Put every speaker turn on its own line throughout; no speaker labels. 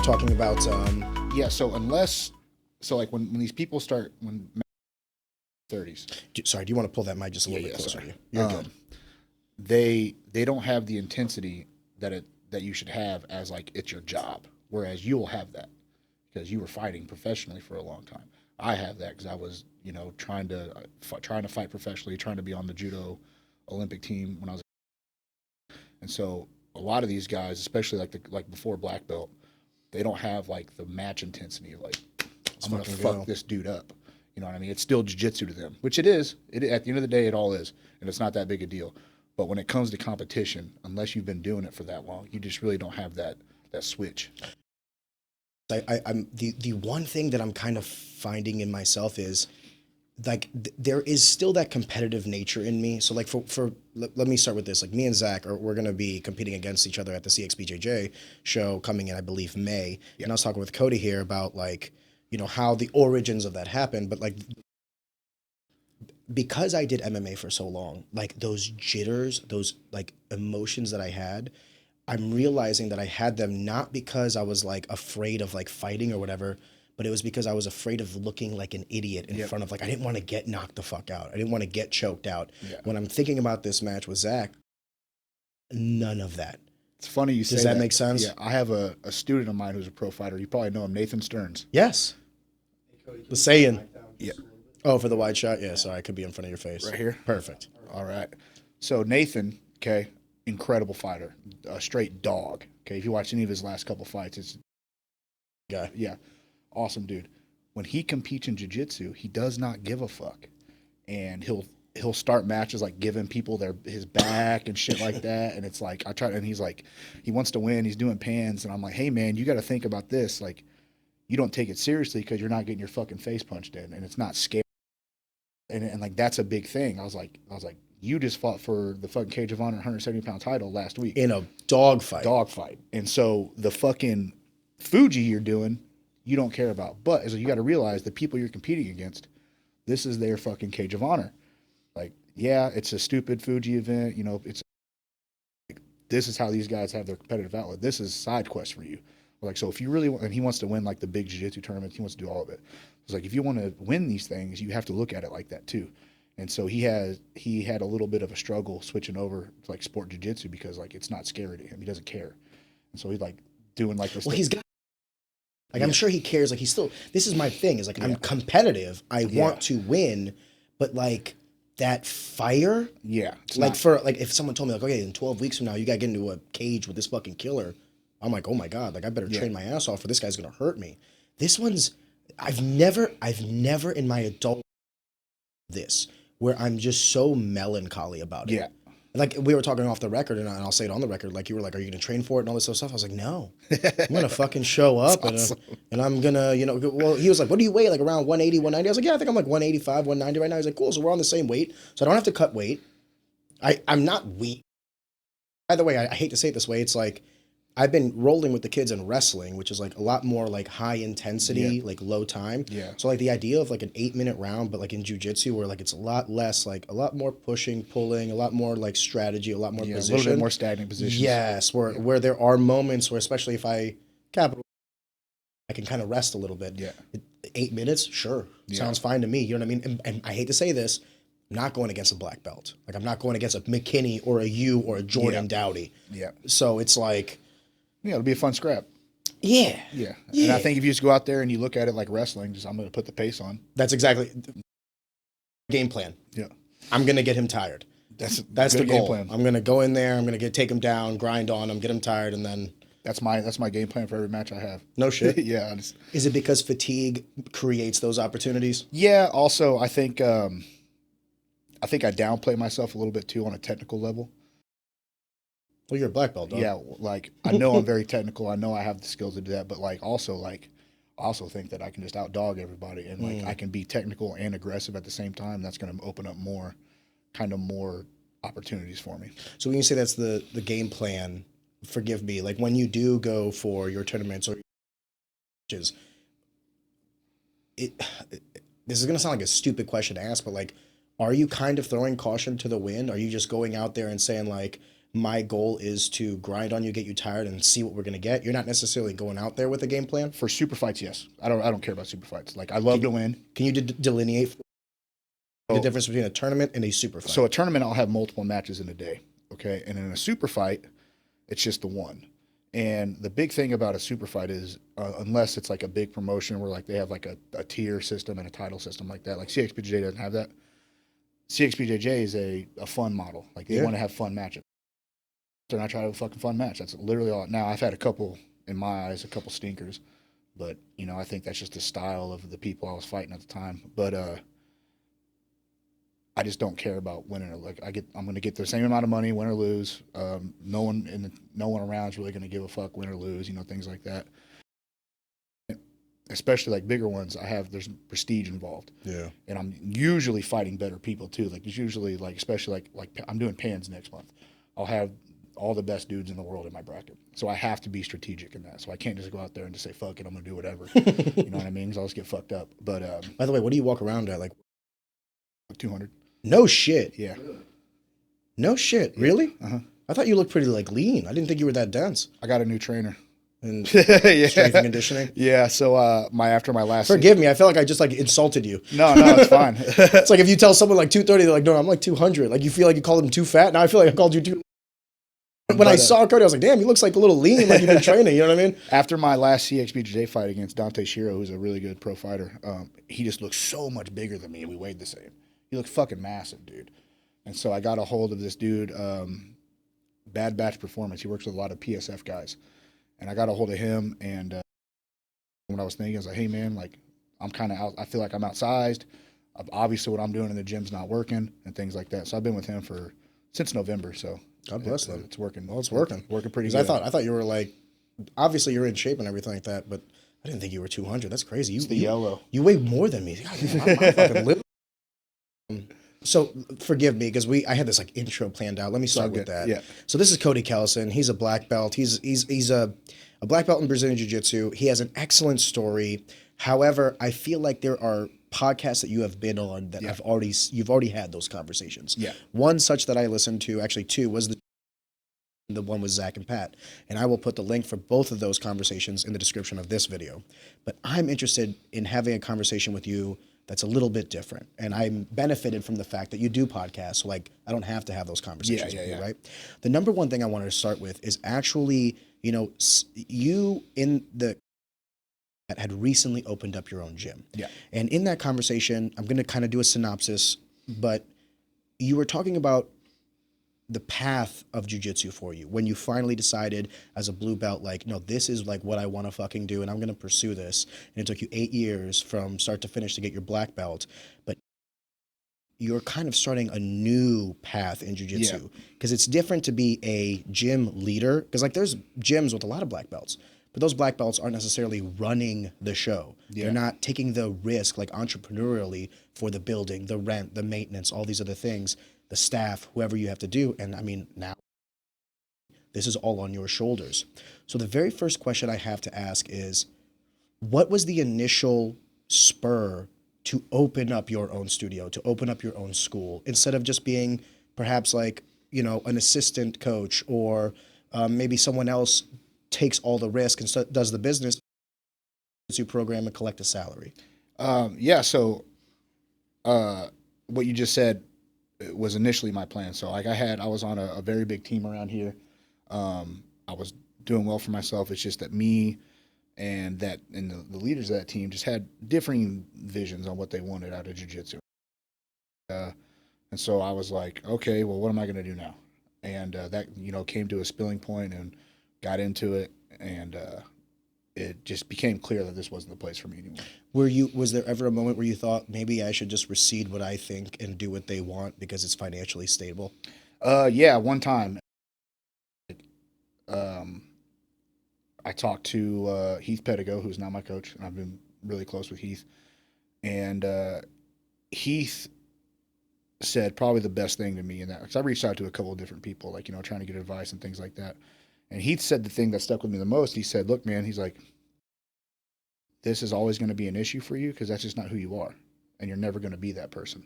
talking about.
Yeah. So like when these people start when 30s.
Sorry, do you want to pull that mic just a little bit closer to you? You're good.
They don't have the intensity that you should have as like it's your job, whereas you'll have that because you were fighting professionally for a long time. I have that because I was trying to fight professionally, trying to be on the judo Olympic team when I was. And so a lot of these guys, especially like before black belt, they don't have like the match intensity of like I'm gonna fuck this dude up. You know what I mean? It's still jiu-jitsu to them, which it is. At the end of the day, it all is, and it's not that big a deal. But when it comes to competition, unless you've been doing it for that long, you just really don't have that switch.
I'm the one thing that I'm kind of finding in myself is like there is still that competitive nature in me. So like let me start with this. Like me and Zach we're gonna be competing against each other at the CX BJJ show coming in, I believe, May. Yeah. And I was talking with Coty here about like how the origins of that happened, but like because I did MMA for so long, like those jitters, those like emotions that I had, I'm realizing that I had them not because I was like afraid of like fighting or whatever, but it was because I was afraid of looking like an idiot in front of like, I didn't want to get knocked the fuck out. I didn't want to get choked out. Yeah. When I'm thinking about this match with Zach, none of that.
It's funny you say that.
Does that make sense?
Yeah, I have a student of mine who's a pro fighter. You probably know him, Nathan Stearns.
Yes. The saying.
Yeah.
Oh, for the wide shot? Yeah, sorry, I could be in front of your face.
Right here?
Perfect.
All right. So Nathan, okay, incredible fighter, a straight dog. Okay, if you watch any of his last couple fights, it's
guy.
Yeah, awesome dude. When he competes in jiu-jitsu, he does not give a fuck, and he'll start matches like giving people his back and shit like that. And it's like and he's like, he wants to win. He's doing pans, and I'm like, hey man, you got to think about this. Like, you don't take it seriously because you're not getting your fucking face punched in, and it's not scary. And like that's a big thing. I was like, you just fought for the fucking Cage of Honor 170-pound title last week
in a dogfight.
And so the fucking Fuji you're doing, you don't care about. But you got to realize the people you're competing against, this is their fucking Cage of Honor. Like, yeah, it's a stupid Fuji event. It's like, this is how these guys have their competitive outlet. This is side quest for you. Like, so if you really want, and he wants to win like the big jiu-jitsu tournaments, he wants to do all of it. It's like, if you want to win these things, you have to look at it like that too. And so he had a little bit of a struggle switching over to like sport jiu-jitsu because like it's not scary to him. He doesn't care. And so he's like doing like this.
Well, he's got like, I'm sure he cares. Like, he's still, this is my thing is like, I'm competitive. I want to win, but like that fire.
Yeah.
Like for like, if someone told me like, okay, in 12 weeks from now, you got to get into a cage with this fucking killer. I'm like, oh my God, like I better train my ass off or this guy's going to hurt me. This one's, I've never in my adult where I'm just so melancholy about it.
Yeah.
Like we were talking off the record and I'll say it on the record. Like you were like, are you going to train for it and all this stuff? I was like, no, I'm going to fucking show up and I'm going to, well, he was like, what do you weigh? Like around 180, 190. I was like, yeah, I think I'm like 185, 190 right now. He's like, cool. So we're on the same weight. So I don't have to cut weight. I'm not weak. By the way, I hate to say it this way. It's like, I've been rolling with the kids in wrestling, which is like a lot more like high intensity, like low time.
Yeah.
So like the idea of like an 8-minute round, but like in jiu-jitsu where like it's a lot less, like a lot more pushing, pulling, a lot more like strategy, a lot more position.
A little bit more stagnant positions.
Yes, where there are moments where, especially if I can kind of rest a little bit.
Yeah.
8 minutes, sure. Sounds fine to me. You know what I mean? And I hate to say this, I'm not going against a black belt. Like I'm not going against a McKinney or a you or a Jordan Dowdy.
Yeah.
So it's like,
yeah, it'll be a fun scrap.
Yeah.
And I think if you just go out there and you look at it like wrestling, I'm going to put the pace on.
That's exactly game plan.
Yeah.
I'm going to get him tired. That's the goal.
Game plan.
I'm going to go in there. I'm going to take him down, grind on him, get him tired, and then.
That's my game plan for every match I have.
No shit.
Yeah.
Is it because fatigue creates those opportunities?
Yeah. Also, I think I downplay myself a little bit too on a technical level.
Well, you're a black belt, dog.
Yeah, like I know I'm very technical. I know I have the skills to do that, but like also I also think that I can just outdog everybody and like I can be technical and aggressive at the same time. That's going to open up more opportunities for me.
So when you say that's the game plan, forgive me, like when you do go for your tournaments or matches, this is going to sound like a stupid question to ask, but like, are you kind of throwing caution to the wind? Are you just going out there and saying like, my goal is to grind on you, get you tired, and see what we're gonna get. You're not necessarily going out there with a game plan.
For super fights, yes. I don't care about super fights. Like, I love to win.
Can you delineate the difference between a tournament and a super fight?
So a tournament, I'll have multiple matches in a day, okay? And in a super fight, it's just the one. And the big thing about a super fight is, unless it's like a big promotion where like they have like a tier system and a title system like that, like CXBJJ doesn't have that. CXBJJ is a fun model. Like, they want to have fun matches. They're not trying to have a fucking fun match. That's literally all. Now, I've had a couple, in my eyes, a couple stinkers. But, you know, I think that's just the style of the people I was fighting at the time. But I just don't care about winning or like I'm going to get the same amount of money, win or lose. No one around is really going to give a fuck, win or lose. You know, things like that. Especially like bigger ones, there's prestige involved.
Yeah.
And I'm usually fighting better people too. Like, there's usually like, especially like I'm doing pans next month. I'll have all the best dudes in the world in my bracket. So I have to be strategic in that. So I can't just go out there and just say, fuck it, I'm going to do whatever. You know what I mean? Because I'll just get fucked up. But
by the way, what do you walk around at? Like
200.
No shit.
Yeah.
No shit. Really?
Uh-huh.
I thought you looked pretty like lean. I didn't think you were that dense.
I got a new trainer.
And strength and conditioning.
Yeah. So after my last.
Forgive me. I feel like I just like insulted you.
No, it's fine.
It's like if you tell someone like 230, they're like, no, I'm like 200. Like, you feel like you called them too fat. Now I feel like I called you too. When I saw Coty, I was like, damn, he looks like a little lean, like you've been training. You know what I mean?
After my last CXBJJ fight against Dante Shiro, who's a really good pro fighter, he just looked so much bigger than me, and we weighed the same. He looked fucking massive, dude. And so I got a hold of this dude, Bad Batch Performance. He works with a lot of PSF guys. And I got a hold of him, and what I was thinking, I was like, hey, man, like, I'm kind of out. I feel like I'm outsized. Obviously, what I'm doing in the gym's not working and things like that. So I've been with him since November, so.
God bless them.
It's working.
Well, it's working.
Working pretty good.
I thought you were like, obviously you're in shape and everything like that, but I didn't think you were 200. That's crazy.
It's the yellow.
You weigh more than me. God, I'm fucking living. So forgive me because I had this like intro planned out. Let me start with that.
Yeah.
So this is Coty Kellison. He's a black belt. He's a black belt in Brazilian Jiu-Jitsu. He has an excellent story. However, I feel like there are podcasts that you have been on that you've already had those conversations.
Yeah.
One such that I listened to, actually two, was the one with Zach and Pat. And I will put the link for both of those conversations in the description of this video. But I'm interested in having a conversation with you that's a little bit different. And I'm benefited from the fact that you do podcasts. So like, I don't have to have those conversations with you, right? The number one thing I wanted to start with is actually, you know, you had recently opened up your own gym.
Yeah.
And in that conversation, I'm going to kind of do a synopsis, but you were talking about the path of jiu-jitsu for you when you finally decided as a blue belt, like, no, this is like what I want to fucking do and I'm going to pursue this. And it took you 8 years from start to finish to get your black belt, but you're kind of starting a new path in jiu-jitsu because it's different to be a gym leader, because like there's gyms with a lot of black belts, but those black belts aren't necessarily running the show. Yeah. They're not taking the risk like entrepreneurially for the building, the rent, the maintenance, all these other things, the staff, whoever you have to do. And I mean, now this is all on your shoulders. So the very first question I have to ask is, what was the initial spur to open up your own studio, to open up your own school, instead of just being perhaps like, you know, an assistant coach, or maybe someone else takes all the risk and does the business program and collect a salary?
So what you just said was initially my plan. So like I was on a very big team around here. I was doing well for myself. It's just that me and the leaders of that team just had differing visions on what they wanted out of jiu-jitsu. And so I was like, okay, well, what am I going to do now? And that, you know, came to a spilling point and got into it, and it just became clear that this wasn't the place for me anymore. Was there ever a moment where you thought, maybe I should just recede what I think and do what they want because it's financially stable? Yeah, one time. I talked to Heath Pedigo, who's now my coach, and I've been really close with Heath. And Heath said probably the best thing to me in that, because I reached out to a couple of different people, like, you know, trying to get advice and things like that. And Heath said the thing that stuck with me the most. He said, look, man, he's like, this is always going to be an issue for you because that's just not who you are. And you're never going to be that person.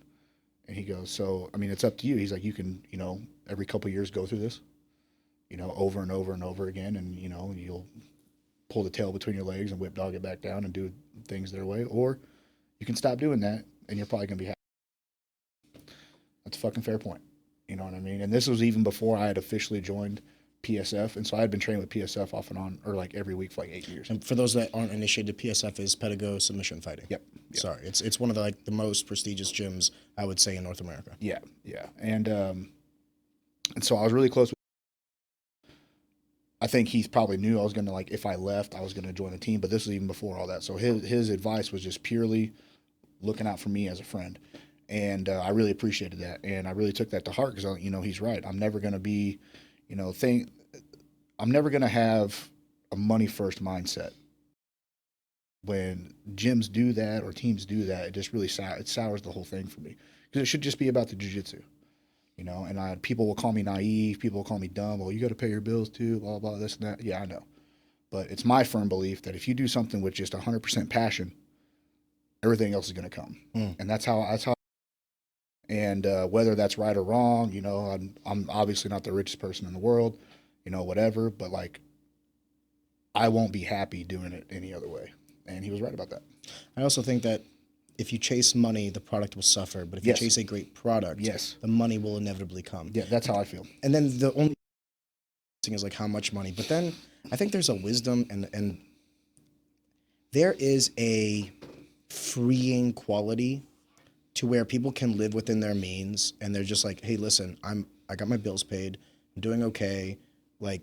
And he goes, so, I mean, it's up to you. He's like, you can, you know, every couple of years go through this. over and over and over again, and you'll pull the tail between your legs and whip dog it back down and do things their way, or you can stop doing that and you're probably gonna be happy. That's a fucking fair point. You know what I mean? And this was even before I had officially joined PSF, and so I had been training with PSF off and on, or like every week for like 8 years.
And for those that aren't initiated, PSF is Pedigo Submission Fighting.
Yep.
Sorry, it's one of the most prestigious gyms I would say in North America.
Yeah, and so I was really close with. I think he probably knew I was gonna, like, if I left, I was gonna join the team, but this was even before all that. So his advice was just purely looking out for me as a friend, and I really appreciated that, and I really took that to heart because he's right. I'm never gonna be, I'm never gonna have a money first mindset. When gyms do that or teams do that, it just really sours the whole thing for me, because it should just be about the jiu-jitsu. And people will call me naive, people will call me dumb. Well, you got to pay your bills too, blah, blah, this and that. Yeah, I know. But it's my firm belief that if you do something with just 100% passion, everything else is going to come. And that's how, and whether that's right or wrong, I'm obviously not the richest person in the world, whatever, but like, I won't be happy doing it any other way. And he was right about that.
I also think that if you chase money, the product will suffer. But if you chase a great product, the money will inevitably come.
Yeah, that's how I feel.
And then the only thing is like how much money. But then I think there's a wisdom and there is a freeing quality to where people can live within their means, and they're just like, hey, listen, I got my bills paid, I'm doing okay. Like,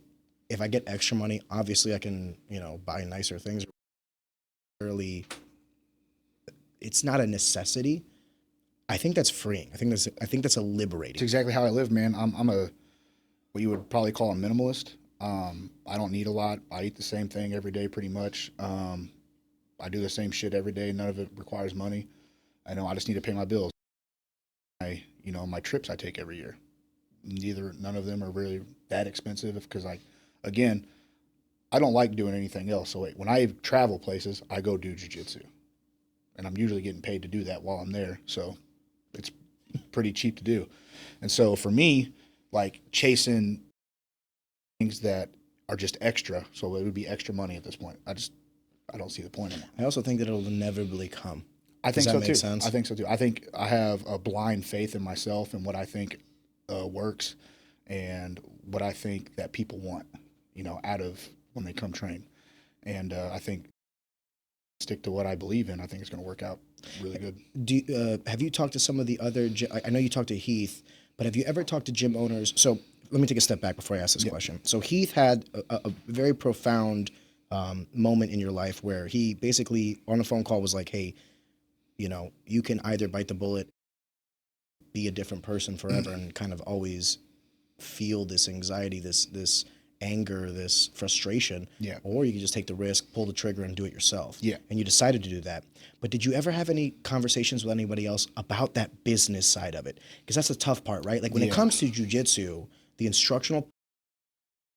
if I get extra money, obviously I can, buy nicer things. Really, it's not a necessity. I think that's freeing. I think that's a liberating.
It's exactly how I live, man. I'm a what you would probably call a minimalist. I don't need a lot. I eat the same thing every day pretty much. I do the same shit every day. None of it requires money. I know I just need to pay my bills. My trips I take every year. None of them are really that expensive because again, I don't like doing anything else. So when I travel places, I go do jiu-jitsu. And I'm usually getting paid to do that while I'm there. So it's pretty cheap to do. And so for me, like, chasing things that are just extra, so it would be extra money at this point, I don't see the point in it.
I also think that it'll inevitably come.
I think so too.
Sense?
I think so too. I think I have a blind faith in myself and what I think works and what I think that people want, out of when they come train. And I think stick to what I believe in. I think it's going to work out really good.
Have you talked to some of the other? I know you talked to Heath, but have you ever talked to gym owners? So let me take a step back before I ask this question. So Heath had a very profound moment in your life where he basically on a phone call was like, "Hey, you can either bite the bullet, be a different person forever, and kind of always feel this anxiety, this anger, this frustration, or you can just take the risk, pull the trigger, and do it yourself."
Yeah.
And you decided to do that. But did you ever have any conversations with anybody else about that business side of it? Because that's the tough part, right? Like when it comes to jiu-jitsu, the instructional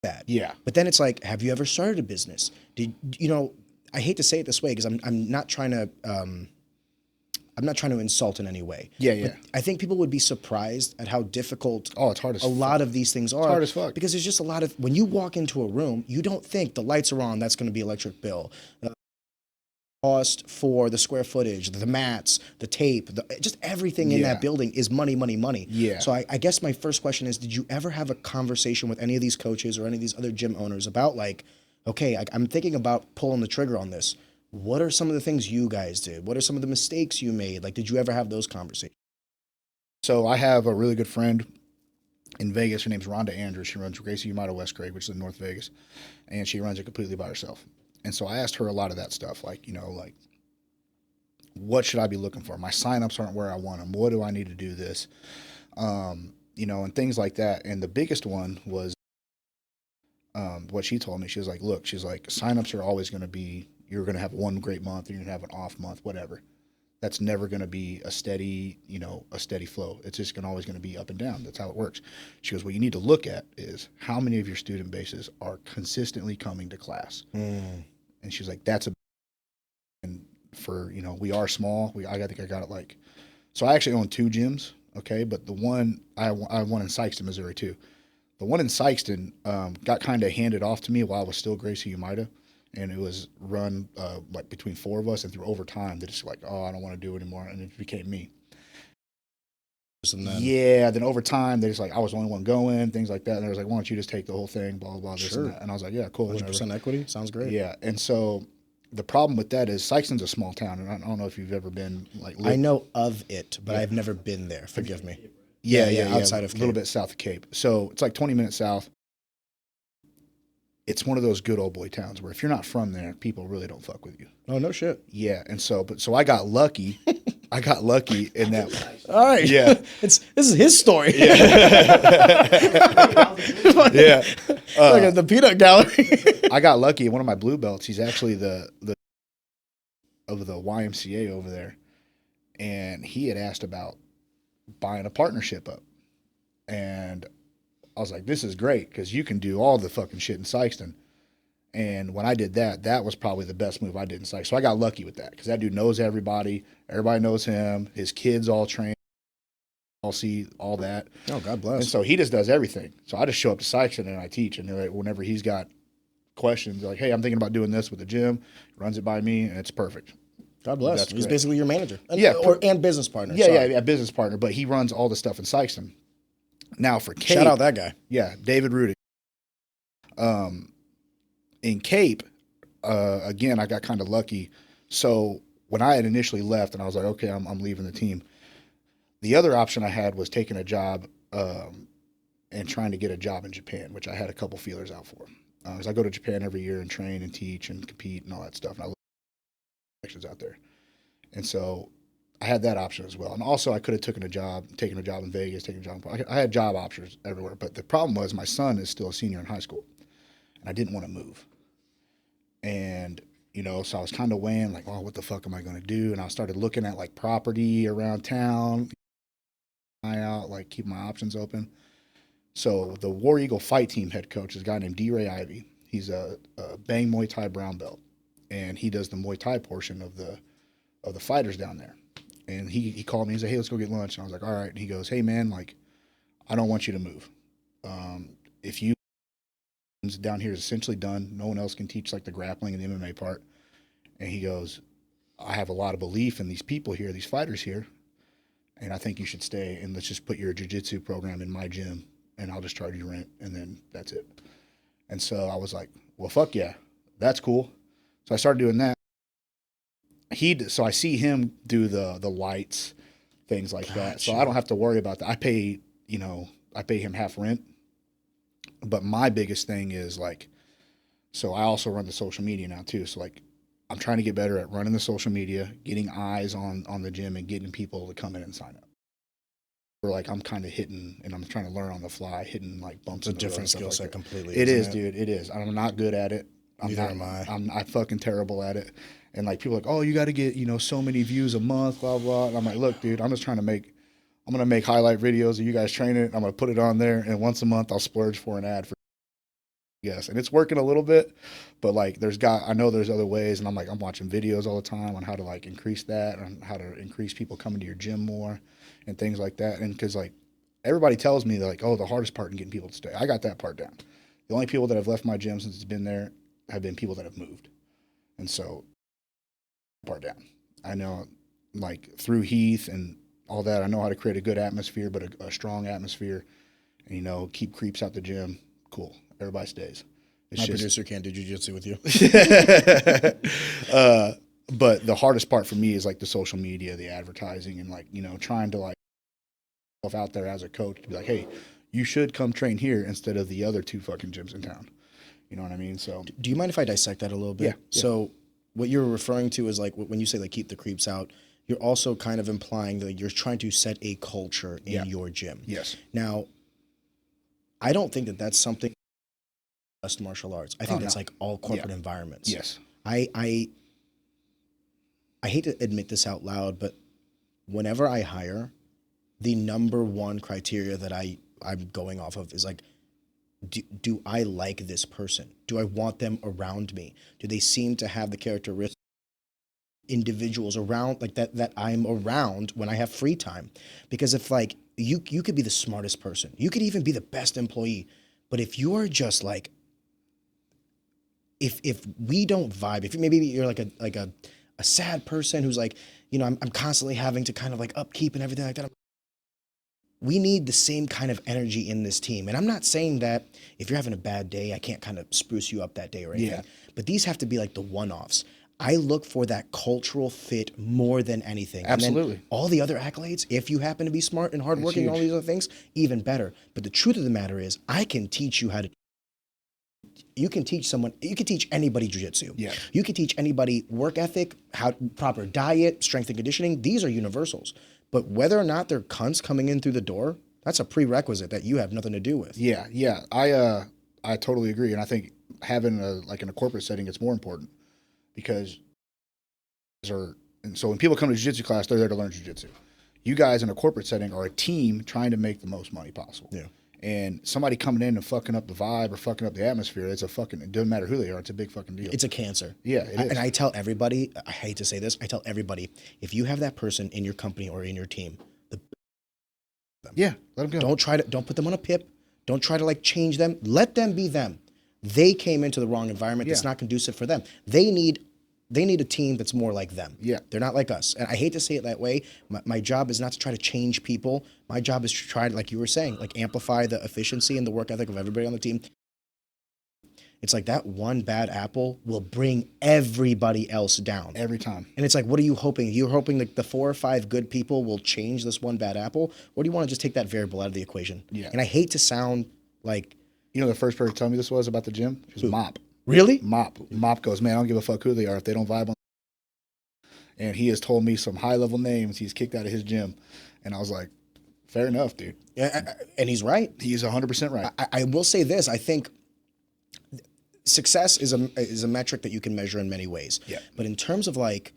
that.
Yeah.
But then it's like, have you ever started a business? I hate to say it this way because I'm not trying to insult in any way.
Yeah.
But I think people would be surprised at how difficult
it's hard as
a lot of these things are.
It's hard as fuck.
Because there's just a lot of, when you walk into a room, you don't think the lights are on, that's going to be electric bill. Cost for the square footage, the mats, the tape, just everything in that building is money, money, money.
Yeah.
So I guess my first question is, did you ever have a conversation with any of these coaches or any of these other gym owners about like, okay, I'm thinking about pulling the trigger on this. What are some of the things you guys did? What are some of the mistakes you made? Like, did you ever have those conversations?
So I have a really good friend in Vegas. Her name's Rhonda Andrews. She runs Gracie Yamato West Craig, which is in North Vegas. And she runs it completely by herself. And so I asked her a lot of that stuff, like, what should I be looking for? My signups aren't where I want them. What do I need to do this? And things like that. And the biggest one was what she told me. She was like, look, signups are always going to be, you're going to have one great month, you're going to have an off month, whatever. That's never going to be a steady flow. It's just always going to be up and down. That's how it works. She goes, what you need to look at is how many of your student bases are consistently coming to class. And she's like, and for, we are small. I think I got it so I actually own 2 gyms. Okay. But the one, I have one in Sikeston, Missouri too. The one in Sikeston got kind of handed off to me while I was still Gracie Umida, and it was run like between 4 of us, and through overtime, they just like, oh, I don't want to do it anymore, and it became me.
And then,
Yeah, then over time, they just like, I was the only one going, things like that, and they was like, why don't you just take the whole thing, blah, blah, blah, this
Sure.
and that. And I was like, yeah, cool,
100%
whatever.
equity sounds great.
Yeah, and so the problem with that is Sikeston's a small town, and I don't know if you've ever been like.
I know of it, but I've never been there. Forgive me.
Yeah,
outside of
a little
Cape.
bit south of Cape. So it's like 20 minutes south. It's one of those good old boy towns where if you're not from there, people really don't fuck with you.
Oh, no shit.
Yeah, and so I got lucky. I got lucky in that.
All right.
Yeah.
This is his story.
Yeah. Yeah.
Like at the peanut gallery.
I got lucky. One of my blue belts, he's actually the of the YMCA over there, and he had asked about buying a partnership up, and I was like, this is great because you can do all the fucking shit in Sikeston. And when I did that, that was probably the best move I did in Sikeston. So I got lucky with that because that dude knows everybody. Everybody knows him. His kids all train. All see all that.
Oh, God bless.
And so he just does everything. So I just show up to Sikeston and I teach. And like, whenever he's got questions, they're like, hey, I'm thinking about doing this with the gym. He runs it by me, and it's perfect.
God bless.
That's
He's
great.
basically your manager. And,
Yeah,
and business partner.
Yeah,
Sorry.
yeah, business partner. But he runs all the stuff in Sikeston. Now for Cape.
Shout out that guy.
Yeah, David Rudick. In Cape, again, I got kind of lucky. So when I had initially left and I was like, okay, I'm leaving the team, the other option I had was taking a job and trying to get a job in Japan, which I had a couple feelers out for. Because I go to Japan every year and train and teach and compete and all that stuff. And I look at sections out there. And so I had that option as well. And also I could have taken a job in Vegas, taken a job. I had job options everywhere. But the problem was my son is still a senior in high school. And I didn't want to move. And, so I was kind of weighing like, oh, what the fuck am I going to do? And I started looking at like property around town, like keep my options open. So the War Eagle fight team head coach is a guy named D. Ray Ivey. He's a Bang Muay Thai brown belt. And he does the Muay Thai portion of the fighters down there. And he called me. He said, hey, let's go get lunch. And I was like, all right. And he goes, hey, man, like, I don't want you to move. If you down here is essentially done. No one else can teach like the grappling and the MMA part. And he goes, I have a lot of belief in these people here, these fighters here, and I think you should stay and let's just put your jiu-jitsu program in my gym and I'll just charge you rent and then that's it. And so I was like, well, fuck yeah, that's cool. So I started doing that. So I see him do the lights, things like that. So I don't have to worry about that. I pay him half rent. But my biggest thing is like, so I also run the social media now too. So like, I'm trying to get better at running the social media, getting eyes on the gym and getting people to come in and sign up. Or like, I'm kind of hitting and I'm trying to learn on the fly, hitting like bumps.
It's a different skill set completely.
It is, dude. It is. I'm not good at it.
Neither am I.
I'm fucking terrible at it. And like people are like, oh, you got to get, so many views a month, blah, blah. And I'm like, look, dude, I'm going to make highlight videos of you guys training. I'm going to put it on there. And once a month I'll splurge for an ad for yes. And it's working a little bit, but like I know there's other ways. And I'm watching videos all the time on how to like increase that and how to increase people coming to your gym more and things like that. And cause like everybody tells me like, oh, the hardest part in getting people to stay. I got that part down. The only people that have left my gym since it's been there have been people that have moved. And so part down. I know like through Heath and all that, I know how to create a good atmosphere, but a strong atmosphere and, keep creeps out the gym. Cool. Everybody stays.
My producer can't do jiu-jitsu with you.
But the hardest part for me is like the social media, the advertising and like, trying to like myself out there as a coach to be like, hey, you should come train here instead of the other 2 fucking gyms in town. You know what I mean? So
do you mind if I dissect that a little bit?
Yeah.
So what you're referring to is like when you say like keep the creeps out, you're also kind of implying that you're trying to set a culture in your gym.
Yes.
Now, I don't think that that's something just martial arts. I think that's like all corporate environments.
Yes.
I hate to admit this out loud, but whenever I hire, the number one criteria that I'm going off of is like, do I like this person? Do I want them around me? Do they seem to have the characteristics individuals around like that I'm around when I have free time? Because if like you could be the smartest person, you could even be the best employee, But if you're just like, if we don't vibe, if maybe you're like a sad person who's like, you know, I'm constantly having to kind of like upkeep and everything like that. We need the same kind of energy in this team. And I'm not saying that if you're having a bad day, I can't kind of spruce you up that day or anything. Yeah. But these have to be like the one-offs. I look for that cultural fit more than anything.
Absolutely.
And then all the other accolades, if you happen to be smart and hardworking and all these other things, even better. But the truth of the matter is, I can teach you how to. You can teach someone, you can teach anybody jiu-jitsu.
Yeah.
You can teach anybody work ethic, how proper diet, strength and conditioning. These are universals. But whether or not they're cunts coming in through the door, that's a prerequisite that you have nothing to do with.
Yeah, yeah. I totally agree. And I think having in a corporate setting, it's more important because and so when people come to jiu-jitsu class, they're there to learn jiu-jitsu. You guys in a corporate setting are a team trying to make the most money possible.
Yeah.
And somebody coming in and fucking up the vibe or fucking up the atmosphere, it doesn't matter who they are, it's a big fucking deal.
It's a cancer.
Yeah, it is.
And I tell everybody, I hate to say this, I tell everybody, if you have that person in your company or in your team,
let them go.
Don't put them on a pip. Don't try to like change them. Let them be them. They came into the wrong environment that's not conducive for them. They need a team that's more like them.
Yeah.
They're not like us. And I hate to say it that way. My job is not to try to change people. My job is to try to, like you were saying, like amplify the efficiency and the work ethic of everybody on the team. It's like that one bad apple will bring everybody else down.
Every time.
And it's like, what are you hoping? You're hoping that the 4 or 5 good people will change this one bad apple? Or do you want to just take that variable out of the equation?
Yeah.
And I hate to sound like...
You know the first person to tell me this was about the gym? It was Mop.
Really?
Mop goes, man, I don't give a fuck who they are if they don't vibe on. And he has told me some high-level names he's kicked out of his gym. And I was like, fair enough, dude.
Yeah, and he's right.
He's 100% right.
I will say this. I think success is a metric that you can measure in many ways.
Yeah.
But in terms of like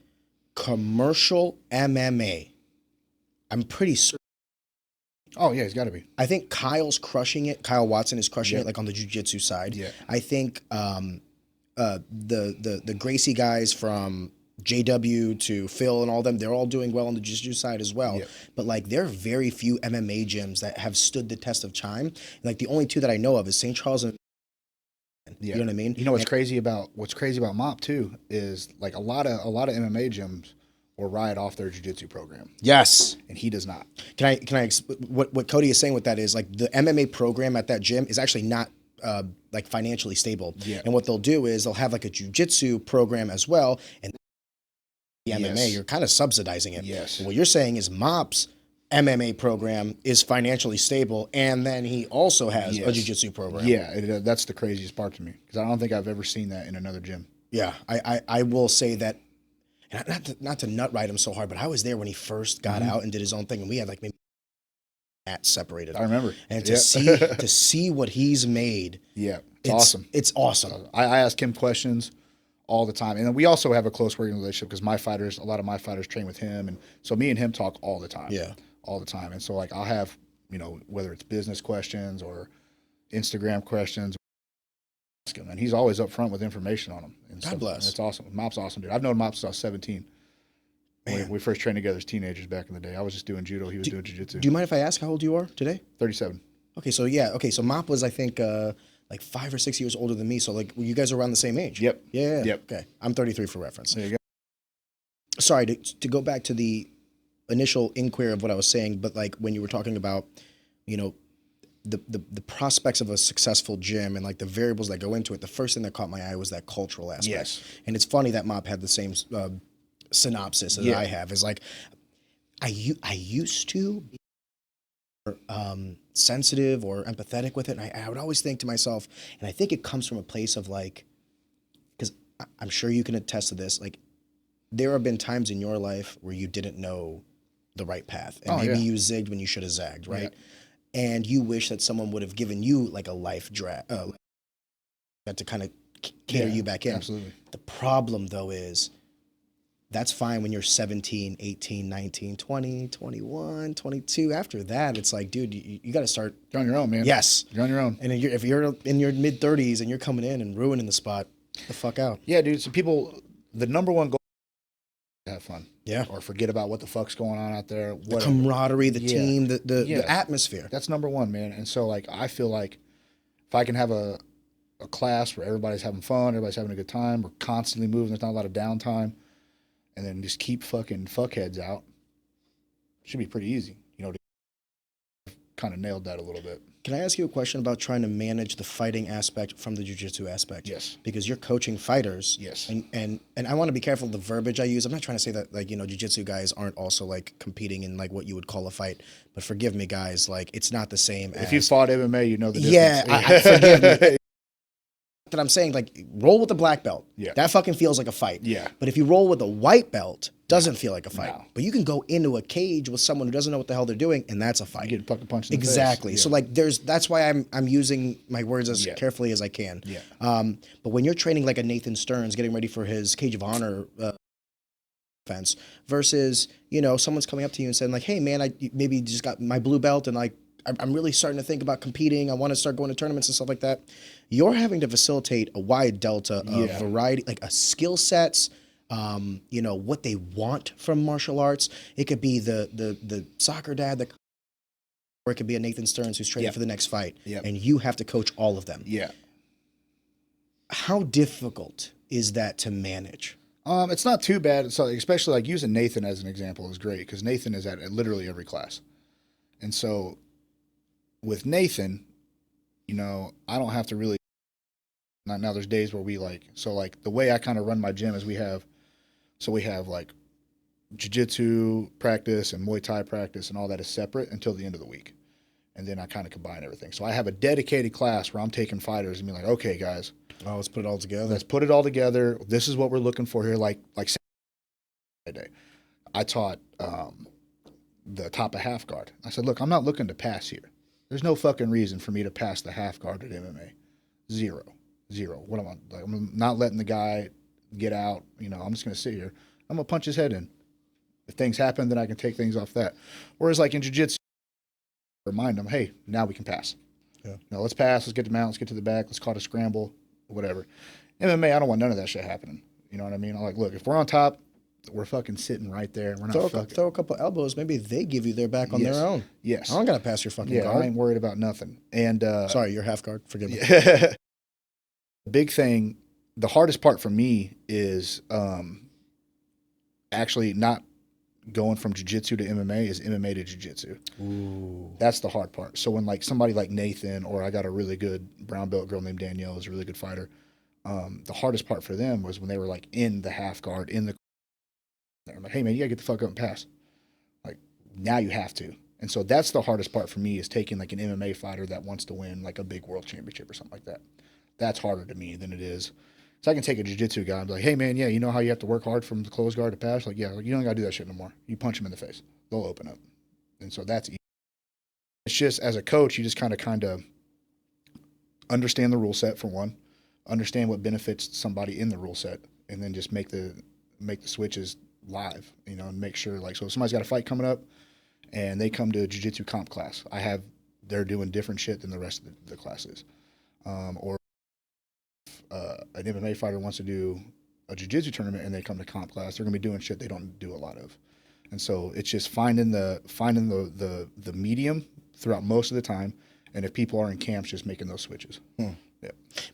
commercial MMA, I'm pretty certain.
Oh, yeah, he's got to be.
I think Kyle's crushing it. Kyle Watson is crushing it, like on the jiu-jitsu side.
Yeah.
I think the Gracie guys from JW to Phil and all them, they're all doing well on the jiu-jitsu side as well.
Yeah.
But like there are very few MMA gyms that have stood the test of time. Like the only 2 that I know of is St. Charles and you know what I mean?
You know what's crazy about Mop too is like a lot of MMA gyms will ride off their jiu-jitsu program.
Yes.
And he does not.
Can I what Coty is saying with that is like the MMA program at that gym is actually not like financially stable.
Yeah.
And what they'll do is they'll have like a jiu-jitsu program as well, and the MMA, you're kind of subsidizing it.
Yes.
And what you're saying is Mop's MMA program is financially stable, and then he also has a jiu-jitsu program.
Yeah, that's the craziest part to me because I don't think I've ever seen that in another gym.
Yeah, I will say that, and not to nut ride him so hard, but I was there when he first got out and did his own thing, and we had like maybe mats separated.
I remember.
And to see what he's made,
it's awesome.
It's awesome.
I ask him questions all the time, and then we also have a close working relationship because a lot of my fighters train with him, and so me and him talk all the time.
Yeah,
all the time. And so like I'll have whether it's business questions or Instagram questions. And he's always up front with information on them. And
God bless.
And it's awesome. Mop's awesome, dude. I've known Mop since I was 17. We first trained together as teenagers back in the day. I was just doing judo. He was doing jiu-jitsu.
Do you mind if I ask how old you are today?
37.
Okay, so Mop was, I think, like 5 or 6 years older than me. So like you guys are around the same age.
Yep.
Yeah.
Yep.
Okay. I'm 33 for reference.
There you go.
Sorry, to go back to the initial inquiry of what I was saying, but like when you were talking about, the prospects of a successful gym and like the variables that go into it, the first thing that caught my eye was that cultural aspect.
Yes.
And it's funny that Mop had the same synopsis as I have. Is like I used to be sensitive or empathetic with it, and I would always think to myself, and I think it comes from a place of like, because I'm sure you can attest to this, like there have been times in your life where you didn't know the right path, and maybe you zigged when you should have zagged, right? Yeah. And you wish that someone would have given you like a life to kind of cater you back in.
Absolutely.
The problem though is that's fine when you're 17, 18, 19, 20, 21, 22. After that, it's like, dude, you got to start.
You're on your own, man.
Yes.
You're on your own.
And if you're in your mid-30s and you're coming in and ruining the spot, the fuck out.
Yeah, dude. So the number one goal is to have fun.
Yeah.
Or forget about what the fuck's going on out there. Whatever.
The camaraderie, the team, the atmosphere.
That's number one, man. And so, like, I feel like If I can have a class where everybody's having fun, everybody's having a good time, we're constantly moving, there's not a lot of downtime, and then just keep fucking fuckheads out, should be pretty easy. Kind of nailed that a little bit.
Can I ask you a question about trying to manage the fighting aspect from the jiu-jitsu aspect?
Yes.
Because you're coaching fighters.
Yes.
And I want to be careful of the verbiage I use. I'm not trying to say that, like, jiu-jitsu guys aren't also, like, competing in, like, what you would call a fight. But forgive me, guys. Like, it's not the same as...
If you fought MMA, you know the
difference. Yeah, forgive me. That I'm saying, like, roll with the black belt.
Yeah.
That fucking feels like a fight.
Yeah.
But if you roll with a white belt, doesn't feel like a fight.
No.
But you can go into a cage with someone who doesn't know what the hell they're doing, and that's a fight.
You get fucking punched in the
exactly.
face.
So like, that's why I'm using my words as carefully as I can.
Yeah.
But when you're training like a Nathan Stearns, getting ready for his Cage of Honor offense, versus someone's coming up to you and saying like, "Hey man, I maybe just got my blue belt and like I'm really starting to think about competing. I want to start going to tournaments and stuff like that." You're having to facilitate a wide delta of variety, like a skill sets. What they want from martial arts. It could be the soccer dad or it could be a Nathan Stearns who's training for the next fight.
Yep.
And you have to coach all of them.
Yeah.
How difficult is that to manage?
It's not too bad. So especially like using Nathan as an example is great because Nathan is at literally every class. And so with Nathan, I don't have to really. Now there's days where we like the way I kind of run my gym is we have like jiu-jitsu practice and Muay Thai practice and all that is separate until the end of the week. And then I kind of combine everything. So I have a dedicated class where I'm taking fighters and be like, okay, guys.
Oh, let's put it all together.
Let's put it all together. This is what we're looking for here. Like Saturday, I taught the top of half guard. I said, look, I'm not looking to pass here. There's no fucking reason for me to pass the half guard at MMA. Zero. What am I like? I'm not letting the guy get out. I'm just gonna sit here. I'm gonna punch his head in. If things happen, then I can take things off that. Whereas like in jiu-jitsu, remind them, hey, now we can pass.
Yeah.
Let's pass. Let's get to mount. Let's get to the back. Let's call it a scramble. Whatever. MMA, I don't want none of that shit happening. You know what I mean? I'm like, look, if we're on top, we're fucking sitting right there. We're not
throw a couple elbows. Maybe they give you their back on their own.
Yes.
I don't gotta pass your fucking guard.
I ain't worried about nothing. And
sorry, your half guard. Forgive me.
The big thing, the hardest part for me is actually not going from jiu-jitsu to MMA is MMA to jiu-jitsu.
Ooh.
That's the hard part. So when like somebody like Nathan, or I got a really good brown belt girl named Danielle who's a really good fighter, the hardest part for them was when they were like in the half guard, I'm like, hey man, you gotta get the fuck up and pass. Like now you have to. And so that's the hardest part for me is taking like an MMA fighter that wants to win like a big world championship or something like that. That's harder to me than it is. So I can take a jiu-jitsu guy and be like, hey, man, yeah, you know how you have to work hard from the closed guard to pass? Like, yeah, you don't got to do that shit no more. You punch them in the face. They'll open up. And so that's easy. It's just, as a coach, you just kind of understand the rule set, for one, understand what benefits somebody in the rule set, and then just make the switches live, and make sure, like, so if somebody's got a fight coming up and they come to a jiu-jitsu comp class, they're doing different shit than the rest of the classes. Or an MMA fighter wants to do a jiu-jitsu tournament and they come to comp class, they're going to be doing shit they don't do a lot of. And so it's just finding the medium throughout most of the time. And if people are in camps, just making those switches. Yeah.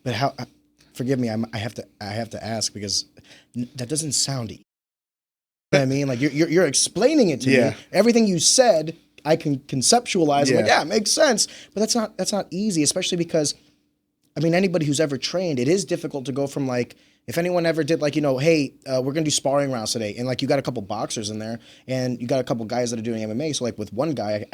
But how, forgive me, I have to ask because that doesn't sound easy. You know what I mean? Like you're explaining it to me. Everything you said, I can conceptualize. I'm like, yeah, it makes sense. But that's not easy, especially because I mean, anybody who's ever trained, it is difficult to go from like, if anyone ever did like, hey, we're going to do sparring rounds today. And like, you got a couple boxers in there and you got a couple guys that are doing MMA. So like with one guy,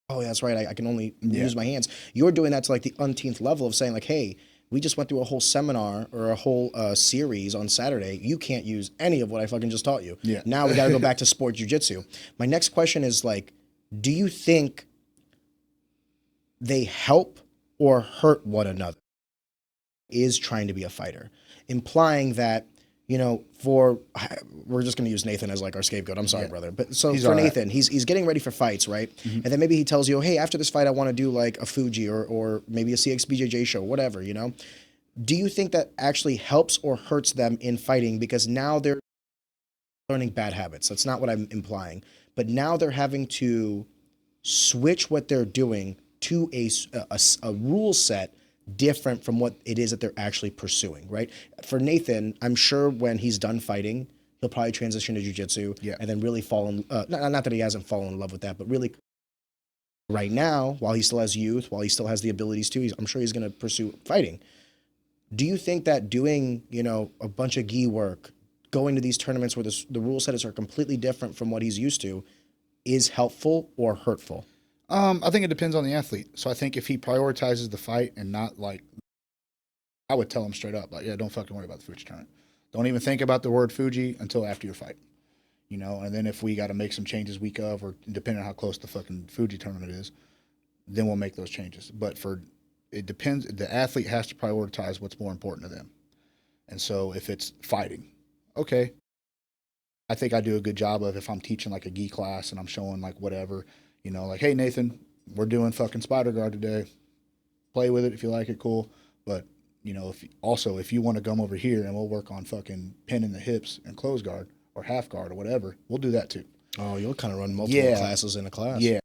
oh, that's right. I can only use my hands. You're doing that to like the umpteenth level of saying like, hey, we just went through a whole seminar or a whole series on Saturday. You can't use any of what I fucking just taught you.
Yeah.
Now we got to go back to sport jiu-jitsu. My next question is like, do you think they help or hurt one another is trying to be a fighter, implying that, we're just going to use Nathan as like our scapegoat. I'm sorry, brother. But so for Nathan, he's getting ready for fights, right? Mm-hmm. And then maybe he tells you, hey, after this fight, I want to do like a Fuji or maybe a CX BJJ show, whatever, Do you think that actually helps or hurts them in fighting? Because now they're learning bad habits. That's not what I'm implying. But now they're having to switch what they're doing to a rule set different from what it is that they're actually pursuing, right? For Nathan, I'm sure when he's done fighting, he'll probably transition to jiu-jitsu and then really fall in, not that he hasn't fallen in love with that, but really right now, while he still has youth, while he still has the abilities to, I'm sure he's going to pursue fighting. Do you think that doing, a bunch of gi work, going to these tournaments where the rule settings are completely different from what he's used to is helpful or hurtful?
I think it depends on the athlete. So I think if he prioritizes the fight and not like, I would tell him straight up, like, yeah, don't fucking worry about the Fuji tournament. Don't even think about the word Fuji until after your fight. And then if we got to make some changes week of, or depending on how close the fucking Fuji tournament is, then we'll make those changes. But it depends. The athlete has to prioritize what's more important to them. And so if it's fighting, okay, I think I do a good job of, if I'm teaching like a gi class and I'm showing like whatever, like, hey, Nathan, we're doing fucking spider guard today. Play with it if you like it, cool. But, if you want to come over here and we'll work on fucking pinning the hips and close guard or half guard or whatever, we'll do that too.
Oh, you'll kind of run multiple classes in a class.
Yeah.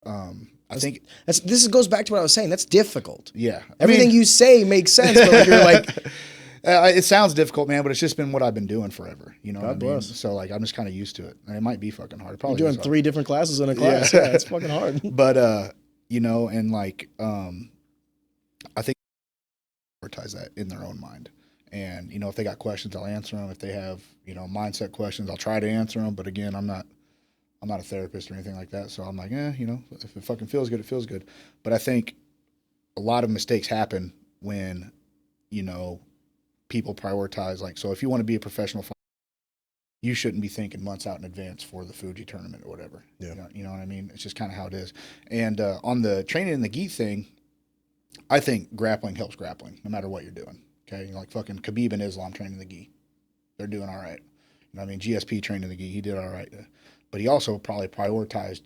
I think
this goes back to what I was saying. That's difficult.
Yeah.
Everything you say makes sense, but you're like,
it sounds difficult, man, but it's just been what I've been doing forever.
God bless.
So like, I'm just kind of used to it, and it might be fucking hard.
You're doing 3 different classes in a class. Yeah, it's fucking hard.
But and like, I think prioritize that in their own mind. And if they got questions, I'll answer them. If they have mindset questions, I'll try to answer them. But again, I'm not a therapist or anything like that. So I'm like, if it fucking feels good, it feels good. But I think a lot of mistakes happen when people prioritize, like, so if you want to be a professional fighter, you shouldn't be thinking months out in advance for the Fuji tournament or whatever.
Yeah.
You know what I mean? It's just kind of how it is. And on the training and the gi thing, I think grappling helps grappling, no matter what you're doing. Okay, like fucking Khabib and Islam training the gi, they're doing all right. GSP training the gi, he did all right, but he also probably prioritized.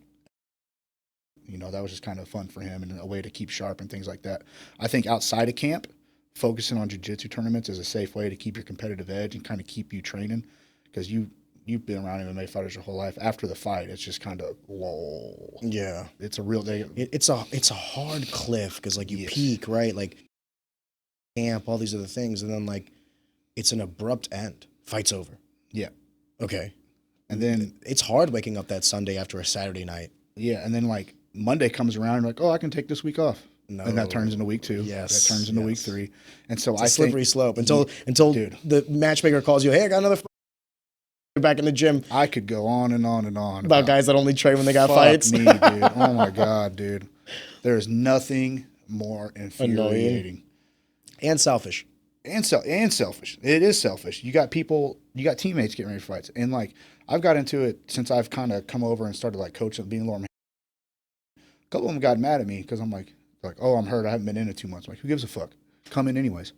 That was just kind of fun for him and a way to keep sharp and things like that. I think outside of camp, focusing on jiu-jitsu tournaments is a safe way to keep your competitive edge and kind of keep you training, because you've been around MMA fighters your whole life. After the fight, it's just kind of, whoa.
Yeah.
It's a real day.
It's a hard cliff, because like you peak, right? Like camp, all these other things, and then like it's an abrupt end. Fight's over.
Yeah.
Okay.
And then
it's hard waking up that Sunday after a Saturday night.
Yeah. And then like Monday comes around, and like, oh, I can take this week off.
No.
And that turns into week 2.
Yes.
That turns into week 3. And so
it's a slippery slope until the matchmaker calls you, hey, I got another back in the gym.
I could go on and on and on
about guys that only train when they got fights.
Me, dude. Oh my God, dude. There's nothing more infuriating.
And selfish.
And selfish. It is selfish. You got teammates getting ready for fights. And like, I've got into it since I've kind of come over and started like coaching, being a little. A couple of them got mad at me because I'm like, oh, I'm hurt. I haven't been in it 2 months. I'm like, who gives a fuck? Come in anyways.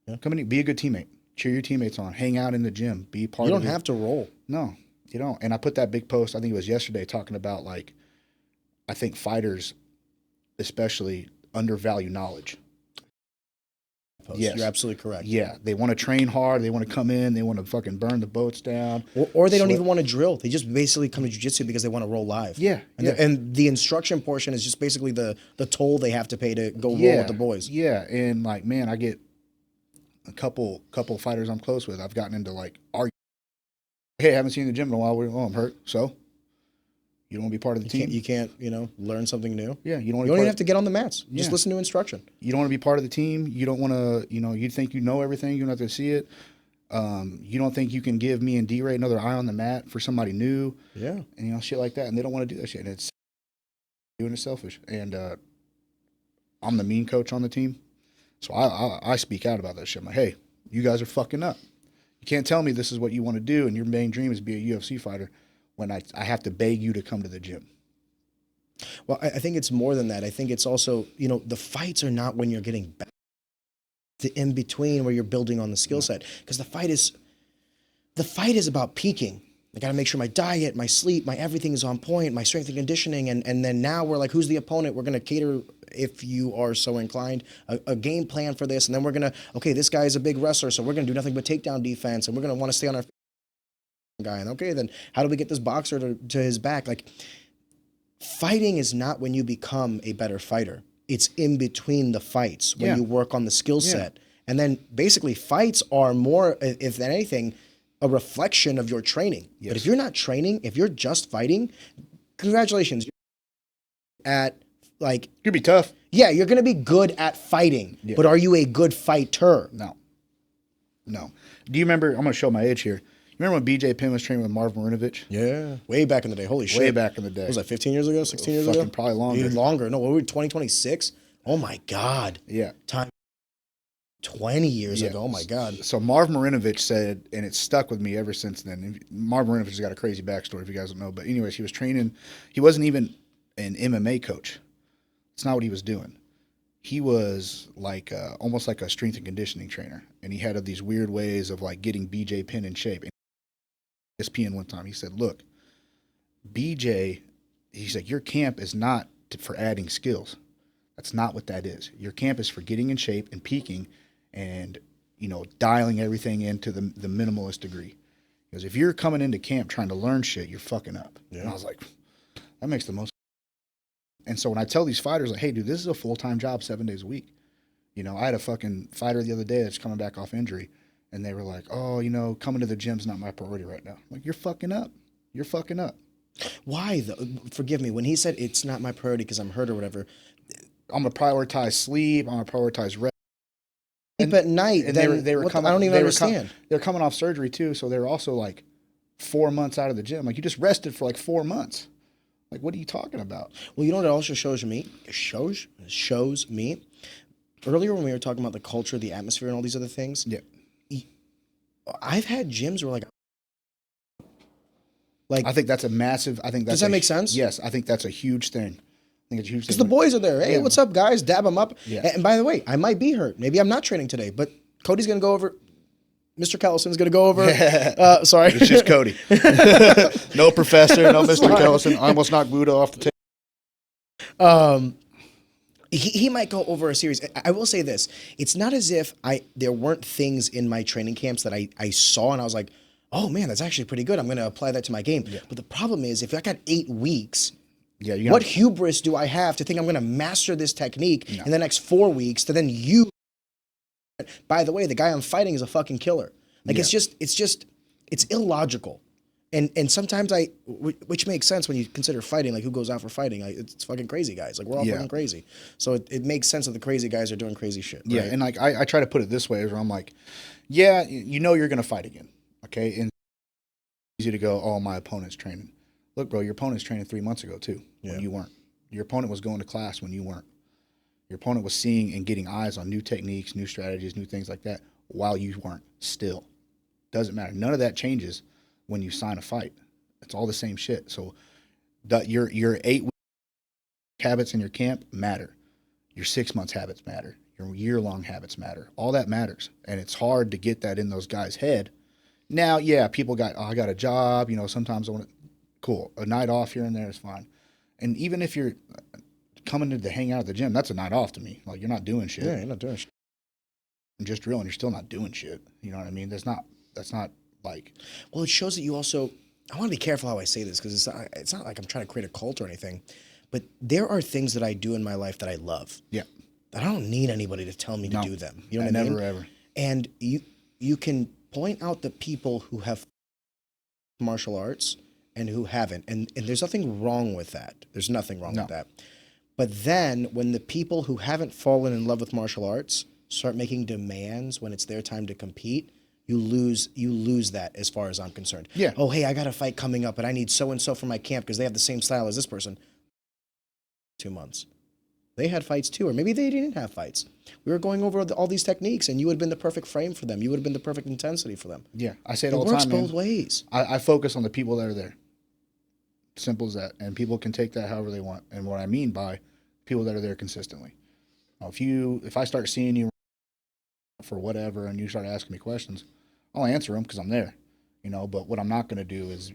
Yeah.
Come in, be a good teammate. Cheer your teammates on. Hang out in the gym. Be part of it.
You don't have to roll.
No, you don't. And I put that big post, I think it was yesterday, talking about like, I think fighters especially undervalue knowledge.
Yes. You're absolutely correct.
Yeah. They want to train hard. They want to come in. They want to fucking burn the boats down.
Or they don't even want to drill. They just basically come to jiu-jitsu because they want to roll live.
Yeah.
And the instruction portion is just basically the toll they have to pay to go roll with the boys.
Yeah. And like, man, I get a couple fighters I'm close with. I've gotten into like arguing. Hey, I haven't seen you in the gym in a while. Oh, I'm hurt. So? You don't want to be part of the team?
You can't, learn something new?
Yeah. You don't
even have to get on the mats. Yeah. Just listen to instruction.
You don't want to be part of the team. You don't want to, you think you know everything. You don't have to see it. You don't think you can give me and D-Ray another eye on the mat for somebody new.
Yeah.
And, shit like that. And they don't want to do that shit. And it's doing it selfish. And I'm the mean coach on the team. So I speak out about that shit. I'm like, hey, you guys are fucking up. You can't tell me this is what you want to do and your main dream is to be a UFC fighter when I have to beg you to come to the gym.
Well, I think it's more than that. I think it's also, the fights are not when you're getting back. The in-between where you're building on the skill set. Because the fight is about peaking. I got to make sure my diet, my sleep, my everything is on point, my strength and conditioning. And then now we're like, who's the opponent? We're going to cater, if you are so inclined, a game plan for this. And then we're going to, okay, this guy is a big wrestler, so we're going to do nothing but takedown defense. And we're going to want to stay on our... guy, and okay, then how do we get this boxer to his back? Like, fighting is not when you become a better fighter. It's in between the fights when
Yeah.
you work on the skill
Yeah.
set. And then basically fights are more, if than anything, a reflection of your training.
Yes.
But if you're not training, if you're just fighting, congratulations. You're at like,
You'd be tough.
yeah, you're going to be good at fighting,
Yeah.
but are you a good fighter?
No. Do you remember? I'm going to show my age here. You remember when BJ Penn was training with Marv Marinovich?
Yeah. Way back in the day. Holy shit.
Way back in the day.
What was that 15 years ago, 16 years
Fucking
ago?
probably longer.
Even longer. No, what were we, 2026? Oh my God.
Yeah.
Time 20 years
Yeah.
ago. Oh my God.
So Marv Marinovich said, and it's stuck with me ever since then. Marv Marinovich has got a crazy backstory if you guys don't know. But anyways, he was training. He wasn't even an MMA coach. It's not what he was doing. He was like almost like a strength and conditioning trainer, and he had these weird ways of like getting BJ Penn in shape. And ESPN one time he said, "Look, BJ," he's like, "your camp is not for adding skills. That's not what that is. Your camp is for getting in shape and peaking, and dialing everything into the minimalist degree. Because if you're coming into camp trying to learn shit, you're fucking up."
Yeah.
And I was like, that makes the most. And so when I tell these fighters, like, hey, dude, this is a full-time job 7 days a week. I had a fucking fighter the other day that's coming back off injury, and they were like, oh, coming to the gym's not my priority right now. I'm like, you're fucking up. You're fucking up.
Why though? Forgive me. When he said it's not my priority because I'm hurt or whatever,
I'm going to prioritize sleep. I'm going to prioritize rest.
sleep at night.
And
Then
they were
what the-
coming,
I don't even understand.
They're coming off surgery too, so they were also like 4 months out of the gym. Like, you just rested for like 4 months. Like, what are you talking about?
Well, you know what it also shows me? Shows me. Earlier when we were talking about the culture, the atmosphere, and all these other things,
Yeah.
I've had gyms where like
I think that's a massive.
Does that make sense?
Yes, I think that's a huge thing. I think it's a huge thing.
because the boys are there. Hey,
Yeah.
what's up, guys? Dab them up.
Yeah.
And by the way, I might be hurt. Maybe I'm not training today, but Cody's gonna go over. Mr. Kellison's gonna go over. Sorry,
It's just Cody. No professor, no Mr. Kellison. I almost knocked Buddha off the table.
He might go over a series. I will say this: it's not as if there weren't things in my training camps that I saw and I was like, oh man, that's actually pretty good. I'm going to apply that to my game.
Yeah.
But the problem is, if I got 8 weeks,
Yeah, you
what hubris do I have to think I'm going to master this technique in the next 4 weeks to then you? By the way, the guy I'm fighting is a fucking killer. Like it's illogical. And sometimes which makes sense when you consider fighting, like who goes out for fighting. It's fucking crazy guys. Like we're all fucking crazy. So it makes sense that the crazy guys are doing crazy shit. Right?
Yeah, and like I try to put it this way, where I'm like, yeah, you're gonna fight again, okay? And it's easy to go, oh, my opponent's training. Look, bro, your opponent's training 3 months ago too, when you weren't. Your opponent was going to class when you weren't. Your opponent was seeing and getting eyes on new techniques, new strategies, new things like that while you weren't. Still, doesn't matter. None of that changes when you sign a fight. It's all the same shit. So your 8 week habits in your camp matter. Your 6 months habits matter. Your year-long habits matter. All that matters. And it's hard to get that in those guys' head. Now, yeah, people I got a job, sometimes I want to, cool. A night off here and there is fine. And even if you're coming to hang out at the gym, that's a night off to me. Like, you're not doing shit.
Yeah, you're not doing shit.
And just drilling, you're still not doing shit. You know what I mean? That's not like.
Well, it shows that you also. I want to be careful how I say this because it's not like I'm trying to create a cult or anything, but there are things that I do in my life that I love.
Yeah.
That I don't need anybody to tell me to do them. You know what I mean?
Never ever.
And you can point out the people who have martial arts and who haven't, and there's nothing wrong with that. There's nothing wrong with that. But then when the people who haven't fallen in love with martial arts start making demands when it's their time to compete, you lose that as far as I'm concerned.
Yeah.
Oh, hey, I got a fight coming up, and I need so and so for my camp because they have the same style as this person. 2 months. They had fights too, or maybe they didn't have fights. We were going over all these techniques, and you would have been the perfect frame for them. You would have been the perfect intensity for them.
Yeah, I say it
It
all the
works
time.
both
Man.
ways.
I focus on the people that are there. Simple as that. And people can take that however they want. And what I mean by people that are there consistently. Now, if I start seeing you for whatever and you start asking me questions, I'll answer them because I'm there. But what I'm not going to do is,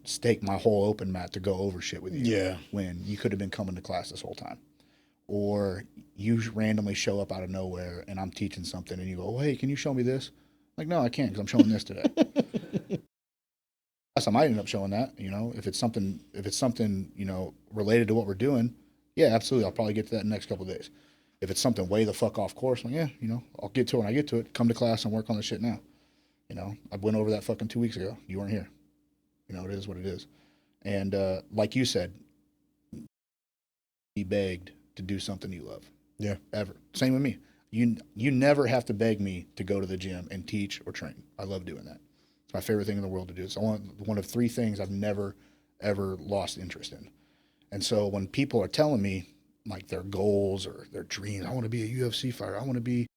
stake my whole open mat to go over shit with you.
Yeah.
When you could have been coming to class this whole time. Or you randomly show up out of nowhere and I'm teaching something and you go, oh, hey, can you show me this? Like, no, I can't because I'm showing this today. I might end up showing that, if it's something, related to what we're doing, yeah, absolutely. I'll probably get to that in the next couple of days. If it's something way the fuck off course, well, yeah, I'll get to it when I get to it. Come to class and work on the shit now. I went over that fucking 2 weeks ago. You weren't here. It is what it is. And like you said, be begged to do something you love.
Yeah.
Ever. Same with me. You never have to beg me to go to the gym and teach or train. I love doing that. It's my favorite thing in the world to do. It's one of 3 things I've never, ever lost interest in. And so when people are telling me like their goals or their dreams, I want to be a UFC fighter, I want to be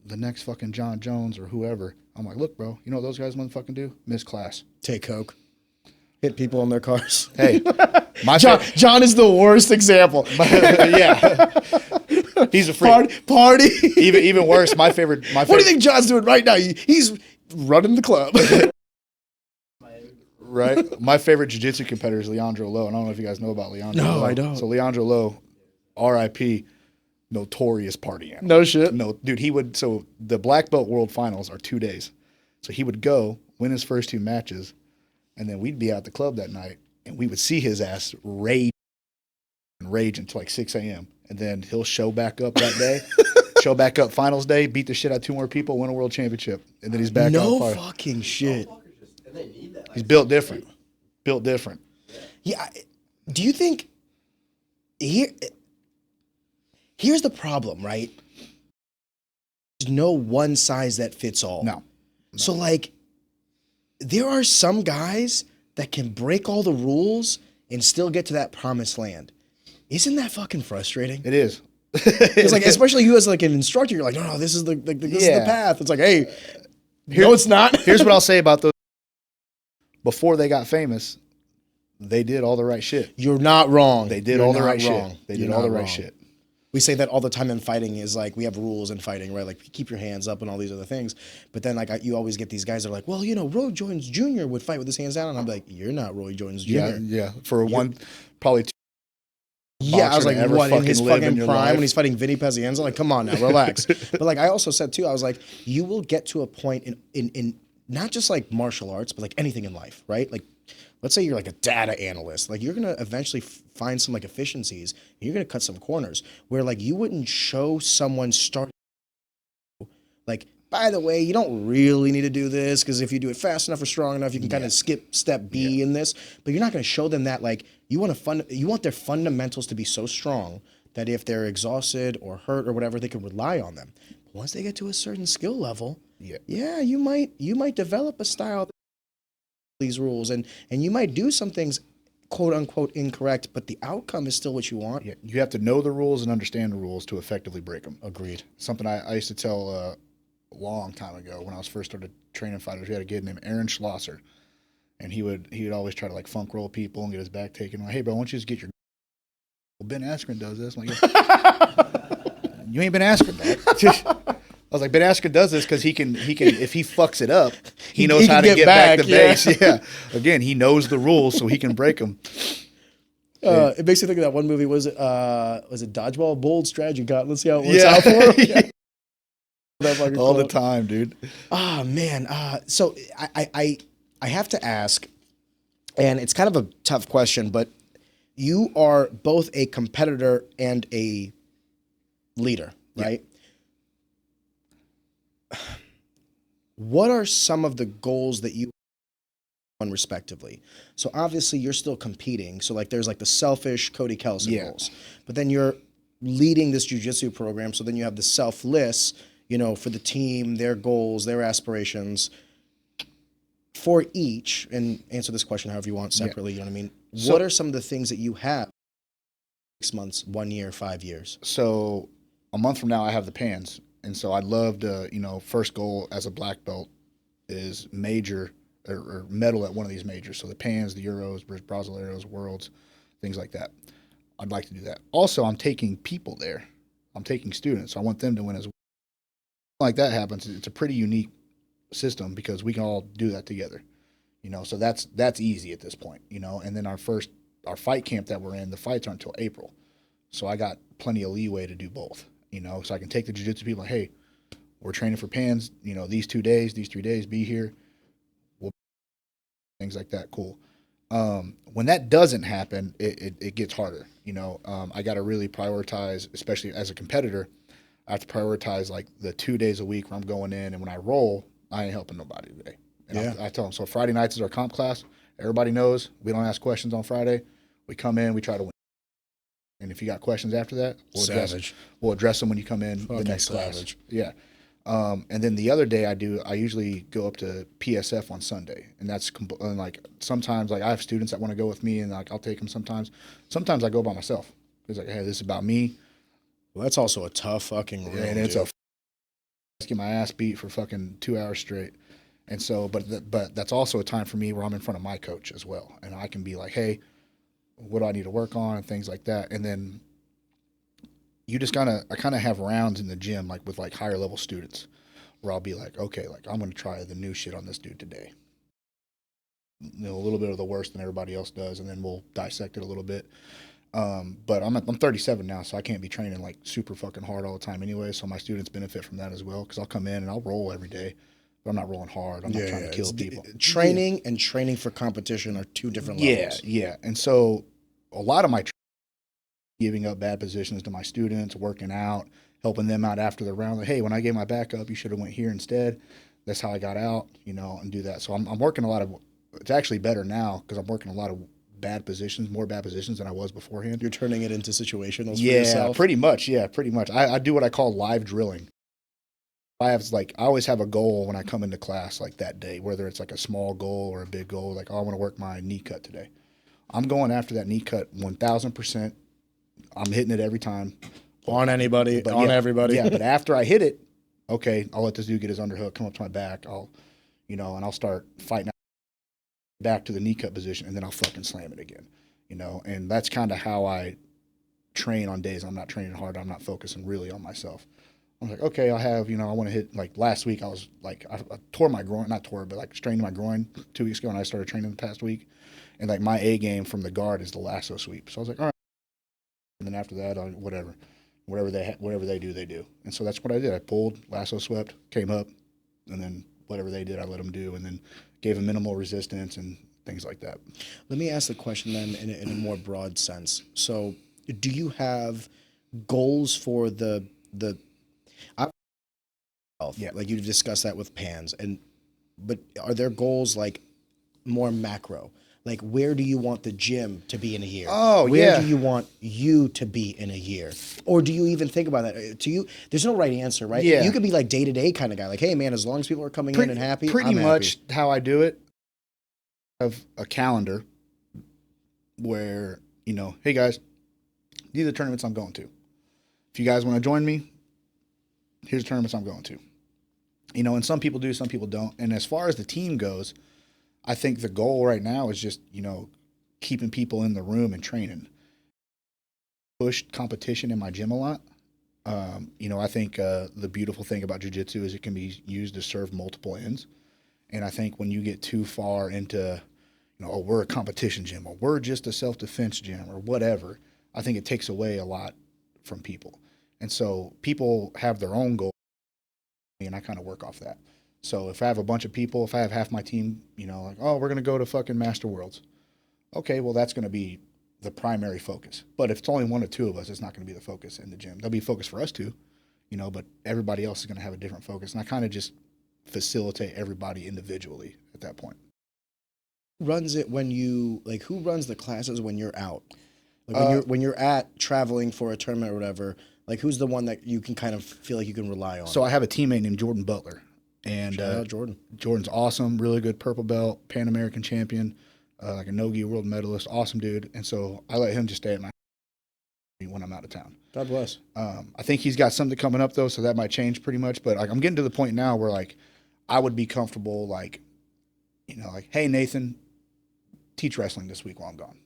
the next fucking John Jones or whoever, I'm like, look, bro, you know what those guys motherfucking do? Miss class.
Take coke. Hit people in their cars.
Hey,
John is the worst example.
Yeah. He's a freak.
Party.
Even worse, my favorite.
What do you think John's doing right now? He's running the club.
Right? My favorite jiu-jitsu competitor is Leandro Lowe. And I don't know if you guys know about Leandro Lowe.
No, I don't.
So Leandro Lowe, RIP, notorious party animal.
No shit.
No, dude, so the black belt world finals are 2 days. So he would go, win his first 2 matches, and then we'd be out at the club that night, and we would see his ass rage until like 6 a.m. And then he'll show back up that day, show back up finals day, beat the shit out of 2 more people, win a world championship. And then he's back on fire.
No fucking shit.
He's built different. Built different.
Yeah. Do you think here's the problem, right? There's no one size that fits all.
No.
So like there are some guys that can break all the rules and still get to that promised land. Isn't that fucking frustrating?
It is.
It's like, especially you as like an instructor, you're like, no, this is the path. It's like, hey, no, it's not.
Here's what I'll say about those. Before they got famous, they did all the right shit.
You're not wrong.
They did all the right shit. They did all the right shit.
We say that all the time in fighting is like, we have rules in fighting, right? Like keep your hands up and all these other things. But then like you always get these guys that are like, well, Roy Jones Jr. would fight with his hands down. And I'm like, you're not Roy Jones Jr.
Yeah. For probably 2.
Yeah, I was like, what, in his fucking prime
life?
when he's fighting Vinny Pazienza? Like, come on now, relax. But like I also said too, I was like, you will get to a point in not just like martial arts, but like anything in life, right? Like, let's say you're like a data analyst. Like you're going to eventually find some like efficiencies. And you're going to cut some corners where like you wouldn't show someone starting like, by the way, you don't really need to do this because if you do it fast enough or strong enough, you can kind of skip step B in this. But you're not going to show them that like you want their fundamentals to be so strong that if they're exhausted or hurt or whatever, they can rely on them. But once they get to a certain skill level, you might develop a style these rules and you might do some things quote unquote incorrect, but the outcome is still what you want.
Yeah, you have to know the rules and understand the rules to effectively break them.
Agreed.
Something I used to tell a long time ago when I was first started training fighters. We had a kid named Aaron Schlosser, and he would always try to like funk roll people and get his back taken. Like, hey bro, why don't you just get your Ben Askren does this. I'm like, you ain't Ben Askren, dog. I was like, Ben Askren does this because he can if he fucks it up, he knows how to get back the base. Yeah. Again, he knows the rules, so he can break them.
It makes me think of that one movie. Was it Dodgeball? Bold strategy. God, let's see how it works out for him.
All the time, dude.
Oh man. So I have to ask, and it's kind of a tough question, but you are both a competitor and a leader, right? What are some of the goals that you want respectively? So obviously you're still competing. So like there's like the selfish Coty Kellison goals, but then you're leading this jiu-jitsu program. So then you have the selfless, for the team, their goals, their aspirations for each, and answer this question however you want separately. You know what I mean? So, what are some of the things that you have 6 months, 1 year, 5 years?
So a month from now I have the pans. And so I'd love to, first goal as a black belt is major or medal at one of these majors. So the Pans, the Euros, Brasileiros, Worlds, things like that. I'd like to do that. Also, I'm taking people there. I'm taking students. I want them to win as well. Like that happens, it's a pretty unique system because we can all do that together. So that's easy at this point, And then our fight camp that we're in, the fights aren't until April. So I got plenty of leeway to do both. So I can take the jiu-jitsu people like, hey, we're training for Pans, these 2 days, these 3 days, be here. things like that. Cool. When that doesn't happen, it gets harder. I got to really prioritize, especially as a competitor. I have to prioritize like the 2 days a week where I'm going in, and when I roll, I ain't helping nobody today. And I tell them, so Friday nights is our comp class. Everybody knows we don't ask questions on Friday. We come in, we try to win. And if you got questions after that, we'll address them when you come in the next class. Yeah. And then the other day I usually go up to PSF on Sunday, and that's like sometimes like I have students that want to go with me, and like I'll take them sometimes. Sometimes I go by myself. It's like, hey, this is about me.
Well, that's also a tough fucking room,
and it's get my ass beat for fucking 2 hours straight. And so, but that's also a time for me where I'm in front of my coach as well, and I can be like, hey, what do I need to work on and things like that. And then I kind of have rounds in the gym, like with like higher level students, where I'll be like, okay, like I'm going to try the new shit on this dude today. A little bit of the worst than everybody else does, and then we'll dissect it a little bit. But I'm 37 now, so I can't be training like super fucking hard all the time anyway. So my students benefit from that as well, because I'll come in and I'll roll every day, but I'm not rolling hard. I'm not trying to kill people.
Training and training for competition are two different levels.
Yeah. And so a lot of my giving up bad positions to my students, working out, helping them out after the round. Like, hey, when I gave my back up, you should have went here instead. That's how I got out, and do that. So I'm working a lot of. It's actually better now because I'm working a lot of more bad positions than I was beforehand.
You're turning it into situationals for yourself?
Pretty much. Yeah, pretty much. I do what I call live drilling. I always have a goal when I come into class like that day, whether it's like a small goal or a big goal. Like, oh, I want to work my knee cut today. I'm going after that knee cut 1,000%. I'm hitting it every time.
On anybody, on everybody.
Yeah, but after I hit it, okay, I'll let this dude get his underhook, come up to my back. And I'll start fighting back to the knee cut position, and then I'll fucking slam it again. And that's kind of how I train on days I'm not training hard. I'm not focusing really on myself. I'm like, okay, I want to hit, like last week I was like, I tore my groin, not tore, but like strained my groin 2 weeks ago, and I started training the past week. And like my A game from the guard is the lasso sweep. So I was like, all right. And then after that, whatever they do, they do. And so that's what I did. I pulled, lasso swept, came up, and then whatever they did, I let them do, and then gave them minimal resistance and things like that.
Let me ask the question then in a more broad sense. So do you have goals for the health? Yeah. Like you've discussed that with PANS, but are there goals like more macro? Like, where do you want the gym to be in a year?
Oh,
where do you want you to be in a year? Or do you even think about that? To you, there's no right answer, right?
Yeah.
You could be like day-to-day kind of guy. Like, hey, man, as long as people are coming in and happy,
Pretty
I'm
much
happy.
how I do it. I have a calendar where, hey, guys, these are the tournaments I'm going to. If you guys want to join me, here's the tournaments I'm going to. And some people do, some people don't. And as far as the team goes, I think the goal right now is just, keeping people in the room and training. Push competition in my gym a lot. I think the beautiful thing about jiu-jitsu is it can be used to serve multiple ends. And I think when you get too far into, we're a competition gym, or we're just a self-defense gym, or whatever, I think it takes away a lot from people. And so people have their own goal, and I kind of work off that. So if I have a bunch of people, if I have half my team, like, oh, we're going to go to fucking Master Worlds. Okay, well, that's going to be the primary focus. But if it's only one or two of us, it's not going to be the focus in the gym. There'll be a focus for us too, but everybody else is going to have a different focus. And I kind of just facilitate everybody individually at that point.
Runs it when who runs the classes when you're out? Like when you're at traveling for a tournament or whatever, like who's the one that you can kind of feel like you can rely on?
So I have a teammate named Jordan Butler. And
shout out Jordan.
Jordan's awesome, really good purple belt, Pan American champion, like a no-gi world medalist, awesome dude. And so I let him just stay at my when I'm out of town.
God bless.
I think he's got something coming up though, so that might change pretty much. But like I'm getting to the point now where like I would be comfortable like, like, hey Nathan, teach wrestling this week while I'm gone,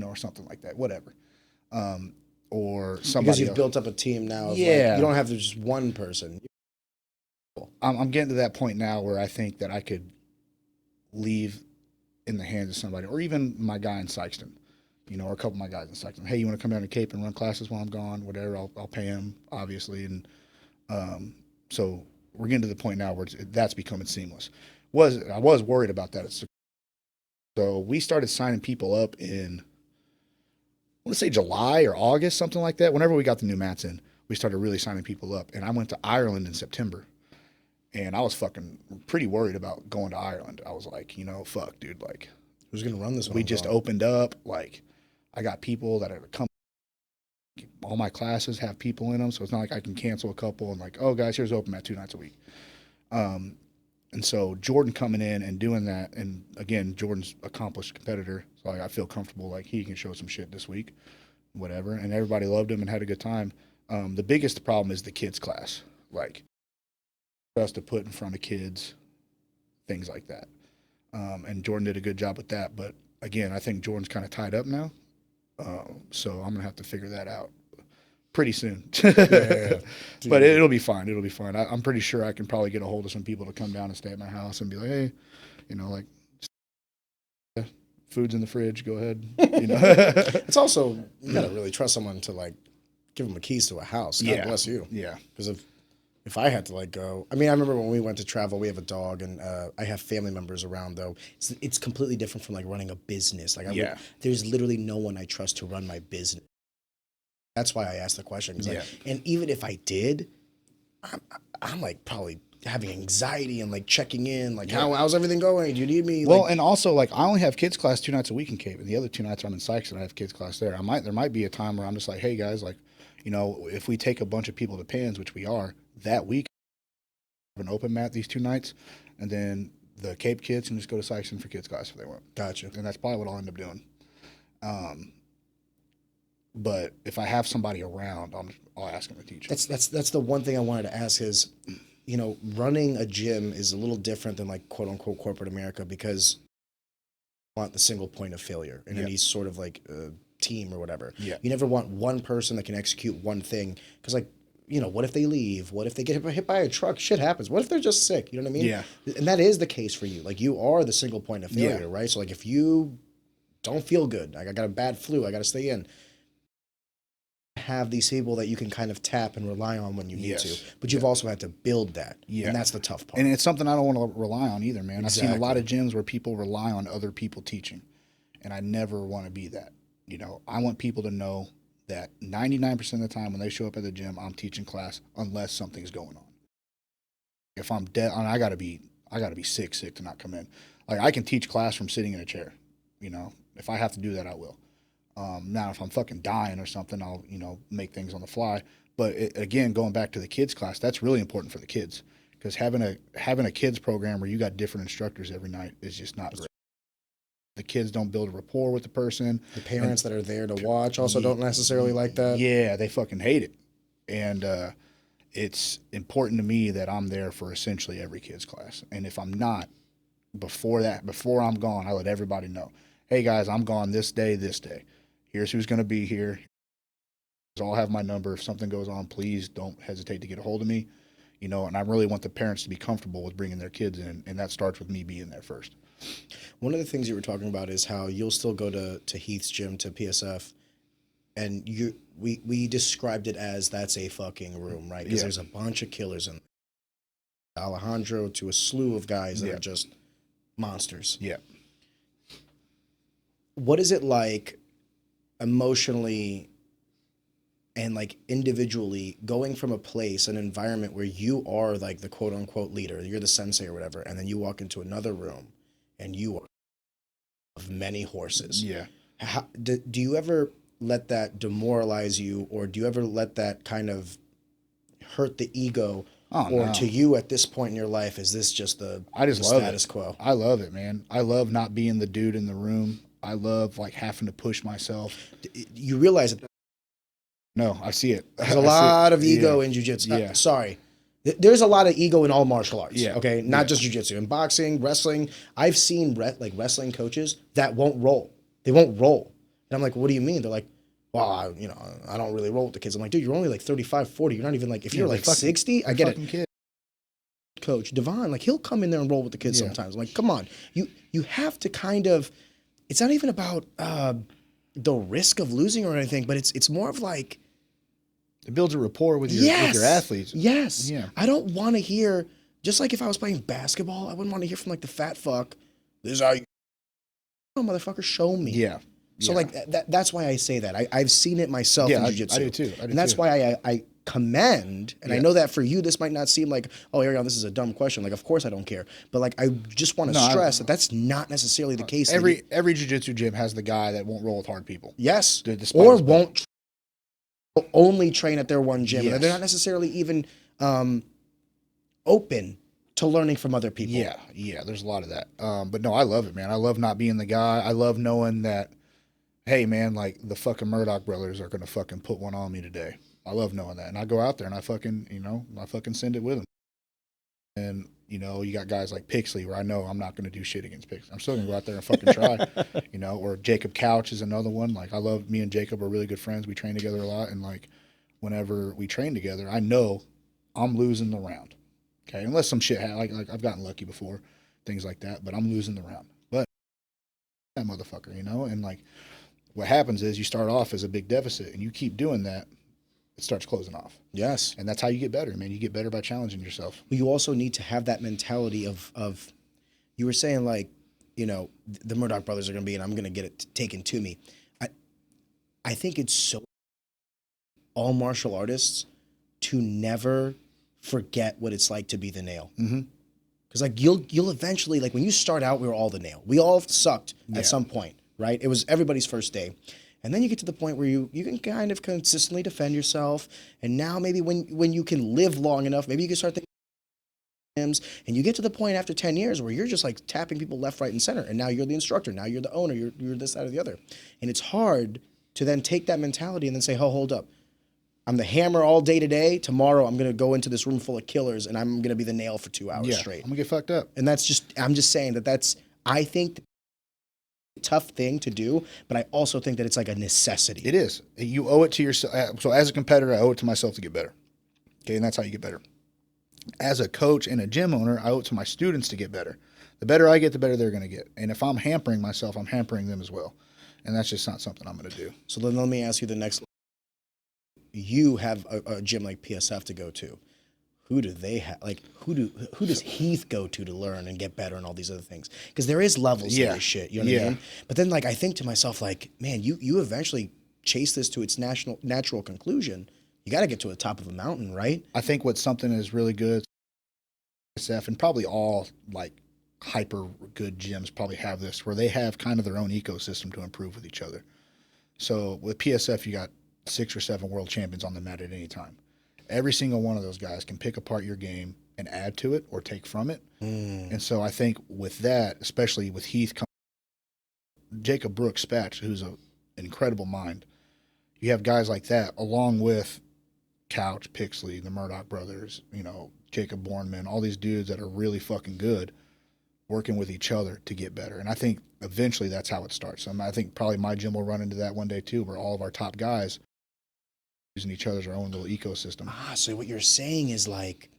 or something like that, whatever. Or somebody
because you've
else.
built up a team now. Of you don't have to just one person.
I'm getting to that point now where I think that I could leave in the hands of somebody, or even my guy in Sikeston, or a couple of my guys in Sikeston. Hey, you want to come down to Cape and run classes while I'm gone? Whatever, I'll pay him, obviously. And so we're getting to the point now where that's becoming seamless. I was worried about that. So we started signing people up in, I want to say July or August, something like that. Whenever we got the new mats in, we started really signing people up. And I went to Ireland in September. And I was fucking pretty worried about going to Ireland. I was like, fuck, dude, like,
who's gonna run this one?
We just opened up. Like, I got people that are coming. All my classes have people in them, so it's not like I can cancel a couple and like, oh, guys, here's open mat 2 nights a week. And so Jordan coming in and doing that, and again, Jordan's accomplished competitor, so I feel comfortable like he can show some shit this week, whatever. And everybody loved him and had a good time. The biggest problem is the kids class, like us to put in front of kids, things like that. And Jordan did a good job with that. But again, I think Jordan's kind of tied up now, so I'm gonna have to figure that out pretty soon. Yeah. But it'll be fine. It'll be fine. I'm pretty sure I can probably get a hold of some people to come down and stay at my house and be like, hey, like, food's in the fridge. Go ahead.
It's also, you gotta really trust someone to like give them the keys to a house. God bless you.
Yeah.
Because if I had to like go, I mean, I remember when we went to travel, we have a dog and I have family members around though. It's completely different from like running a business. Like there's literally no one I trust to run my business. That's why I asked the question. Like, and even if I did, I'm like probably having anxiety and like checking in, like how's everything going? Do you need me?
Well, and also like I only have kids class 2 nights a week in Cape, and the other 2 nights I'm in Sikeston and I have kids class there. There might be a time where I'm just like, hey guys, like, if we take a bunch of people to Pans, which we are, that week, an open mat these 2 nights, and then the Cape kids can just go to Sikeston for kids class if they want.
Gotcha.
And that's probably what I'll end up doing. But if I have somebody around, I'll ask them to teach.
That's the one thing I wanted to ask is, running a gym is a little different than like quote unquote corporate America because you want the single point of failure in any sort of like team or whatever.
Yeah.
You never want one person that can execute one thing because like, what if they leave? What if they get hit by a truck? Shit happens. What if they're just sick? You know what I mean?
Yeah.
And that is the case for you. Like you are the single point of failure, right? So like if you don't feel good, like I got a bad flu, I got to stay in. Have these people that you can kind of tap and rely on when you need to, but you've also had to build that, and that's the tough part.
And it's something I don't want to rely on either, man. Exactly. I've seen a lot of gyms where people rely on other people teaching, and I never want to be that. I want people to know that 99% of the time when they show up at the gym, I'm teaching class unless something's going on. If I'm dead, I gotta be sick to not come in. Like I can teach class from sitting in a chair. If I have to do that, I will. Now, if I'm fucking dying or something, I'll, make things on the fly. But again, going back to the kids class, that's really important for the kids because having a kids program where you got different instructors every night is just not great. The kids don't build a rapport with the person.
The parents that are there to watch also don't necessarily like that.
Yeah, they fucking hate it. And it's important to me that I'm there for essentially every kids class. And if I'm not, before I'm gone, I let everybody know. Hey, guys, I'm gone this day. Here's who's going to be here. I'll have my number. If something goes on, please don't hesitate to get a hold of me. And I really want the parents to be comfortable with bringing their kids in, and that starts with me being there first.
One of the things you were talking about is how you'll still go to Heath's gym, to PSF, and we described it as that's a fucking room, right? Because there's a bunch of killers in there. Alejandro to a slew of guys that are just monsters.
Yeah.
What is it like emotionally and like individually going from a place, an environment where you are like the quote unquote leader, you're the sensei or whatever, and then you walk into another room and you are of many horses?
Yeah.
Do you ever let that demoralize you, or do you ever let that kind of hurt the ego? Or to you at this point in your life, is this just the status quo?
I love it, man. I love not being the dude in the room. I love like having to push myself.
You realize it?
No, I see it.
There's a lot of ego in jiu-jitsu.
Yeah.
Sorry. There's a lot of ego in all martial arts.
Yeah.
Okay. Not just jiu-jitsu. In boxing, wrestling. I've seen wrestling coaches that won't roll. They won't roll. And I'm like, what do you mean? They're like, well, I don't really roll with the kids. I'm like, dude, you're only like 35, 40. You're not even like, if you're like 60, I get it.
Kid.
Coach Devon, like he'll come in there and roll with the kids sometimes. I'm like, come on. You have to kind of, it's not even about the risk of losing or anything, but it's more of like,
it builds a rapport with your athletes.
Yes.
Yeah.
I don't want to hear, just like if I was playing basketball, I wouldn't want to hear from like the fat fuck, this is how you Oh, motherfucker, show me.
Yeah.
So like that's why I say that. I've seen it myself in jiu-jitsu.
I do too.
And that's why I commend, and I know that for you, this might not seem like, oh, Ariel, this is a dumb question. Like, of course I don't care. But like, I just want to stress that that's not necessarily the case.
Every jiu-jitsu gym has the guy that won't roll with hard people.
Yes. Or won't only train at their one gym. Yes. They're not necessarily even open to learning from other people.
Yeah, there's a lot of that. But no, I love it, man. I love not being the guy. I love knowing that, hey, man, like the fucking Murdoch brothers are going to fucking put one on me today. I love knowing that. And I go out there and I fucking send it with them. And, you know, you got guys like Pixley where I know I'm not going to do shit against Pixley. I'm still going to go out there and fucking try, you know, or Jacob Couch is another one. Like, I love, me and Jacob are really good friends. We train together a lot. And, like, whenever we train together, I know I'm losing the round. Okay, unless some shit like I've gotten lucky before, things like that, but I'm losing the round. But that motherfucker, you know, and like what happens is you start off as a big deficit and you keep doing that, it starts closing off.
Yes.
And that's how you get better, man. You get better by challenging yourself.
Well, you also need to have that mentality of you were saying like, you know, the Murdoch brothers are going to be, and I'm going to get it taken to me. I think it's so all martial artists to never forget what it's like to be the nail. Because like you'll eventually, like when you start out, we were all the nail. We all sucked at some point, right? It was everybody's first day. And then you get to the point where you can kind of consistently defend yourself. And now maybe when you can live long enough, maybe you can start thinking and you get to the point after 10 years where you're just like tapping people left, right, and center. And now you're the instructor. Now you're the owner. You're this, that, or the other. And it's hard to then take that mentality and then say, oh, hold up. I'm the hammer all day today. Tomorrow, I'm going to go into this room full of killers and I'm going to be the nail for 2 hours straight.
I'm going to get fucked up.
And I'm just saying that's, I think, a tough thing to do, but I also think that it's like a necessity.
It is. You owe it to yourself. So as a competitor, I owe it to myself to get better. Okay, and that's how you get better. As a coach and a gym owner, I owe it to my students to get better. The better I get, the better they're going to get. And if I'm hampering myself, I'm hampering them as well. And that's just not something I'm going to do.
So then let me ask you the next. You have a gym like PSF to go to. Who do they have? Like, who does Heath go to learn and get better and all these other things? Because there is levels to this shit. You know what I mean? But then, like, I think to myself, like, man, you eventually chase this to its natural conclusion. You got to get to the top of a mountain, right?
I think what's something is really good, PSF, and probably all, like, hyper good gyms probably have this, where they have kind of their own ecosystem to improve with each other. So with PSF, you got 6 or 7 world champions on the mat at any time. Every single one of those guys can pick apart your game and add to it or take from it. And so I think with that, especially with Heath, Jacob Brooks Spatch, who's an incredible mind, you have guys like that along with Couch, Pixley, the Murdoch brothers, you know, Jacob Bornman, all these dudes that are really fucking good working with each other to get better. And I think eventually that's how it starts. I think probably my gym will run into that one day too, where all of our top guys using each other's own little ecosystem.
So what you're saying is like,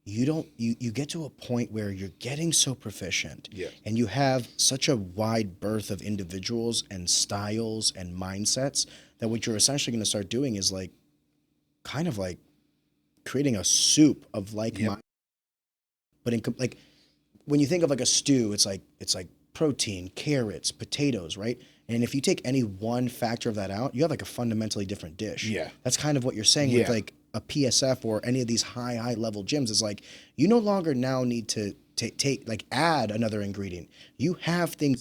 you get to a point where you're getting so proficient and you have such a wide berth of individuals and styles and mindsets that what you're essentially going to start doing is like, kind of like creating a soup of like-minded. But like, when you think of like a stew, it's like protein, carrots, potatoes, right? And if you take any one factor of that out, you have like a fundamentally different dish.
Yeah.
That's kind of what you're saying with like a PSF or any of these high level gyms. Is like, you no longer now need to add another ingredient. You have things,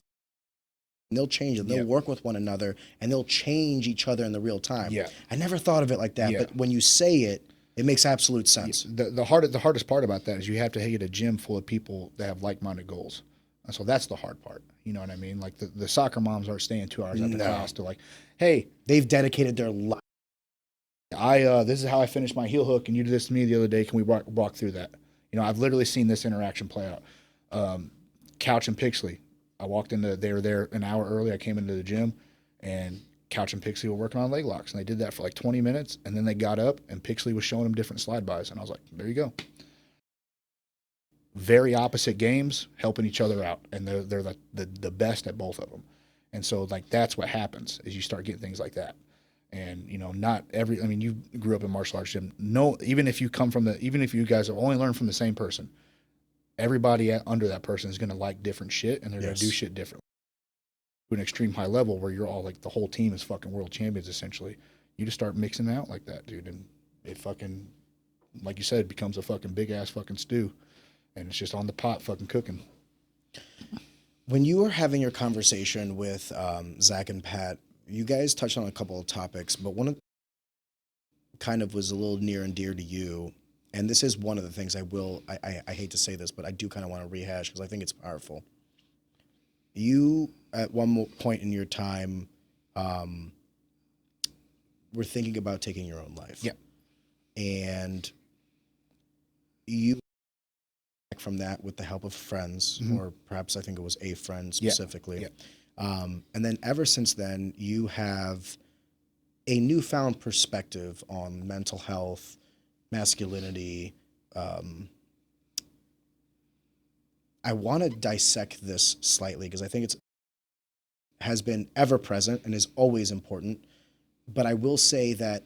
and they'll change it. They'll work with one another and they'll change each other in the real time.
Yeah.
I never thought of it like that, but when you say it, it makes absolute sense.
The hardest part about that is you have to hit a gym full of people that have like-minded goals. And so that's the hard part. You know what I mean? Like the soccer moms aren't staying 2 hours after class to like, hey,
they've dedicated their life.
This is how I finished my heel hook, and you did this to me the other day. Can we walk through that? You know, I've literally seen this interaction play out. Couch and Pixley. I walked into, they were there an hour early. I came into the gym, and Couch and Pixley were working on leg locks, and they did that for like 20 minutes, and then they got up, and Pixley was showing them different slide bys, and I was like, there you go. Very opposite games, helping each other out, and they're the best at both of them. And so, like, that's what happens is you start getting things like that. And, you know, you grew up in martial arts gym. No, even if you guys have only learned from the same person, everybody under that person is going to like different shit, and they're going to do shit differently. an extreme high level where you're all like the whole team is fucking world champions essentially. You just start mixing it out like that, dude, and it fucking, like you said, becomes a fucking big ass fucking stew, and it's just on the pot fucking cooking.
When you were having your conversation with Zach and Pat, you guys touched on a couple of topics, but one of kind of was a little near and dear to you, and this is one of the things I hate to say this, but I do kind of want to rehash because I think it's powerful. You, at one point in your time, were thinking about taking your own life.
Yeah.
And you from that with the help of friends, or perhaps I think it was a friend specifically.
Yeah.
And then ever since then, you have a newfound perspective on mental health, masculinity. I want to dissect this slightly because I think it's has been ever present and is always important. But I will say that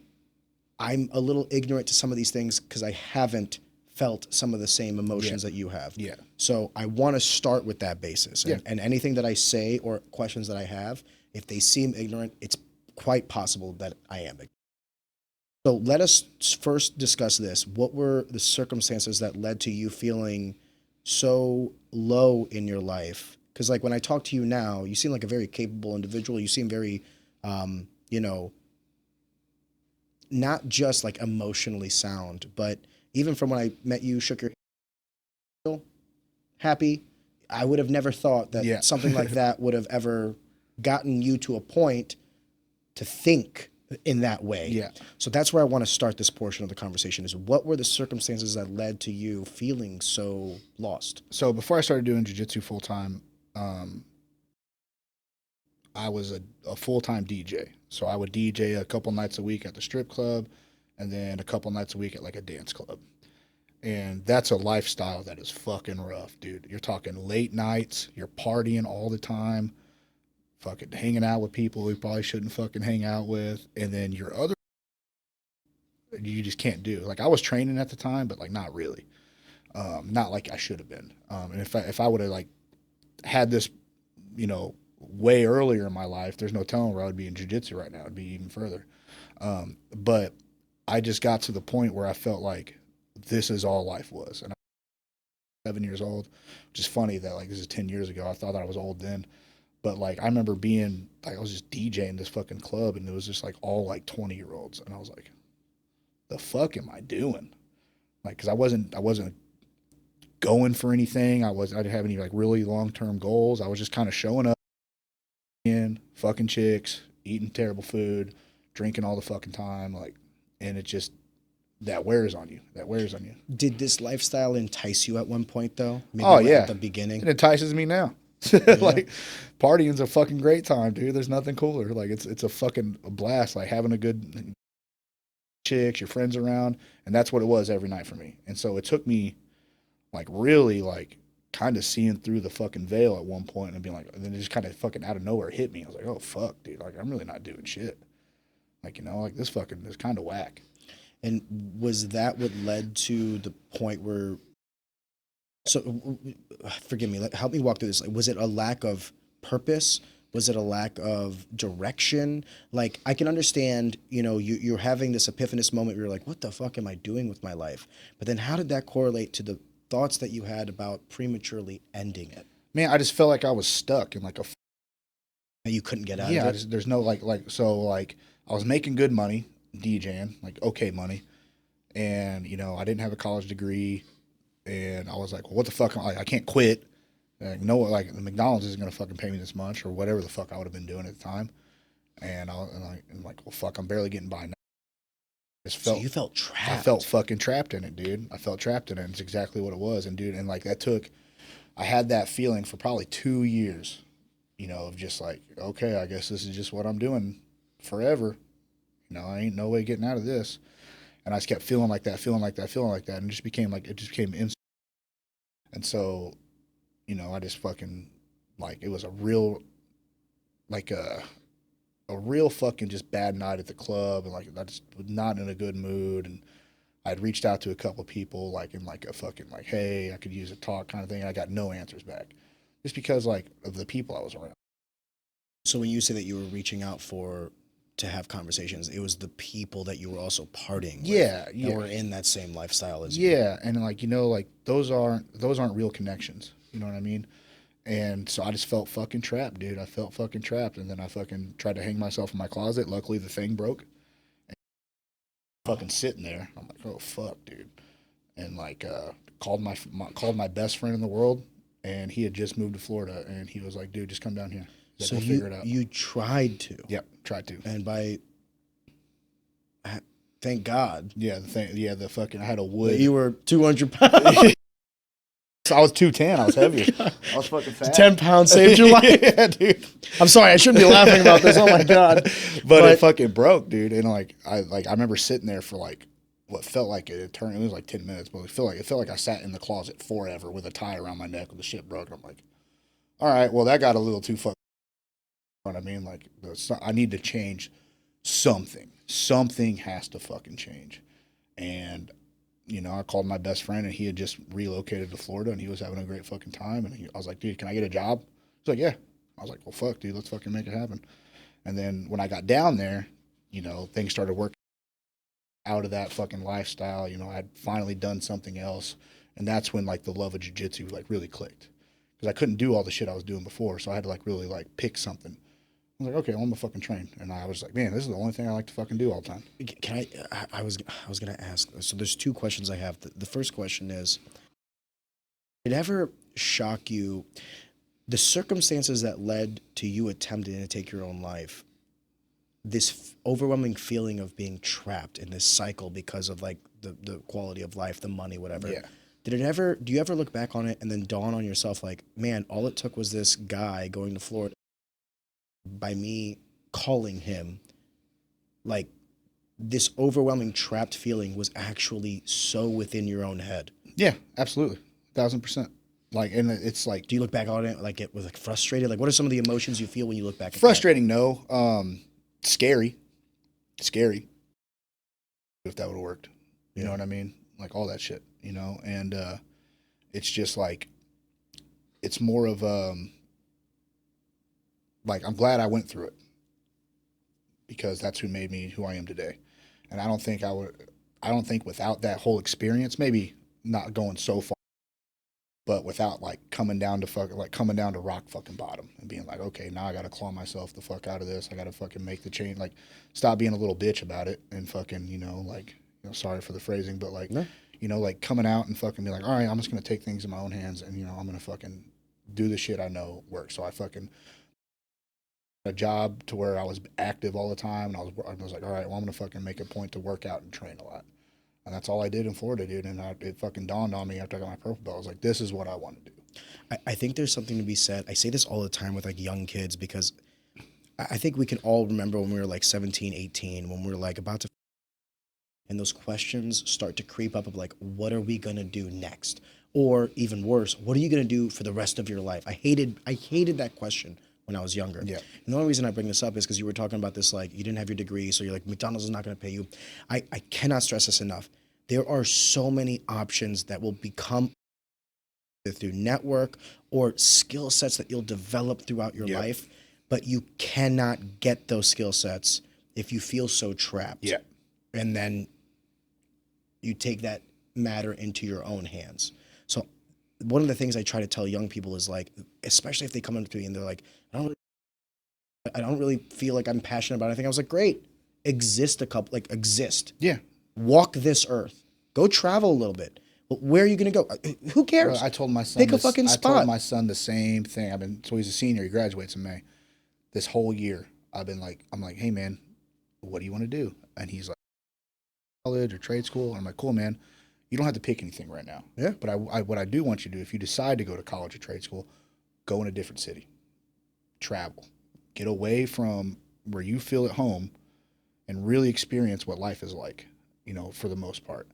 I'm a little ignorant to some of these things because I haven't felt some of the same emotions that you have.
Yeah.
So I want to start with that basis. And anything that I say or questions that I have, if they seem ignorant, it's quite possible that I am ignorant. So let us first discuss this. What were the circumstances that led to you feeling so low in your life? Because like when I talk to you now, you seem like a very capable individual. You seem very, not just like emotionally sound, but even from when I met you, shook your head, happy. I would have never thought that something like that would have ever gotten you to a point to think in that way.
Yeah.
So that's where I want to start this portion of the conversation is what were the circumstances that led to you feeling so lost?
So before I started doing jiu-jitsu full time, I was a full-time DJ. So I would DJ a couple nights a week at the strip club and then a couple nights a week at like a dance club. And that's a lifestyle that is fucking rough, dude. You're talking late nights, you're partying all the time, fucking hanging out with people you probably shouldn't fucking hang out with. And then your other, you just can't do. Like I was training at the time, but like not really. Not like I should have been. And if I would have like had this, way earlier in my life, there's no telling where I would be in jiu-jitsu right now. It'd be even further. But I just got to the point where I felt like this is all life was. And I was 7 years old, which is funny that like this is 10 years ago. I thought I was old then. But like I remember being like I was just DJing this fucking club and it was just like all like 20-year-olds. And I was like, the fuck am I doing? Like, cause I wasn't going for anything. I didn't have any like really long-term goals. I was just kind of showing up, fucking chicks, eating terrible food, drinking all the fucking time, like, and it just that wears on you. Did
this lifestyle entice you at one point though? Maybe at the beginning.
It entices me now. Like partying's a fucking great time, dude. There's nothing cooler. Like it's a fucking blast. Like having a good chicks, your friends around, and that's what it was every night for me. And so it took me like really like kind of seeing through the fucking veil at one point and being like, and then it just kind of fucking out of nowhere hit me. I was like, oh fuck, dude, like I'm really not doing shit. Like, like this fucking is kind of whack.
And was that what led to the point where, so forgive me, help me walk through this. Like, was it a lack of purpose? Was it a lack of direction? Like, I can understand, you're having this epiphanous moment where you're like, what the fuck am I doing with my life? But then how did that correlate to the thoughts that you had about prematurely ending it?
Man, I just felt like I was stuck in like
and you couldn't get out of it?
Yeah, there's no so I was making good money DJing, like okay money. And, I didn't have a college degree. And I was like, well, what the fuck? I can't quit. Like, no, like the McDonald's isn't going to fucking pay me this much or whatever the fuck I would have been doing at the time. And I'm like, well, fuck, I'm barely getting by now.
So you felt trapped.
I felt fucking trapped in it, dude. I felt trapped in it. And it's exactly what it was. And dude, and like I had that feeling for probably 2 years, of just like, okay, I guess this is just what I'm doing forever. I ain't no way getting out of this. And I just kept feeling like that. And it just became instant. And so, I just fucking, like, it was a real fucking just bad night at the club. And like, I just was not in a good mood. And I'd reached out to a couple of people, like in like a fucking like, hey, I could use a talk kind of thing. And I got no answers back just because like of the people I was around.
So when you say that you were reaching out to have conversations, it was the people that you were also partying with that were in that same lifestyle as you.
Yeah, and like like those aren't real connections. You know what I mean? And so I just felt fucking trapped, dude. I felt fucking trapped, and then I fucking tried to hang myself in my closet. Luckily, the thing broke. And fucking sitting there, I'm like, oh fuck, dude. And like called my best friend in the world, and he had just moved to Florida, and he was like, dude, just come down here. Like,
So
we'll figure it out.
you tried to.
Yep, tried to.
And thank God.
Yeah, the fucking I had a wood.
You were 200 pounds.
I was 210. I was heavier. I was fucking fat.
10 pounds saved your life.
Yeah, dude.
I'm sorry, I shouldn't be laughing about this. Oh my God.
But it fucking broke, dude. And I remember sitting there for like what felt like an eternity. It was like 10 minutes, but it felt like I sat in the closet forever with a tie around my neck when the shit broke. And I'm like, all right, well that got a little too fucking. You know what I mean? Like I need to change something. Something has to fucking change. And I called my best friend, and he had just relocated to Florida, and he was having a great fucking time. And I was like, dude, can I get a job? He's like, yeah. I was like, well, fuck, dude, let's fucking make it happen. And then when I got down there, things started working out of that fucking lifestyle. I'd finally done something else. And that's when like the love of jiu-jitsu like really clicked. Because I couldn't do all the shit I was doing before. So I had to like really like pick something. I was like, okay, I'm gonna fucking train. And I was like, man, this is the only thing I like to fucking do all the time.
Can I was gonna ask. So there's two questions I have. The first question is, did it ever shock you the circumstances that led to you attempting to take your own life? This overwhelming feeling of being trapped in this cycle because of like the quality of life, the money, whatever.
Yeah.
Do you ever look back on it and then dawn on yourself like, man, all it took was this guy going to Florida by me calling him, like this overwhelming trapped feeling was actually so within your own head?
Yeah, absolutely. 1,000%. Like, and it's like,
do you look back on it like it was like frustrated? Like, what are some of the emotions you feel when you look back at
frustrating? No. Scary. If that would have worked, you know what I mean? Like all that shit, and it's just like, it's more of like, I'm glad I went through it because that's who made me who I am today. And I don't think without that whole experience, maybe not going so far, but without like coming down to rock fucking bottom and being like, okay, now I got to claw myself the fuck out of this. I got to fucking make the change, like stop being a little bitch about it and fucking, sorry for the phrasing, but like, like coming out and fucking be like, all right, I'm just going to take things in my own hands and, I'm going to fucking do the shit I know works. So I fucking a job to where I was active all the time, and I was like, all right, well, I'm gonna fucking make a point to work out and train a lot, and that's all I did in Florida, dude. And it fucking dawned on me after I got my purple belt. I was like, this is what I want to do.
I think there's something to be said. I say this all the time with like young kids because I think we can all remember when we were like 17, 18, when we were like about to, and those questions start to creep up of like, what are we gonna do next? Or even worse, what are you gonna do for the rest of your life? I hated that question when I was younger.
Yeah.
And the only reason I bring this up is because you were talking about this, like you didn't have your degree, so you're like, McDonald's is not going to pay you. I cannot stress this enough. There are so many options that will become through network or skill sets that you'll develop throughout your life, but you cannot get those skill sets if you feel so trapped.
Yeah.
And then you take that matter into your own hands. So one of the things I try to tell young people is like, especially if they come up to me and they're like, I don't really feel like I'm passionate about anything. I was like, great. Exist.
Yeah.
Walk this earth. Go travel a little bit. But where are you going to go? Who cares?
I told my son.
Pick a fucking spot.
I told my son the same thing. So he's a senior. He graduates in May. This whole year, I'm like, hey man, what do you want to do? And he's like, college or trade school. And I'm like, cool, man. You don't have to pick anything right now.
Yeah.
But what I do want you to do, if you decide to go to college or trade school, go in a different city. Travel. Get away from where you feel at home and really experience what life is like, for the most part.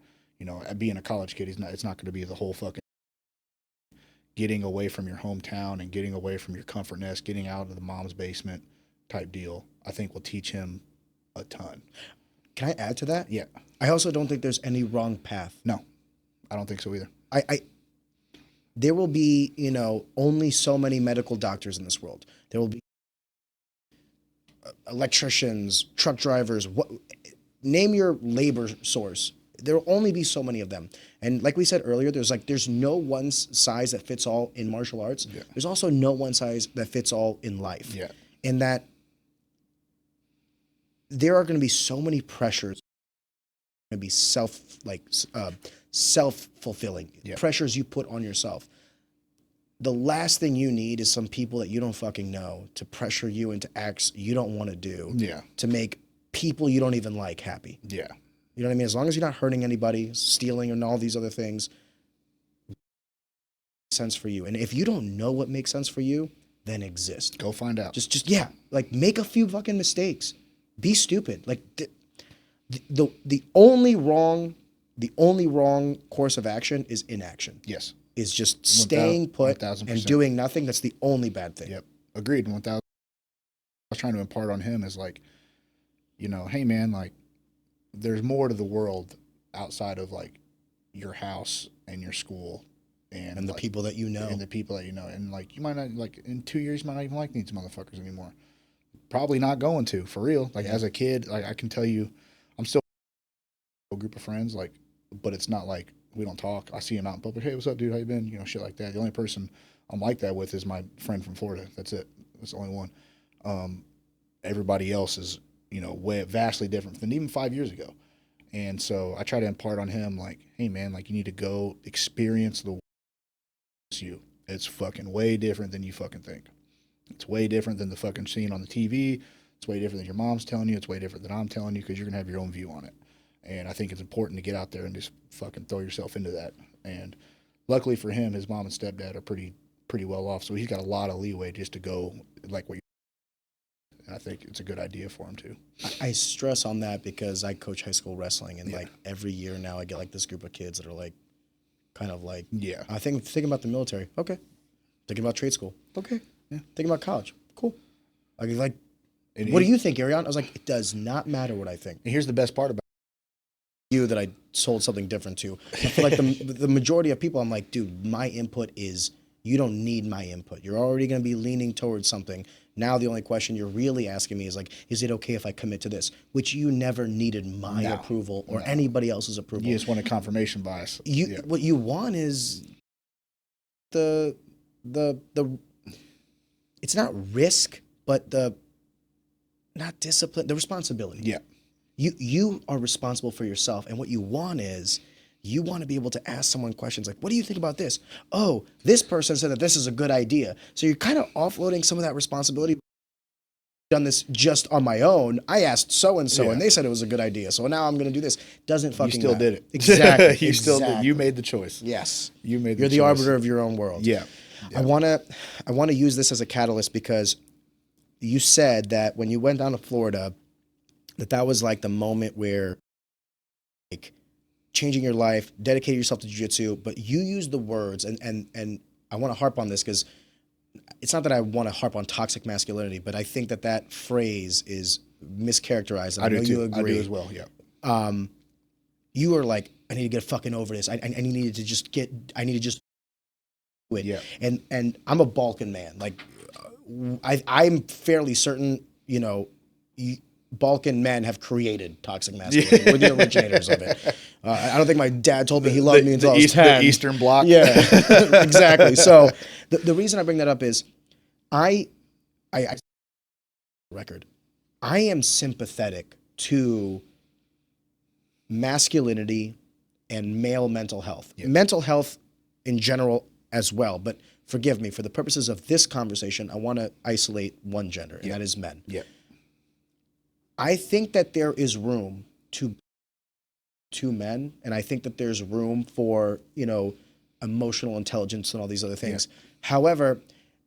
Being a college kid, it's not going to be the whole fucking getting away from your hometown and getting away from your comfort nest, getting out of the mom's basement type deal, I think will teach him a ton.
Can I add to that?
Yeah.
I also don't think there's any wrong path.
No, I don't think so either.
There will be, only so many medical doctors in this world. There will be electricians, truck drivers, name your labor source. There will only be so many of them. And like we said earlier, there's no one size that fits all in martial arts.
Yeah.
There's also no one size that fits all in life.
Yeah.
In that there are going to be so many pressures, going to be self-fulfilling pressures you put on yourself. The last thing you need is some people that you don't fucking know to pressure you into acts you don't want to do.
Yeah.
To make people you don't even like happy.
Yeah.
You know what I mean? As long as you're not hurting anybody, stealing, and all these other things, sense for you. And if you don't know what makes sense for you, then exist.
Go find out.
Just like make a few fucking mistakes. Be stupid. Like the only wrong course of action is inaction.
Yes.
Is just staying put
1,000%.
and doing nothing. That's the only bad thing.
Yep. Agreed. 1,000. I was trying to impart on him is like, you know, hey man, like there's more to the world outside of like your house and your school and
the
like,
people that you know.
And the people that you know. And like you might not, like in 2 years you might not even like these motherfuckers anymore. Probably not going to, for real. Like as a kid, like I can tell you, I'm still a group of friends, like, but it's not like we don't talk. I see him out in public. Hey, what's up, dude? How you been? You know, shit like that. The only person I'm like that with is my friend from Florida. That's it. That's the only one. Everybody else is, you know, vastly different than even 5 years ago. And so I try to impart on him like, hey man, like you need to go experience the you. It's fucking way different than you fucking think. It's way different than the fucking scene on the TV. It's way different than your mom's telling you. It's way different than I'm telling you because you're going to have your own view on it. And I think it's important to get out there and just fucking throw yourself into that. And luckily for him, his mom and stepdad are pretty well off. So he's got a lot of leeway just to go like what you. And I think it's a good idea for him too.
I stress on that because I coach high school wrestling, and like every year now I get like this group of kids that are like, kind of like, I think thinking about the military, okay. Thinking about trade school, okay. Yeah. Thinking about college, cool. Like, what do you think, Ariane? I was like, it does not matter what I think.
And here's the best part about
you that I sold something different to. I feel like the majority of people, I'm like, dude, my input is, you don't need my input. You're already going to be leaning towards something. Now the only question you're really asking me is like, is it okay if I commit to this? Which you never needed my approval or anybody else's approval.
You just want a confirmation bias.
What you want is the it's not risk, but not discipline, the responsibility.
Yeah.
You are responsible for yourself, and what you want is you want to be able to ask someone questions like, what do you think about this? Oh, this person said that this is a good idea. So you're kind of offloading some of that responsibility. I've done this just on my own. I asked so-and-so, and they said it was a good idea. So now I'm going to do this. Doesn't fucking
You still
matter.
did it.
Exactly.
You still did. You made the choice.
Yes.
You made the choice.
You're the arbiter of your own world.
Yeah.
I want to use this as a catalyst because you said that when you went down to Florida, that was like the moment where like changing your life, dedicate yourself to jiu-jitsu, but you use the words, and I want to harp on this because it's not that I want to harp on toxic masculinity, but I think that phrase is mischaracterized. And I know you agree.
I do as well, yeah.
You were like, I need to get fucking over this. I need to just do it.
Yeah.
And I'm a Balkan man. Like, I'm fairly certain, you know, Balkan men have created toxic masculinity. We're the originators of it. I don't think my dad told me he loved me until I was 10.
The Eastern Bloc.
Yeah, exactly. So the reason I bring that up is I am sympathetic to masculinity and male mental health. Yeah. Mental health in general as well, but forgive me, for the purposes of this conversation, I want to isolate one gender, and that is men.
Yeah.
I think that there is room to men, and I think that there's room for, you know, emotional intelligence and all these other things. Yeah. However,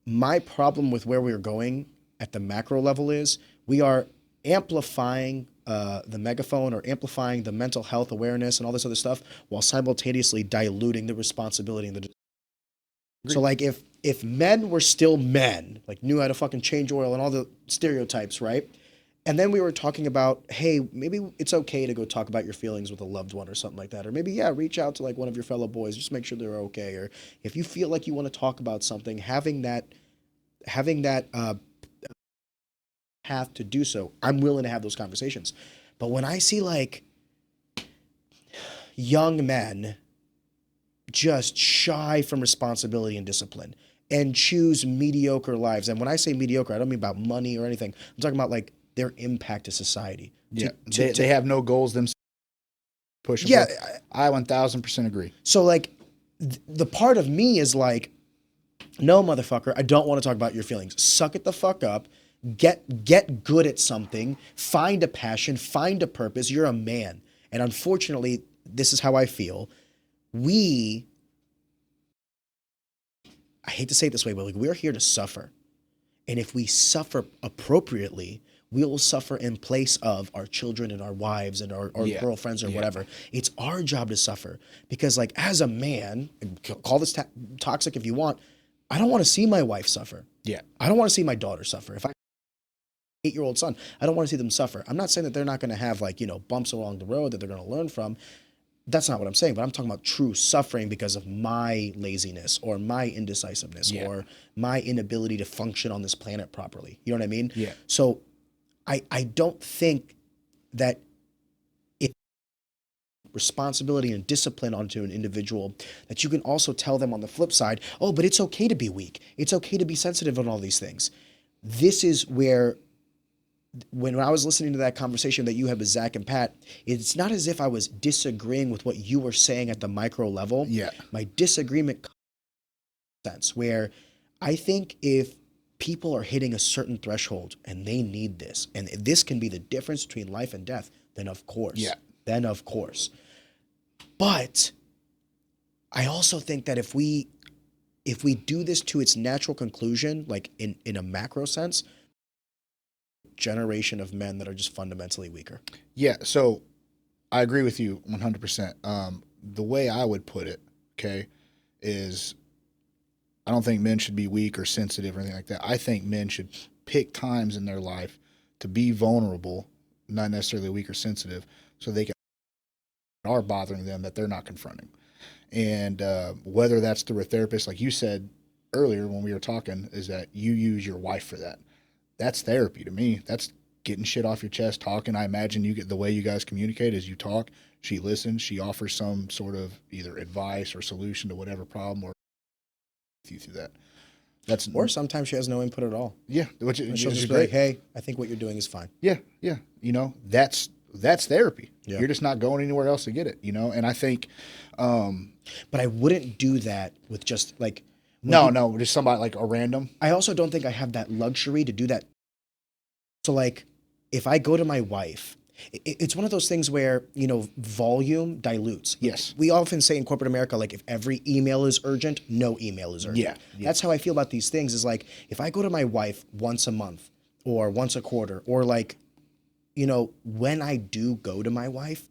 my problem with where we're going at the macro level is we are amplifying the megaphone or amplifying the mental health awareness and all this other stuff while simultaneously diluting the responsibility and the. So like if men were still men, like knew how to fucking change oil and all the stereotypes, right? And then we were talking about, hey, maybe it's okay to go talk about your feelings with a loved one or something like that. Or maybe, reach out to like one of your fellow boys, just make sure they're okay. Or if you feel like you want to talk about something, having that path to do so, I'm willing to have those conversations. But when I see like young men just shy from responsibility and discipline and choose mediocre lives, and when I say mediocre, I don't mean about money or anything. I'm talking about like their impact to society.
Yeah, they have no goals themselves. Pushing.
Yeah,
I 1000% agree.
So like the part of me is like, no, motherfucker, I don't want to talk about your feelings. Suck it the fuck up. Get good at something. Find a passion. Find a purpose. You're a man. And unfortunately, this is how I feel. I hate to say it this way, but like we're here to suffer. And if we suffer appropriately, we will suffer in place of our children and our wives and our girlfriends or whatever. It's our job to suffer because like as a man, call this toxic if you want, I don't want to see my wife suffer.
Yeah.
I don't want to see my daughter suffer. If I 8-year-old son, I don't want to see them suffer. I'm not saying that they're not going to have like, bumps along the road that they're going to learn from. That's not what I'm saying, but I'm talking about true suffering because of my laziness or my indecisiveness or my inability to function on this planet properly. You know what I mean?
Yeah.
So I don't think that if responsibility and discipline onto an individual, that you can also tell them on the flip side, oh, but it's okay to be weak. It's okay to be sensitive on all these things. This is where, when I was listening to that conversation that you had with Zach and Pat, it's not as if I was disagreeing with what you were saying at the micro level.
Yeah.
My disagreement sense where I think if people are hitting a certain threshold and they need this, and this can be the difference between life and death, then of course.
Yeah.
Then of course. But I also think that if we do this to its natural conclusion, like in a macro sense, generation of men that are just fundamentally weaker.
Yeah, so I agree with you 100%. The way I would put it, okay, is I don't think men should be weak or sensitive or anything like that. I think men should pick times in their life to be vulnerable, not necessarily weak or sensitive, so they are bothering them that they're not confronting. And whether that's through a therapist, like you said earlier when we were talking, is that you use your wife for that. That's therapy to me. That's getting shit off your chest, talking. I imagine you get the way you guys communicate is you talk, she listens, she offers some sort of either advice or solution to whatever problem or you through that.
Or sometimes she has no input at all.
Yeah,
which she'll just be like, hey, I think what you're doing is fine.
Yeah. That's therapy.
Yeah.
You're just not going anywhere else to get it, and I think
but I wouldn't do that with just like
No, just somebody like a random.
I also don't think I have that luxury to do that. So like, if I go to my wife, it's one of those things where, volume dilutes.
Yes.
We often say in corporate America, like if every email is urgent, no email is urgent.
Yeah.
That's how I feel about these things is like, if I go to my wife once a month or once a quarter or like, when I do go to my wife,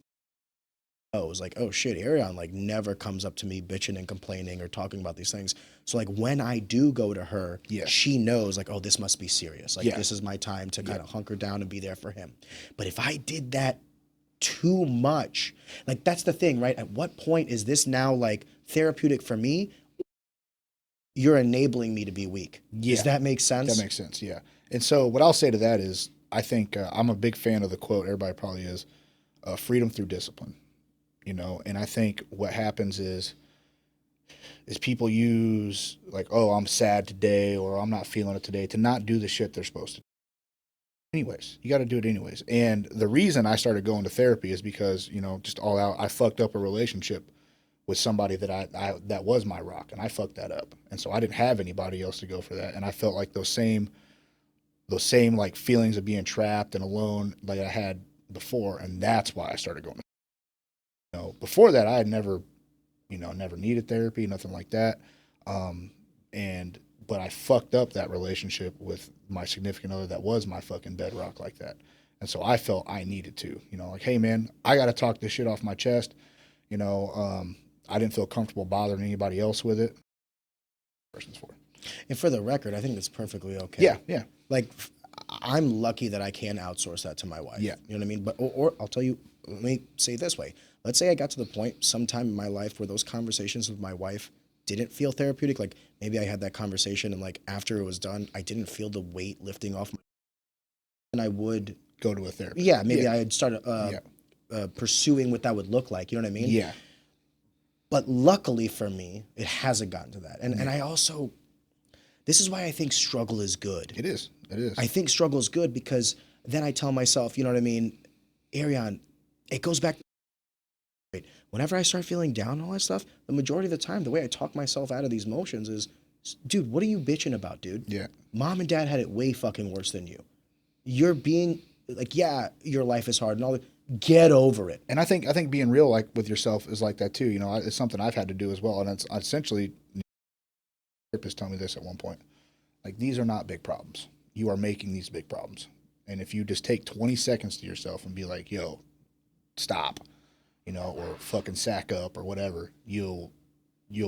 I was like, oh shit, Ariane like never comes up to me bitching and complaining or talking about these things. So like when I do go to her, she knows like, oh, this must be serious. Like this is my time to kind of hunker down and be there for him. But if I did that too much, like that's the thing, right? At what point is this now like therapeutic for me? You're enabling me to be weak.
Yeah.
Does that make sense?
That makes sense, yeah. And so what I'll say to that is I think I'm a big fan of the quote, everybody probably is, freedom through discipline. And I think what happens is people use like, oh, I'm sad today or I'm not feeling it today to not do the shit they're supposed to do. Anyways, you got to do it anyways. And the reason I started going to therapy is because, just all out, I fucked up a relationship with somebody that I that was my rock and I fucked that up. And so I didn't have anybody else to go for that. And I felt like those same like feelings of being trapped and alone like I had before. And that's why I started going. Before that, I had never needed therapy, nothing like that. But I fucked up that relationship with my significant other that was my fucking bedrock like that. And so I felt I needed to, like, hey man, I got to talk this shit off my chest. I didn't feel comfortable bothering anybody else with it. Person's for.
And for the record, I think that's perfectly okay.
Yeah.
Like I'm lucky that I can outsource that to my wife.
Yeah.
You know what I mean? But, or I'll tell you, let me say it this way. Let's say I got to the point sometime in my life where those conversations with my wife didn't feel therapeutic. Like maybe I had that conversation and like after it was done, I didn't feel the weight lifting off my than I would
go to a therapist.
Yeah, maybe I'd start pursuing what that would look like. You know what I mean?
Yeah.
But luckily for me, it hasn't gotten to that. And I also, this is why I think struggle is good.
It is. It is.
I think struggle is good because then I tell myself, you know what I mean? Ariane, it goes back. Whenever I start feeling down and all that stuff, the majority of the time, the way I talk myself out of these motions is, dude, what are you bitching about, dude?
Yeah.
Mom and dad had it way fucking worse than you. You're being like, yeah, your life is hard and all that. Get over it.
And I think being real like with yourself is like that too. You know, it's something I've had to do as well. And it's essentially, therapist told me this at one point. Like, these are not big problems. You are making these big problems. And if you just take 20 seconds to yourself and be like, yo, stop, you know, or fucking sack up or whatever, you'll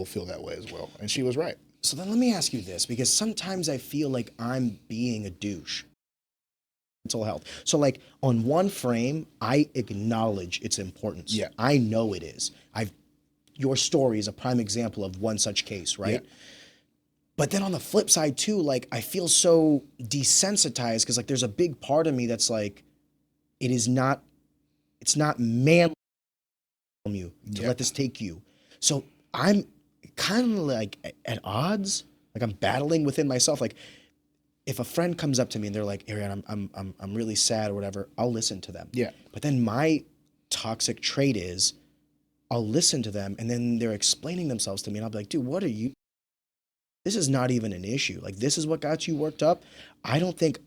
feel that way as well. And she was right.
So then let me ask you this, because sometimes I feel like I'm being a douche. Mental health. So like on one frame, I acknowledge its importance.
Yeah.
I know it is. Your story is a prime example of one such case, right?
Yeah.
But then on the flip side too, like I feel so desensitized because like there's a big part of me that's like, it's not manly from you to let this take you. So I'm kind of like at odds, like I'm battling within myself. Like if a friend comes up to me and they're like, Ariane, I'm really sad or whatever, I'll listen to them.
Yeah.
But then my toxic trait is I'll listen to them and then they're explaining themselves to me and I'll be like, dude, what are you? This is not even an issue. Like, this is what got you worked up. I don't think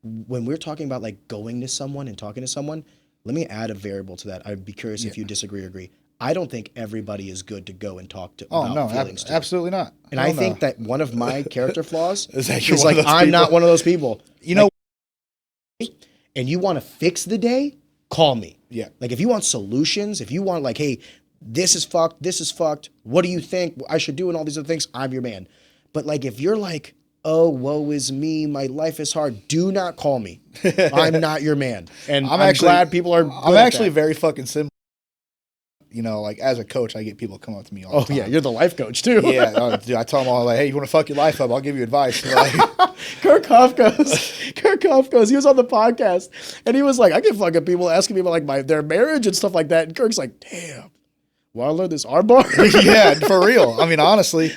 when we're talking about like going to someone and talking to someone, let me add a variable to that. I'd be curious if you disagree or agree. I don't think everybody is good to go and talk to about feelings to.
Absolutely not.
And I think that one of my character flaws
is
like I'm not one of those people.
You know,
and you want to fix the day, call me.
Yeah.
Like if you want solutions, if you want like, hey, this is fucked. What do you think I should do and all these other things? I'm your man. But like if you're like, oh, woe is me, my life is hard, do not call me. I'm not your man. And I'm glad people are.
I'm actually very fucking similar. You know, like as a coach, I get people come up to me all the time.
Oh yeah, you're the life coach too.
Yeah, dude, I tell them all like, hey, you want to fuck your life up? I'll give you advice. Like,
Kirk Hoff goes, he was on the podcast and he was like, I get fucking people asking me about like their marriage and stuff like that. And Kirk's like, damn, well, I learned this R-bar.
Yeah, for real. I mean, honestly,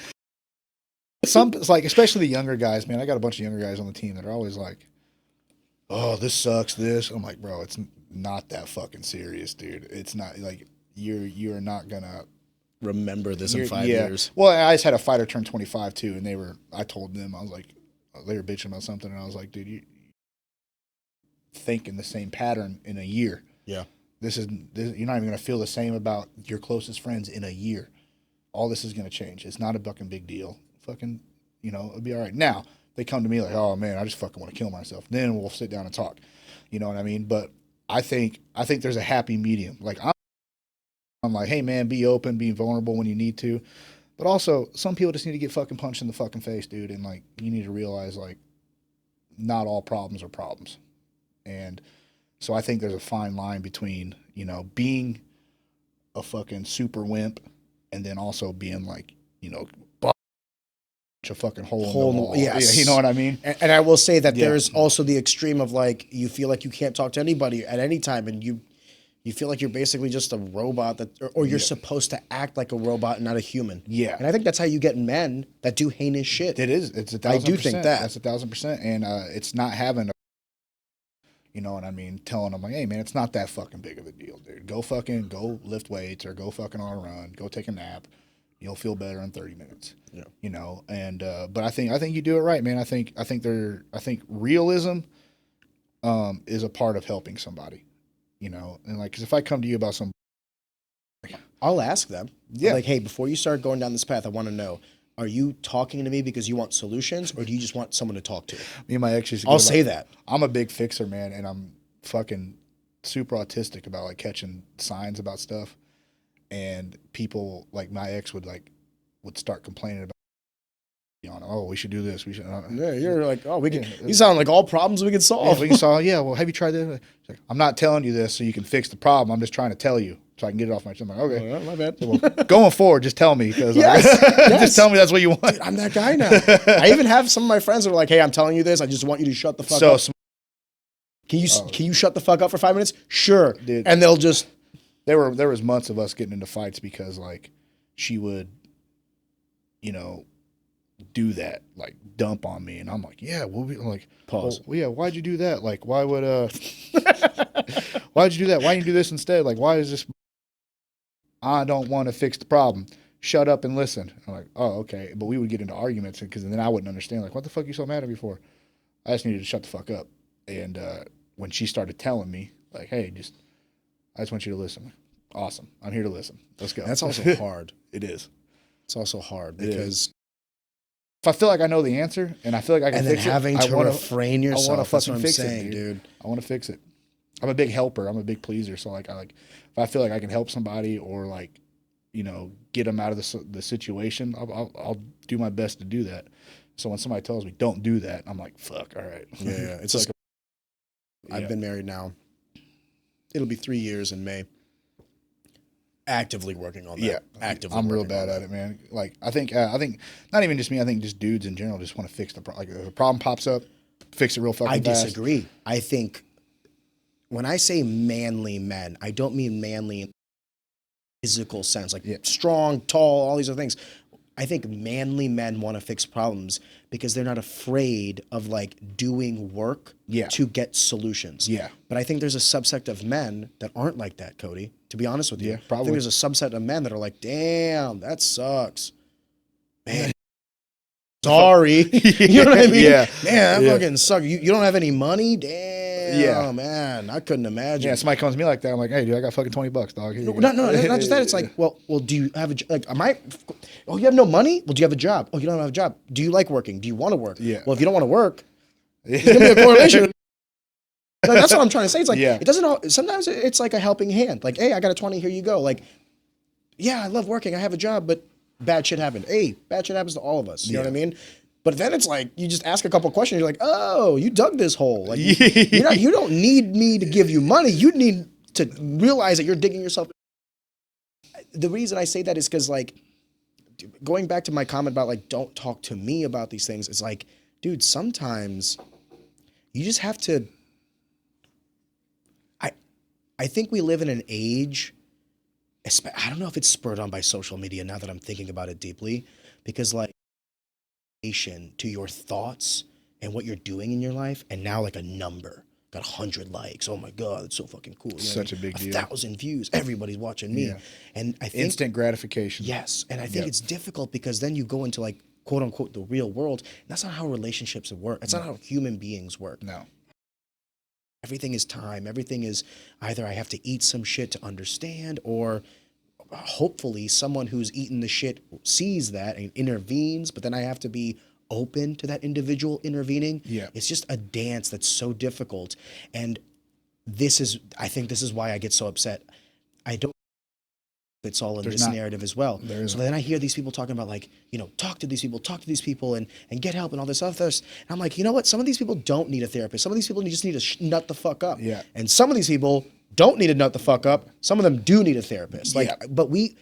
it's like, especially the younger guys, man. I got a bunch of younger guys on the team that are always like, oh, this sucks, this. I'm like, bro, it's not that fucking serious, dude. It's not like you're not gonna
remember this in 5 years.
Well, I just had a fighter turn 25 too, and I told them, I was like, they were bitching about something, and I was like, dude, you think in the same pattern in a year.
Yeah.
This you're not even gonna feel the same about your closest friends in a year. All this is gonna change. It's not a fucking big deal. Fucking, you know, it'll be all right. Now they come to me like, oh man, I just fucking want to kill myself. Then we'll sit down and talk. You know what I mean? But I think there's a happy medium. Like I'm like, hey man, be open, be vulnerable when you need to. But also, some people just need to get fucking punched in the fucking face, dude. And like, you need to realize like, not all problems are problems. And so I think there's a fine line between, you know, being a fucking super wimp and then also being like, you know, a fucking hole in the wall.
Yes.
Yeah, you know what I mean?
And I will say that there's also the extreme of like, you feel like you can't talk to anybody at any time and you feel like you're basically just a robot or you're supposed to act like a robot and not a human.
Yeah.
And I think that's how you get men that do heinous shit.
It is. It's 1,000%.
I do think that.
That's 1,000%. And it's not having you know what I mean? Telling them like, hey man, it's not that fucking big of a deal, dude. Go lift weights or go fucking on a run, go take a nap. You'll feel better in 30 minutes.
Yeah.
You know, and but I think you do it right, man. I think realism is a part of helping somebody. You know, and like, cause if I come to you about some,
I'll ask them.
Yeah.
Like, hey, before you start going down this path, I want to know, are you talking to me because you want solutions or do you just want someone to talk to?
Me and my ex used to
I'll say that.
I'm a big fixer, man, and I'm fucking super autistic about like catching signs about stuff. And people like my ex would start complaining about, oh, we should do this. We should.
Yeah, you're like, oh, we can. You sound like all problems we can solve.
Yeah, we can solve. Yeah, well, have you tried this? Like, I'm not telling you this so you can fix the problem. I'm just trying to tell you so I can get it off my chest. I'm like, okay,
oh, my bad.
So, well, going forward, just tell me because
yes.
just tell me that's what you want.
Dude, I'm that guy now. I even have some of my friends that are like, hey, I'm telling you this. I just want you to shut the fuck up. Can you shut the fuck up for 5 minutes? Sure.
Dude.
And they'll just.
There was months of us getting into fights because like she would, do that, like dump on me, and I'm like, yeah, we'll be like,
Pause.
Well, yeah, why'd you do that? Like, why'd you do that? Why didn't you do this instead? Like, why is this? I don't want to fix the problem. Shut up and listen. I'm like, oh, okay. But we would get into arguments because then I wouldn't understand. Like, what the fuck are you so mad at me for? I just needed to shut the fuck up. And when she started telling me, like, hey, I just want you to listen. Awesome. I'm here to listen. Let's go.
That's also hard.
It is.
It's also hard because
if I feel like I know the answer and I feel like I can fix it,
having to refrain yourself.
I want to
That's
fucking
what I'm
fix
saying,
it,
dude.
I want to fix it. I'm a big helper. I'm a big pleaser. So like, if I feel like I can help somebody or like, get them out of the situation, I'll do my best to do that. So when somebody tells me don't do that, I'm like, fuck, all right.
Yeah. It's like I've been married now. It'll be 3 years in May. Actively working on that.
Yeah,
actively.
I'm real bad at it, man. Like I think not even just me. I think just dudes in general just want to fix the problem. Like if a problem pops up, fix it real fucking fast.
I disagree. I think when I say manly men, I don't mean manly in physical sense, like strong, tall, all these other things. I think manly men want to fix problems because they're not afraid of like doing work to get solutions.
Yeah.
But I think there's a subset of men that aren't like that, Coty, to be honest with you.
Yeah, probably.
I think there's a subset of men that are like, damn, that sucks. Man, sorry. You know what I mean?
Yeah.
Man, that fucking sucks. You don't have any money? Damn.
Yeah.
Man, I couldn't imagine.
Yeah, somebody comes to me like that. I'm like, hey, dude, I got fucking $20, dog.
No, not just that. It's like, well, do you have oh, you have no money? Well, do you have a job? Oh, you don't have a job. Do you like working? Do you want to work?
Yeah.
Well, if you don't want to work, there's going to be a correlation. That's what I'm trying to say. It's like, it doesn't sometimes it's like a helping hand. Like, hey, I got a 20, here you go. Like, yeah, I love working. I have a job, but bad shit happened. Hey, bad shit happens to all of us. You know what I mean? But then it's like, you just ask a couple questions. You're like, oh, you dug this hole. Like, you don't need me to give you money. You need to realize that you're digging yourself. The reason I say that is because, like, going back to my comment about, like, don't talk to me about these things. It's like, dude, sometimes you just have to. I think we live in an age, I don't know if it's spurred on by social media now that I'm thinking about it deeply, because, like, to your thoughts and what you're doing in your life, and now like a number got 100 likes. Oh my god, it's so fucking cool.
Such a big deal.
1,000 views. Everybody's watching me, and I think
instant gratification.
Yes, and I think it's difficult because then you go into like quote unquote the real world. That's not how relationships work. That's not how human beings work.
No.
Everything is time. Everything is either I have to eat some shit to understand, or hopefully someone who's eaten the shit sees that and intervenes, but then I have to be open to that individual intervening.
Yeah.
It's just a dance that's so difficult. And I think this is why I get so upset. I don't it's all in this narrative as well. So then I hear these people talking about like, talk to these people and get help and all this other stuff. And I'm like, you know what? Some of these people don't need a therapist. Some of these people just need to nut the fuck up.
Yeah.
And some of these people don't need to nut the fuck up. Some of them do need a therapist. But we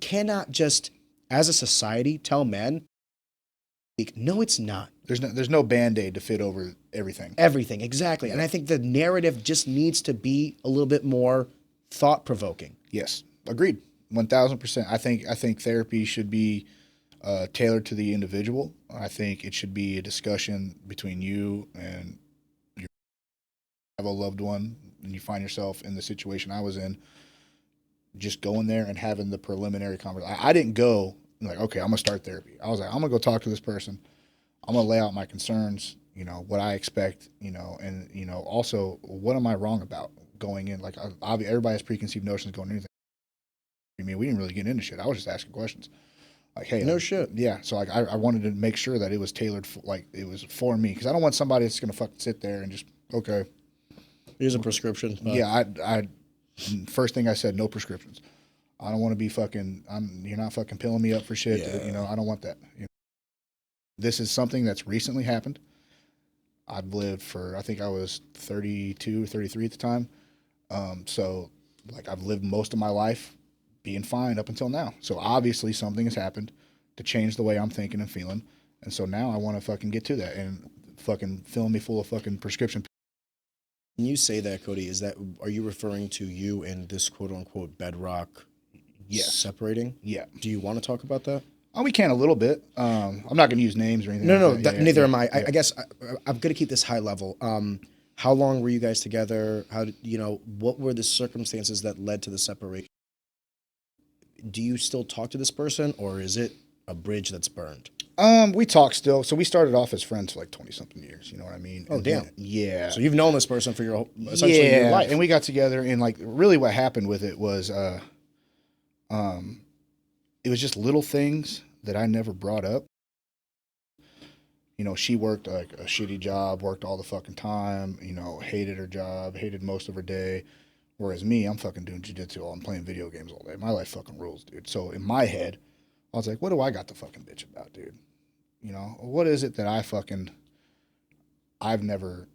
cannot just, as a society, tell men, no, it's not.
There's no Band-Aid to fit over everything.
Everything, exactly. And I think the narrative just needs to be a little bit more thought-provoking.
Yes, agreed, 1,000%. I think therapy should be tailored to the individual. I think it should be a discussion between you and have a loved one, and you find yourself in the situation I was in. Just going there and having the preliminary conversation. I didn't go like, okay, I'm gonna start therapy. I was like, I'm gonna go talk to this person. I'm gonna lay out my concerns, what I expect, and also what am I wrong about going in? Like, everybody has preconceived notions going into anything. I mean, we didn't really get into shit. I was just asking questions. Like, hey,
no shit.
Yeah. So like, I wanted to make sure that it was tailored it was for me, because I don't want somebody that's gonna fucking sit there and just okay.
Here's a prescription.
Yeah. I first thing I said, no prescriptions. I don't want to be you're not fucking pilling me up for shit.
Yeah.
I don't want that. This is something that's recently happened. I've lived for, I think I was 32, 33 at the time. So like I've lived most of my life being fine up until now. So obviously something has happened to change the way I'm thinking and feeling. And so now I want to fucking get to that, and fucking filling me full of fucking prescription.
When you say that, Coty, are you referring to you and this quote unquote bedrock separating?
Yeah.
Do you want to talk about that?
Oh, we can a little bit. I'm not going to use names or anything.
No,
like that.
neither am I. I guess I'm going to keep this high level. How long were you guys together? What were the circumstances that led to the separation? Do you still talk to this person, or is it a bridge that's burned?
We talk still. So we started off as friends for like 20-something years. You know what I mean?
Oh, damn.
Yeah.
So you've known this person for essentially your life.
And we got together, and like really what happened with it was, it was just little things that I never brought up. You know, she worked like a shitty job, worked all the fucking time, you know, hated her job, hated most of her day. Whereas me, I'm fucking doing jiu-jitsu, I'm playing video games all day. My life fucking rules, dude. So in my head, I was like, what do I got to fucking bitch about, dude? You know, what is it that I've never,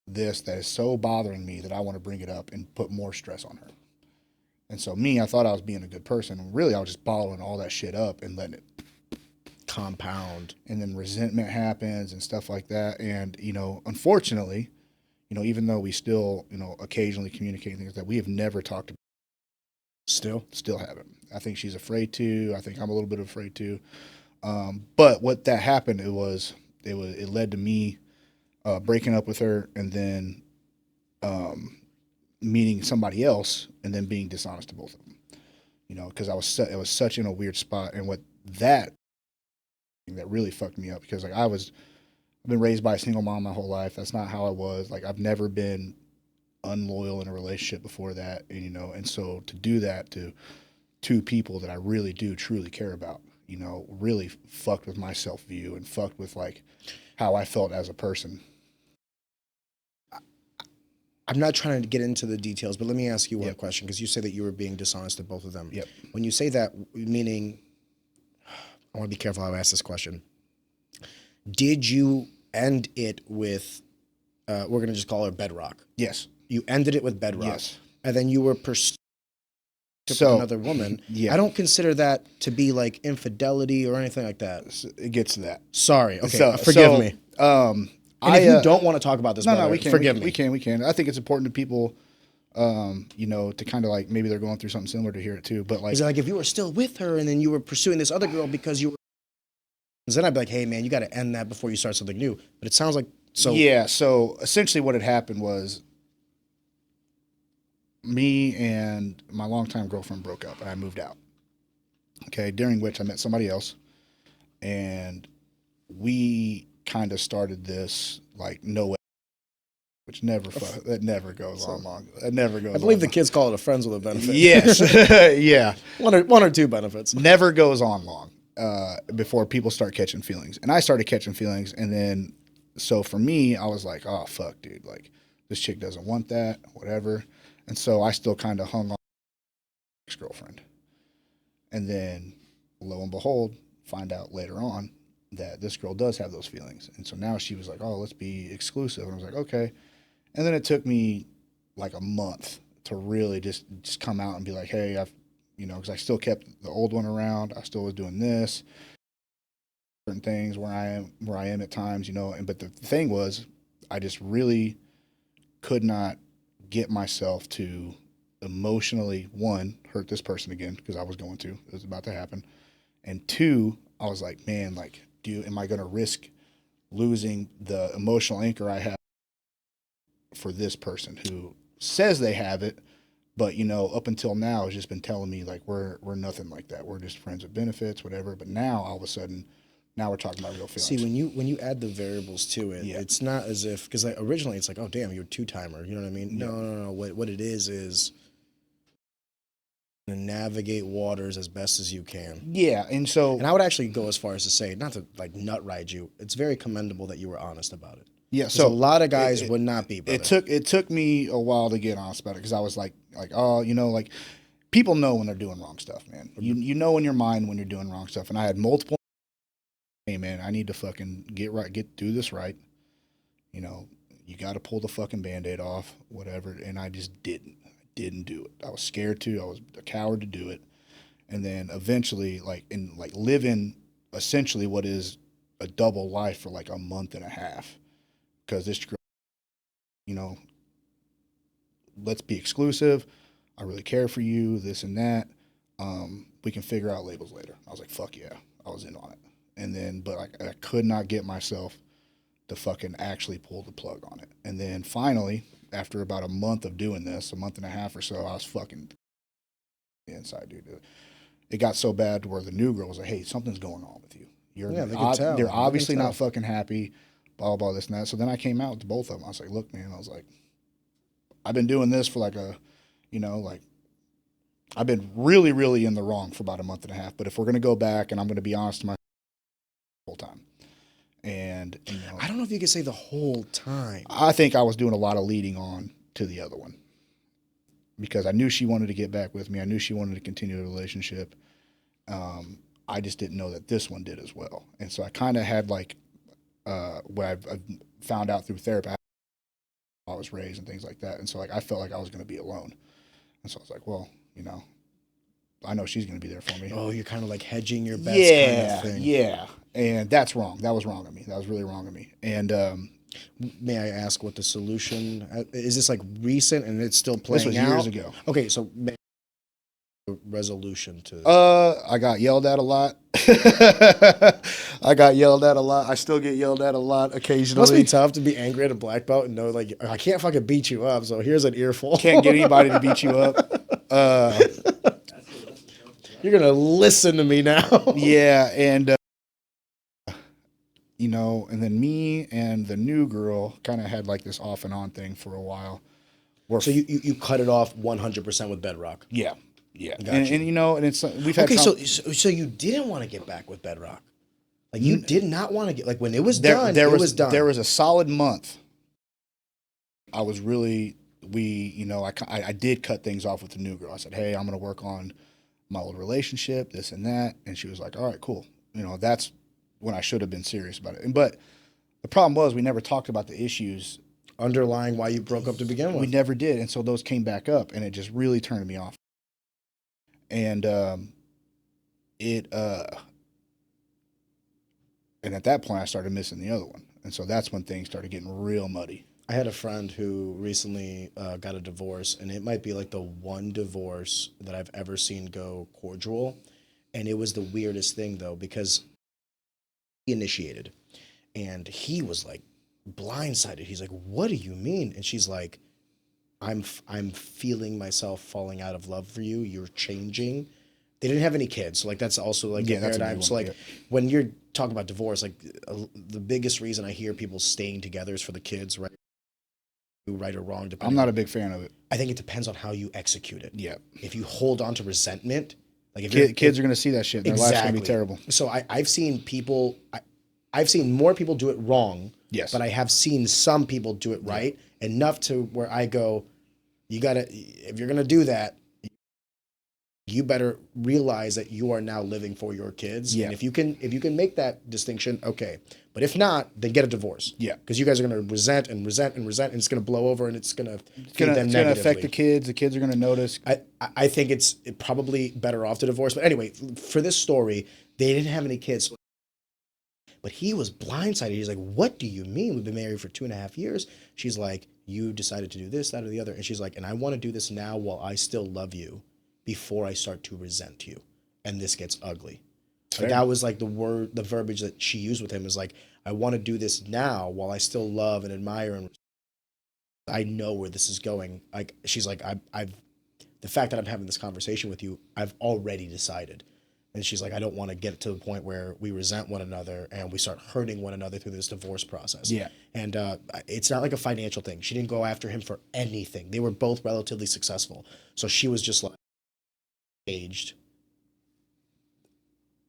that is so bothering me that I want to bring it up and put more stress on her. And so me, I thought I was being a good person. Really, I was just bottling all that shit up and letting it
compound.
And then resentment happens and stuff like that. And, you know, unfortunately, you know, even though we still, you know, occasionally communicate things that we have never talked about. Still haven't. I think she's afraid to. I think I'm a little bit afraid to. But what that happened, it led to me breaking up with her and then meeting somebody else and then being dishonest to both of them. You know, because it was such in a weird spot, and that really fucked me up, because like I've been raised by a single mom my whole life. That's not how I was. Like I've never been unloyal in a relationship before that, and you know, and so to do that to two people that I really do truly care about, you know, really fucked with my self-view and fucked with like how I felt as a person.
I'm not trying to get into the details, but let me ask you one question, because you say that you were being dishonest to both of them.
Yep.
When you say that, meaning, I want to be careful how I ask this question. Did you end it with, we're going to just call her bedrock?
Yes.
You ended it with bedrock.
Yes.
And then you were pursuing with another woman.
Yeah.
I don't consider that to be like infidelity or anything like that.
It gets to that.
Sorry. Okay. Forgive me. And if you don't want to talk about this,
no, we can.
Forgive me.
We can. I think it's important to people, you know, to kind of like, maybe they're going through something similar, to hear it too. But like,
is it like if you were still with her and then you were pursuing this other girl because you were, then I'd be like, hey man, you got to end that before you start something new. But it sounds like so.
Yeah. So essentially, what had happened was, me and my longtime girlfriend broke up, and I moved out. Okay, during which I met somebody else, and we kind of started this like no way, which that never goes on long. That never goes.
I believe the kids call it a friends with a benefit.
Yes, yeah,
one or two benefits.
Never goes on long before people start catching feelings, and I started catching feelings, and then so for me, I was like, oh fuck, dude, like this chick doesn't want that, whatever, and so I still kind of hung on to ex-girlfriend, and then lo and behold, find out later on that this girl does have those feelings. And so now she was like, oh, let's be exclusive. And I was like, okay. And then it took me like a month to really just come out and be like, hey, because I still kept the old one around. I still was doing this, certain things where I am at times, you know. But the thing was, I just really could not get myself to emotionally, one, hurt this person again, because I was going to. It was about to happen. And two, I was like, man, like, am I going to risk losing the emotional anchor I have for this person who says they have it, but, you know, up until now has just been telling me like we're nothing like that. We're just friends with benefits, whatever. But now all of a sudden, now we're talking about real feelings.
See, when you add the variables to it, it's not as if, because like originally it's like, oh damn, you're a two-timer. You know what I mean? No. What it is to navigate waters as best as you can.
Yeah, and I
would actually go as far as to say, not to like nut ride you, it's very commendable that you were honest about it.
Yeah, so
a lot of guys would not be. Brother.
It took me a while to get honest about it, because I was like, oh, you know, like people know when they're doing wrong stuff, man. You know in your mind when you're doing wrong stuff, and I had multiple. Hey, man, I need to fucking do this right. You know, you got to pull the fucking Band-Aid off, whatever, and I just didn't do it. I was scared to. I was a coward to do it. And then eventually, living essentially what is a double life for like a month and a half, because this girl you know, let's be exclusive. I really care for you, this and that. We can figure out labels later. I was like, fuck yeah. I was in on it. And then, but I could not get myself to fucking actually pull the plug on it. And then finally, after about a month of doing this, a month and a half or so, I was fucking inside, dude. It got so bad to where the new girl was like, hey, something's going on with you. They're obviously not fucking happy, blah, blah, this and that. So then I came out to both of them. I was like, look, man, I was like, I've been doing this for like I've been really, really in the wrong for about a month and a half. But if we're going to go back, and I'm going to be honest to myself the whole time. And,
I don't know if you could say the whole time.
I think I was doing a lot of leading on to the other one because I knew she wanted to get back with me. I knew she wanted to continue the relationship. I just didn't know that this one did as well. And so I kind of had like what I've found out through therapy, how I was raised and things like that. And so like I felt like I was going to be alone. And so I was like, well, I know she's going to be there for me.
Oh, you're kind of like hedging your bets kind of thing.
Yeah. And that's wrong. That was wrong of me. That was really wrong of me. And
may I ask what the solution is? This like recent and it's still playing out?
This was years ago.
Okay, so resolution to
I got yelled at a lot. I still get yelled at a lot occasionally.
It must be tough to be angry at a black belt and know like I can't fucking beat you up, so here's an earful.
Can't get anybody to beat you up.
You're gonna listen to me now.
Yeah, and and then me and the new girl kind of had like this off and on thing for a while.
So you cut it off 100% with Bedrock.
Yeah. Yeah,
Gotcha.
and it's we've had
so you didn't want to get back with Bedrock, like you did not want to get like when it was done. It was done.
There was a solid month. I was really I did cut things off with the new girl. I said, hey, I'm going to work on my old relationship, this and that, and she was like, all right, cool. That's when I should have been serious about it. But the problem was we never talked about the issues
underlying why you broke up to begin with.
We never did, and so those came back up, and it just really turned me off. And and at that point I started missing the other one. And so that's when things started getting real muddy.
I had a friend who recently got a divorce, and it might be like the one divorce that I've ever seen go cordial. And it was the weirdest thing though, because he initiated and he was like blindsided. He's like, what do you mean? And she's like, I'm feeling myself falling out of love for you. You're changing. They didn't have any kids. So like, that's also like a paradigm. So like when you're talking about divorce, like the biggest reason I hear people staying together is for the kids, right? Right or wrong.
I'm not a big fan of it.
I think it depends on how you execute it.
Yeah.
If you hold on to resentment, like if
kids are going to see that shit. Their life's going to be terrible.
So I've seen people, I've seen more people do it wrong.
Yes.
But I have seen some people do it right enough to where I go, you got to, if you're going to do that, you better realize that you are now living for your kids.
Yeah.
And if you can make that distinction, okay. But if not, then get a divorce.
Yeah.
Because you guys are going to resent, and it's going to blow over, and it's going to feed them negatively.
It's going to affect the kids. The kids are going to notice.
I think it's probably better off to divorce. But anyway, for this story, they didn't have any kids. But he was blindsided. He's like, what do you mean? We've been married for 2.5 years. She's like, you decided to do this, that, or the other. And she's like, and I want to do this now while I still love you before I start to resent you. And this gets ugly. Like that was like the verbiage that she used with him is like, I want to do this now while I still love and admire and I know where this is going. Like she's like, I've the fact that I'm having this conversation with you, I've already decided. And she's like, I don't want to get to the point where we resent one another and we start hurting one another through this divorce process.
Yeah.
And it's not like a financial thing. She didn't go after him for anything. They were both relatively successful. So she was just like, aged.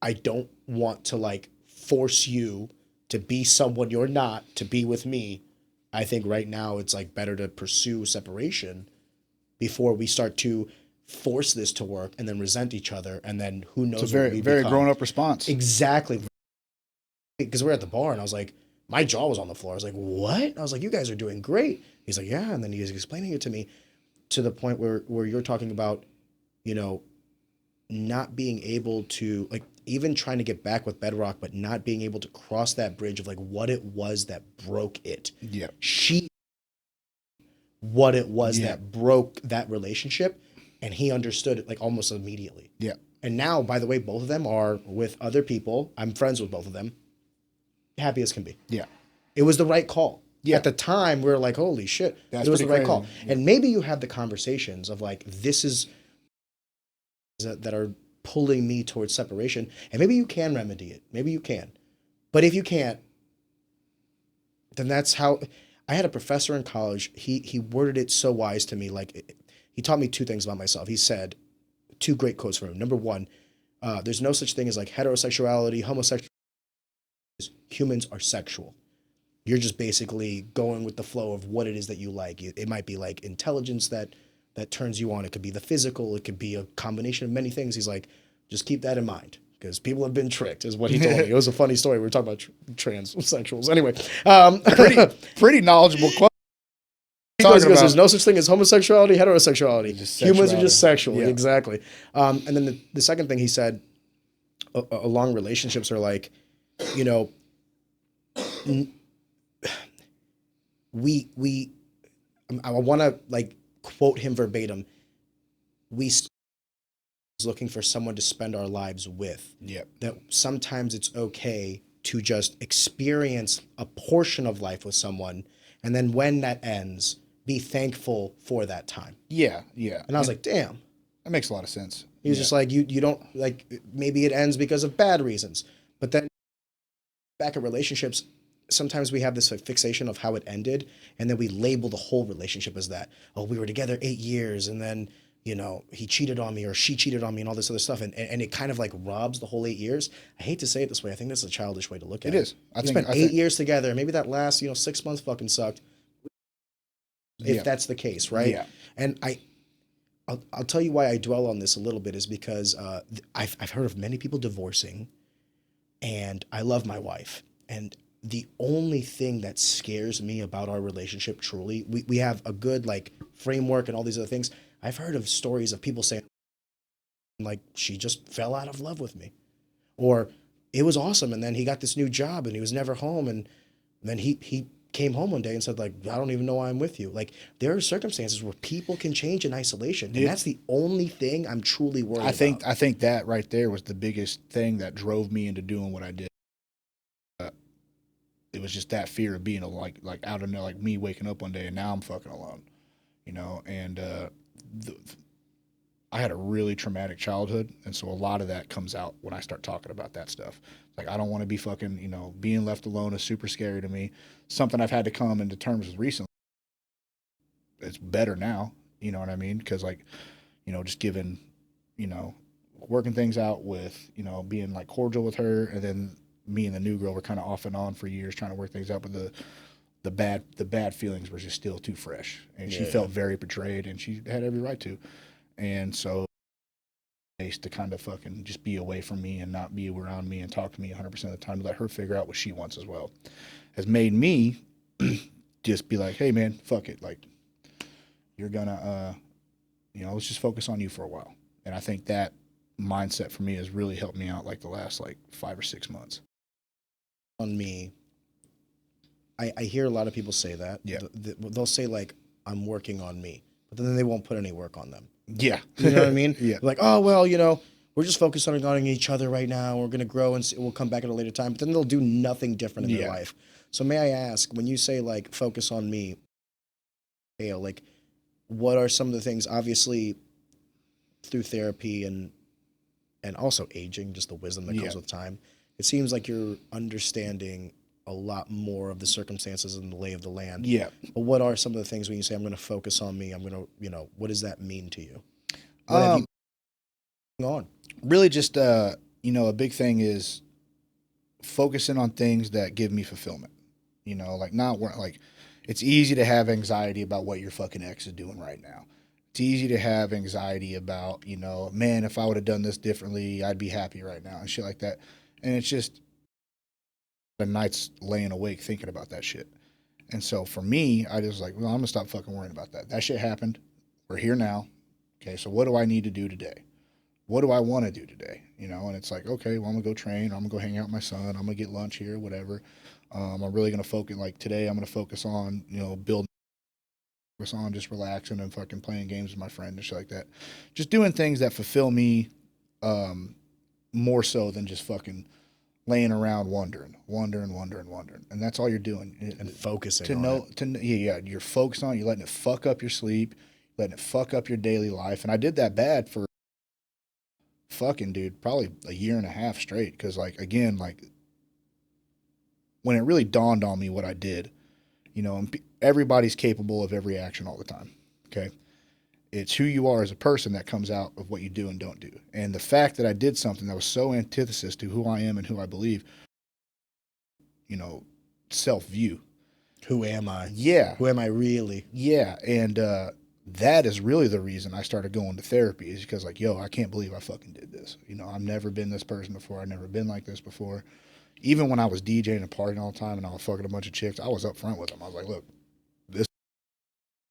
I don't want to like force you to be someone you're not to be with me. I think right now it's like better to pursue separation before we start to force this to work and then resent each other. And then who knows?
It's a very grown up response.
Exactly. Because we're at the bar and I was like, my jaw was on the floor. I was like, what? I was like, you guys are doing great. He's like, yeah. And then he was explaining it to me to the point where you're talking about, not being able to like even trying to get back with Bedrock, but not being able to cross that bridge of like what it was that broke it.
Yeah.
She what it was that broke that relationship, and he understood it like almost immediately.
Yeah.
And now, by the way, both of them are with other people. I'm friends with both of them. Happy as can be.
Yeah.
It was the right call.
Yeah.
At the time, we were like, holy shit.
That's
it was the right
crazy.
call.
Yeah.
And maybe you have the conversations of like, this is that are pulling me towards separation. And maybe you can remedy it. Maybe you can. But if you can't, then that's how... I had a professor in college. He worded it so wise to me. Like, he taught me two things about myself. He said, two great quotes from him. Number one, there's no such thing as like heterosexuality, homosexuality. Humans are sexual. You're just basically going with the flow of what it is that you like. It might be like intelligence that turns you on. It could be the physical. It could be a combination of many things. He's like, just keep that in mind, because people have been tricked, is what he told me. It was a funny story. We were talking about transsexuals. Anyway.
Pretty knowledgeable quote.
He goes, there's no such thing as homosexuality, heterosexuality. Humans are just sexual.
Yeah.
Exactly. And then the second thing he said along relationships are like, you know, I want to like quote him verbatim. We looking for someone to spend our lives with.
Yeah.
That sometimes it's okay to just experience a portion of life with someone, and then when that ends, be thankful for that time.
Yeah, yeah.
And I was like, damn.
That makes a lot of sense.
He was just like, you don't, like, maybe it ends because of bad reasons. But then back at relationships, sometimes we have this fixation of how it ended, and then we label the whole relationship as that. Oh, we were together 8 years, and then, you know, he cheated on me or she cheated on me and all this other stuff. And it kind of like robs the whole 8 years. I hate to say it this way. I think that's a childish way to look at it.
It is.
I think 8 years together. Maybe that last, 6 months fucking sucked. If that's the case, right?
Yeah.
And I'll tell you why I dwell on this a little bit is because I've heard of many people divorcing, and I love my wife. And the only thing that scares me about our relationship truly, we have a good like framework and all these other things. I've heard of stories of people saying like, she just fell out of love with me, or it was awesome, and then he got this new job and he was never home, and then he came home one day and said like, I don't even know why I'm with you. Like, there are circumstances where people can change in isolation, and that's the only thing I'm truly worried about.
I think that right there was the biggest thing that drove me into doing what I did. It was just that fear of being like out of like me waking up one day and now I'm fucking alone, and I had a really traumatic childhood, and so a lot of that comes out when I start talking about that stuff. Like, I don't want to be fucking, being left alone is super scary to me. Something I've had to come into terms with recently. It's better now, you know what I mean? Because like, just given, working things out with, being like cordial with her, and then me and the new girl were kind of off and on for years trying to work things out, but the bad feelings were just still too fresh, and she felt very betrayed, and she had every right to. And so to kind of fucking just be away from me and not be around me and talk to me 100% of the time to let her figure out what she wants as well has made me just be like, hey man, fuck it. Like, you're gonna, let's just focus on you for a while. And I think that mindset for me has really helped me out like the last like 5 or 6 months.
On me, I hear a lot of people say that.
Yeah.
They'll say like, I'm working on me, but then they won't put any work on them.
Yeah.
You know what I mean?
Yeah.
Like, oh, well, we're just focused on each other right now. We're going to grow and we'll come back at a later time. But then they'll do nothing different in their life. So may I ask, when you say like, focus on me, like, what are some of the things, obviously through therapy and also aging, just the wisdom that comes with time, it seems like you're understanding a lot more of the circumstances and the lay of the land.
Yeah.
But what are some of the things when you say, I'm going to focus on me, I'm going to, what does that mean to you? What have you on?
Really just, a big thing is focusing on things that give me fulfillment, like not like it's easy to have anxiety about what your fucking ex is doing right now. It's easy to have anxiety about, man, if I would have done this differently, I'd be happy right now and shit like that. And it's just the nights laying awake thinking about that shit. And so for me, I just like, well, I'm gonna stop fucking worrying about that. That shit happened. We're here now. Okay, so what do I need to do today? What do I want to do today? And it's like, okay, well, I'm gonna go train. I'm gonna go hang out with my son. I'm gonna get lunch here, whatever. I'm really gonna focus. Like today, I'm gonna focus on building was on just relaxing and fucking playing games with my friend and shit like that. Just doing things that fulfill me more so than just fucking laying around wondering. And that's all you're doing.
And focusing
to
on
know,
it.
You're focused on it. You're letting it fuck up your sleep, letting it fuck up your daily life. And I did that bad for fucking, dude, probably a year and a half straight. Because, like, again, like, when it really dawned on me what I did, you know, and everybody's capable of every action all the time, okay? It's who you are as a person that comes out of what you do and don't do. And the fact that I did something that was so antithesis to who I am and who I believe, you know, self-view.
Who am I?
Yeah.
Who am I really?
Yeah. And that is really the reason I started going to therapy, is because, like, yo, I can't believe I fucking did this. You know, I've never been this person before. I've never been like this before. Even when I was DJing and partying all the time and I was fucking a bunch of chicks, I was up front with them. I was like, look, this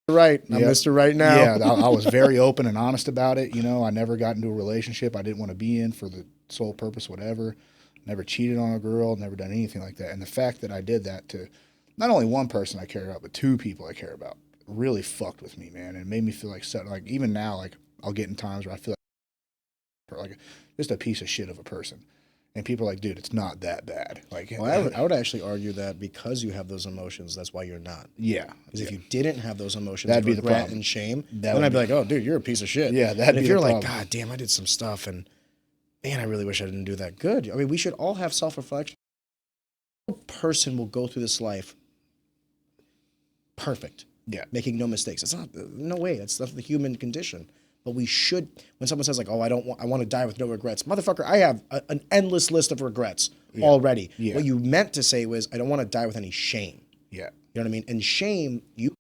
right. I'm Mr. Right now.
Yeah, I was very open and honest about it. You know, I never got into a relationship I didn't want to be in for the sole purpose, whatever. Never cheated on a girl, never done anything like that. And the fact that I did that to not only one person I care about, but two people I care about really fucked with me, man. And it made me feel like even now, like, I'll get in times where I feel like just a piece of shit of a person. And people are like, dude, it's not that bad. Like,
well, I would actually argue that because you have those emotions, that's why you're not.
Yeah.
Because if you didn't have those emotions,
that'd be
regret
the problem.
and shame, then I'd be like, oh, dude, you're a piece of shit.
Yeah, that'd
and
be
if you're
the
like,
problem.
God damn, I did some stuff, and man, I really wish I didn't do that. Good. I mean, we should all have self-reflection. No person will go through this life perfect.
Yeah.
Making no mistakes. It's not. No way. That's not the human condition. But we should, when someone says like, oh, I want to die with no regrets. Motherfucker, I have an endless list of regrets already.
Yeah.
What you meant to say was, I don't want to die with any shame.
Yeah.
You know what I mean? And shame, you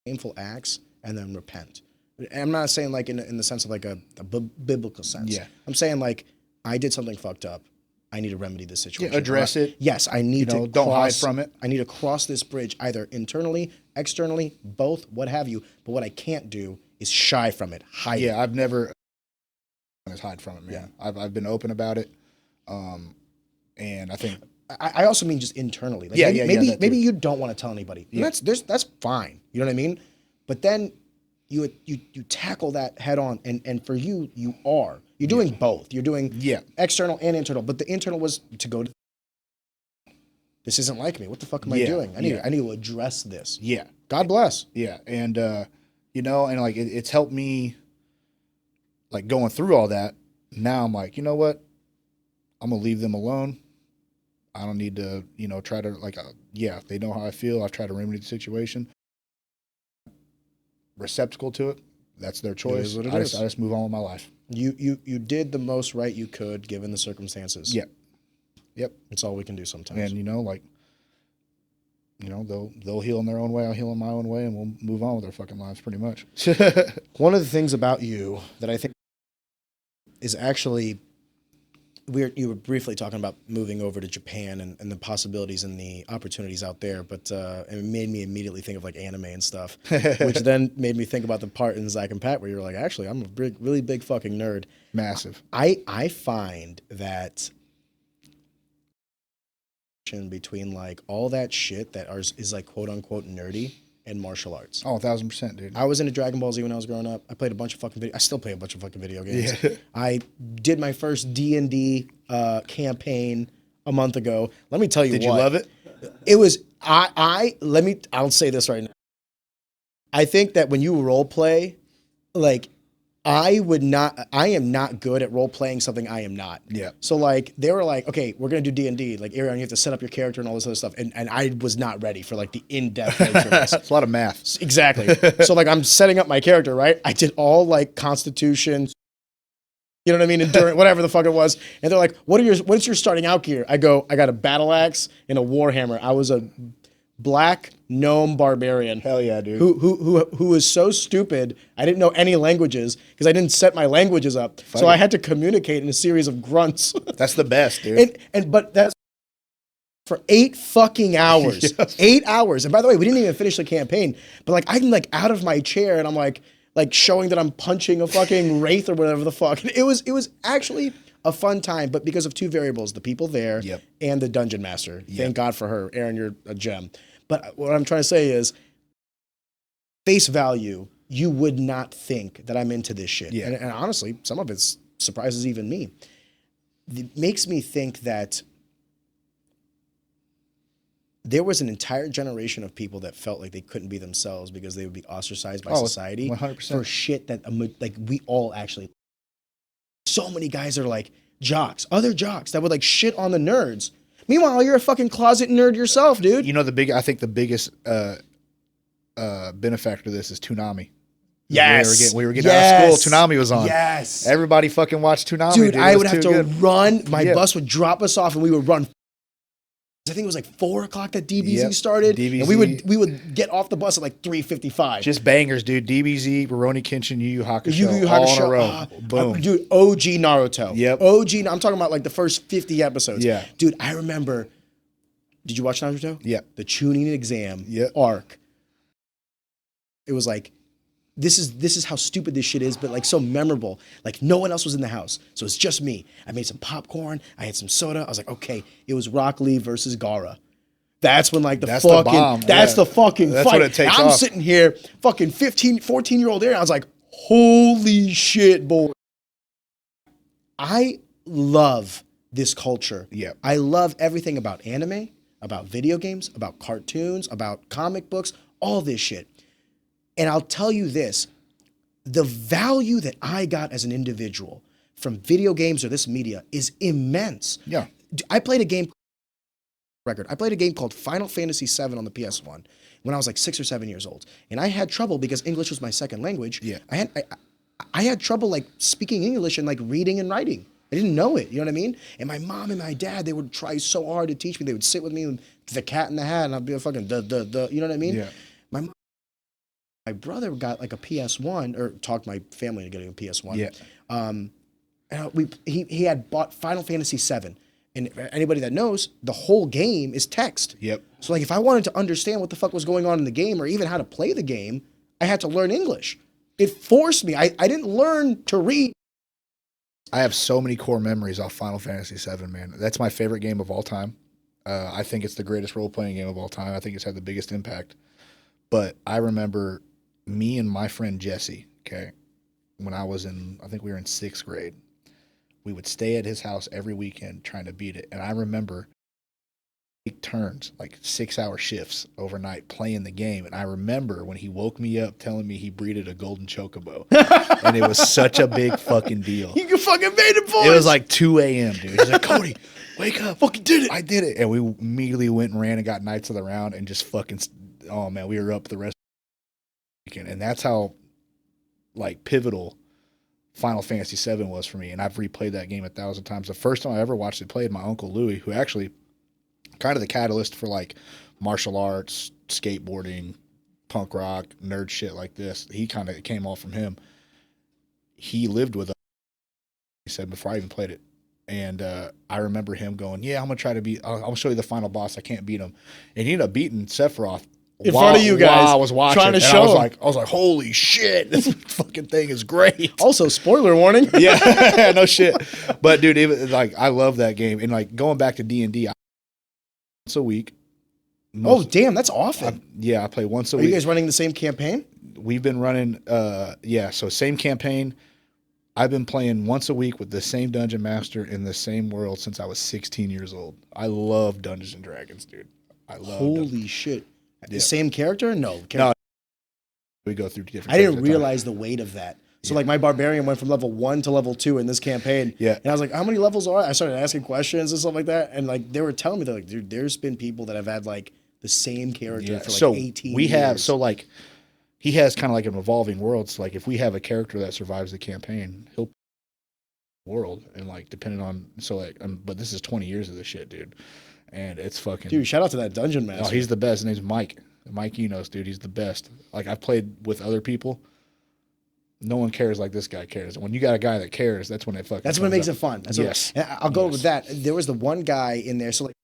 shameful acts and then repent. And I'm not saying like in the sense of like a biblical sense.
Yeah.
I'm saying like, I did something fucked up. I need to remedy this situation.
Yeah, address it.
Yes, I need to
don't hide from it.
I need to cross this bridge either internally, externally, both, what have you. But what I can't do is shy from it, hide it.
Yeah, I've never hide from it, man. Yeah. I've been open about it, and I think
I also mean just internally. Like maybe you don't want to tell anybody. Yeah. That's fine. You know what I mean? But then you tackle that head on, and for you you're doing both. You're doing external and internal. But the internal was to go to, this isn't like me. What the fuck am I doing? I need to address this.
Yeah.
God bless.
Yeah, and you know, and like it's helped me, like, going through all that. Now I'm like, you know what? I'm gonna leave them alone. I don't need to, you know, try to like, they know how I feel. I've tried to remedy the situation. Receptacle to it. That's their choice.
It is what it is.
I just move on with my life.
You did the most right you could given the circumstances.
Yep.
That's all we can do sometimes.
And you know, like, you know, they'll heal in their own way. I'll heal in my own way, and we'll move on with our fucking lives, pretty much.
One of the things about you that I think is actually you were briefly talking about moving over to Japan and the possibilities and the opportunities out there, but it made me immediately think of like anime and stuff, which then made me think about the part in Zach and Pat where you were like, actually, I'm a really big fucking nerd.
Massive.
I find that between like all that shit that is like quote unquote nerdy and martial arts.
Oh, 1,000%, dude.
I was into Dragon Ball Z when I was growing up. I played a bunch of fucking I still play a bunch of fucking video games.
Yeah.
I did my first D&D campaign a month ago. Let me tell you
Did you love it?
It was I'll say this right now. I think that when you role play, like I am not good at role playing something I am not.
Yeah.
So like they were like, okay, we're gonna do D&D. Like Aaron, you have to set up your character and all this other stuff. And I was not ready for like the in-depth nature of this.
It's a lot of math.
Exactly. So like I'm setting up my character, right? I did all like Constitution, you know what I mean? Endurance, whatever the fuck it was. And they're like, what's your starting out gear? I go, I got a battle axe and a warhammer. I was a black gnome barbarian.
Hell yeah, dude.
Who was so stupid, I didn't know any languages because I didn't set my languages up. So I had to communicate in a series of grunts.
That's the best, dude.
But that's for 8 fucking hours.
Yes.
8 hours. And by the way, we didn't even finish the campaign. But like I'm like out of my chair and I'm like showing that I'm punching a fucking wraith or whatever the fuck. It was actually a fun time, but because of 2 variables, the people there and the dungeon master. Thank God for her. Aaron, you're a gem. But what I'm trying to say is face value, you would not think that I'm into this shit.
Yeah.
And honestly, some of it surprises even me. It makes me think that there was an entire generation of people that felt like they couldn't be themselves because they would be ostracized by society
100%.
for shit that like we all actually. So many guys are like jocks, other jocks that would like shit on the nerds. Meanwhile, you're a fucking closet nerd yourself, dude.
You know, I think the biggest benefactor of this is Toonami.
Yes.
We were getting out of school. Toonami was on.
Yes.
Everybody fucking watched Toonami.
Dude, I would have to
good.
run. My bus would drop us off and we would run. I think it was like 4 o'clock that DBZ started.
DBZ.
And we would get off the bus at like 3:55.
Just bangers, dude. DBZ, Rurouni Kenshin, Yu Yu Hakusho.
Yu Yu
all
Hakusho.
in a row. Boom.
Dude, OG Naruto.
Yep.
OG, I'm talking about like the first 50 episodes.
Yeah.
Dude, I remember, did you watch Naruto?
Yeah.
The Chunin exam
Yep.
arc. It was like, this is how stupid this shit is, but like so memorable. Like no one else was in the house. So it's just me. I made some popcorn. I had some soda. I was like, okay, it was Rock Lee versus Gaara. That's when like
That's
the fucking
That's
fight.
what it takes
I'm
off.
sitting here, fucking 14-year-old there. I was like, holy shit, boy. I love this culture.
Yeah.
I love everything about anime, about video games, about cartoons, about comic books, all this shit. And I'll tell you this, the value that I got as an individual from video games or this media is immense.
Yeah.
I played a game called Final Fantasy VII on the PS1 when I was like 6 or 7 years old. And I had trouble because English was my second language.
Yeah.
I had trouble like speaking English and like reading and writing. I didn't know it, you know what I mean? And my mom and my dad, they would try so hard to teach me. They would sit with me with the Cat in the Hat and I'd be a fucking you know what I mean?
Yeah.
My brother got like a PS1 or talked my family into getting a PS1.
Yeah.
And he had bought Final Fantasy VII. And anybody that knows, the whole game is text.
Yep.
So like if I wanted to understand what the fuck was going on in the game or even how to play the game, I had to learn English. It forced me. I didn't learn to read.
I have so many core memories off Final Fantasy VII, man. That's my favorite game of all time. I think it's the greatest role-playing game of all time. I think it's had the biggest impact. But I remember me and my friend Jesse, okay, when I think we were in 6th grade, we would stay at his house every weekend trying to beat it. And I remember take turns, like 6-hour shifts overnight playing the game. And I remember when he woke me up telling me he breeded a golden chocobo. And it was such a big fucking deal.
You fucking made it, boys.
It was like 2 a.m., dude. He's like, Cody, wake up.
Fucking did it.
I did it. And we immediately went and ran and got Knights of the Round and just fucking, oh man, we were up the rest of the weekend. And that's how like pivotal Final Fantasy VII was for me. And I've replayed that game 1,000 times. The first time I ever watched it played, my Uncle Louie, who actually kind of the catalyst for like martial arts, skateboarding, punk rock, nerd shit like this. He kind of came all from him. He lived with us, he said, before I even played it. And I remember him going, yeah, I'm going to try to beat, I'll show you the final boss. I can't beat him. And he ended up beating Sephiroth
in front of you guys.
While I was watching.
Trying to
and
show
I was like, holy shit, this fucking thing is great.
Also, spoiler warning.
Yeah, no shit. But dude, it was, like, I love that game. And like going back to D&D, once a week.
Oh, damn, that's often.
I play once a
Are
week.
you guys running the same campaign?
We've been running, so same campaign. I've been playing once a week with the same dungeon master in the same world since I was 16 years old. I love Dungeons and Dragons, dude. I love.
Holy shit!
Yeah.
The same character? No.
No. We go through different.
I didn't realize the weight of that. So like my barbarian went from level 1 to level 2 in this campaign.
Yeah.
And I was like, how many levels are I started asking questions and stuff like that. And like they were telling me, they're like, dude, there's been people that have had like the same character for like 18 years.
We have, so like, he has kind of like an evolving world. So like if we have a character that survives the campaign, he'll world and like depending on, so like, but this is 20 years of this shit, dude. And it's fucking.
Dude, shout out to that dungeon master.
Oh, he's the best. His name's Mike. Mike Enos, dude. He's the best. Like I've played with other people. No one cares like this guy cares. And when you got a guy that cares, that's when it fucking.
That's what makes it fun. That's
yes.
I'll go with that. There was the one guy in there, so like,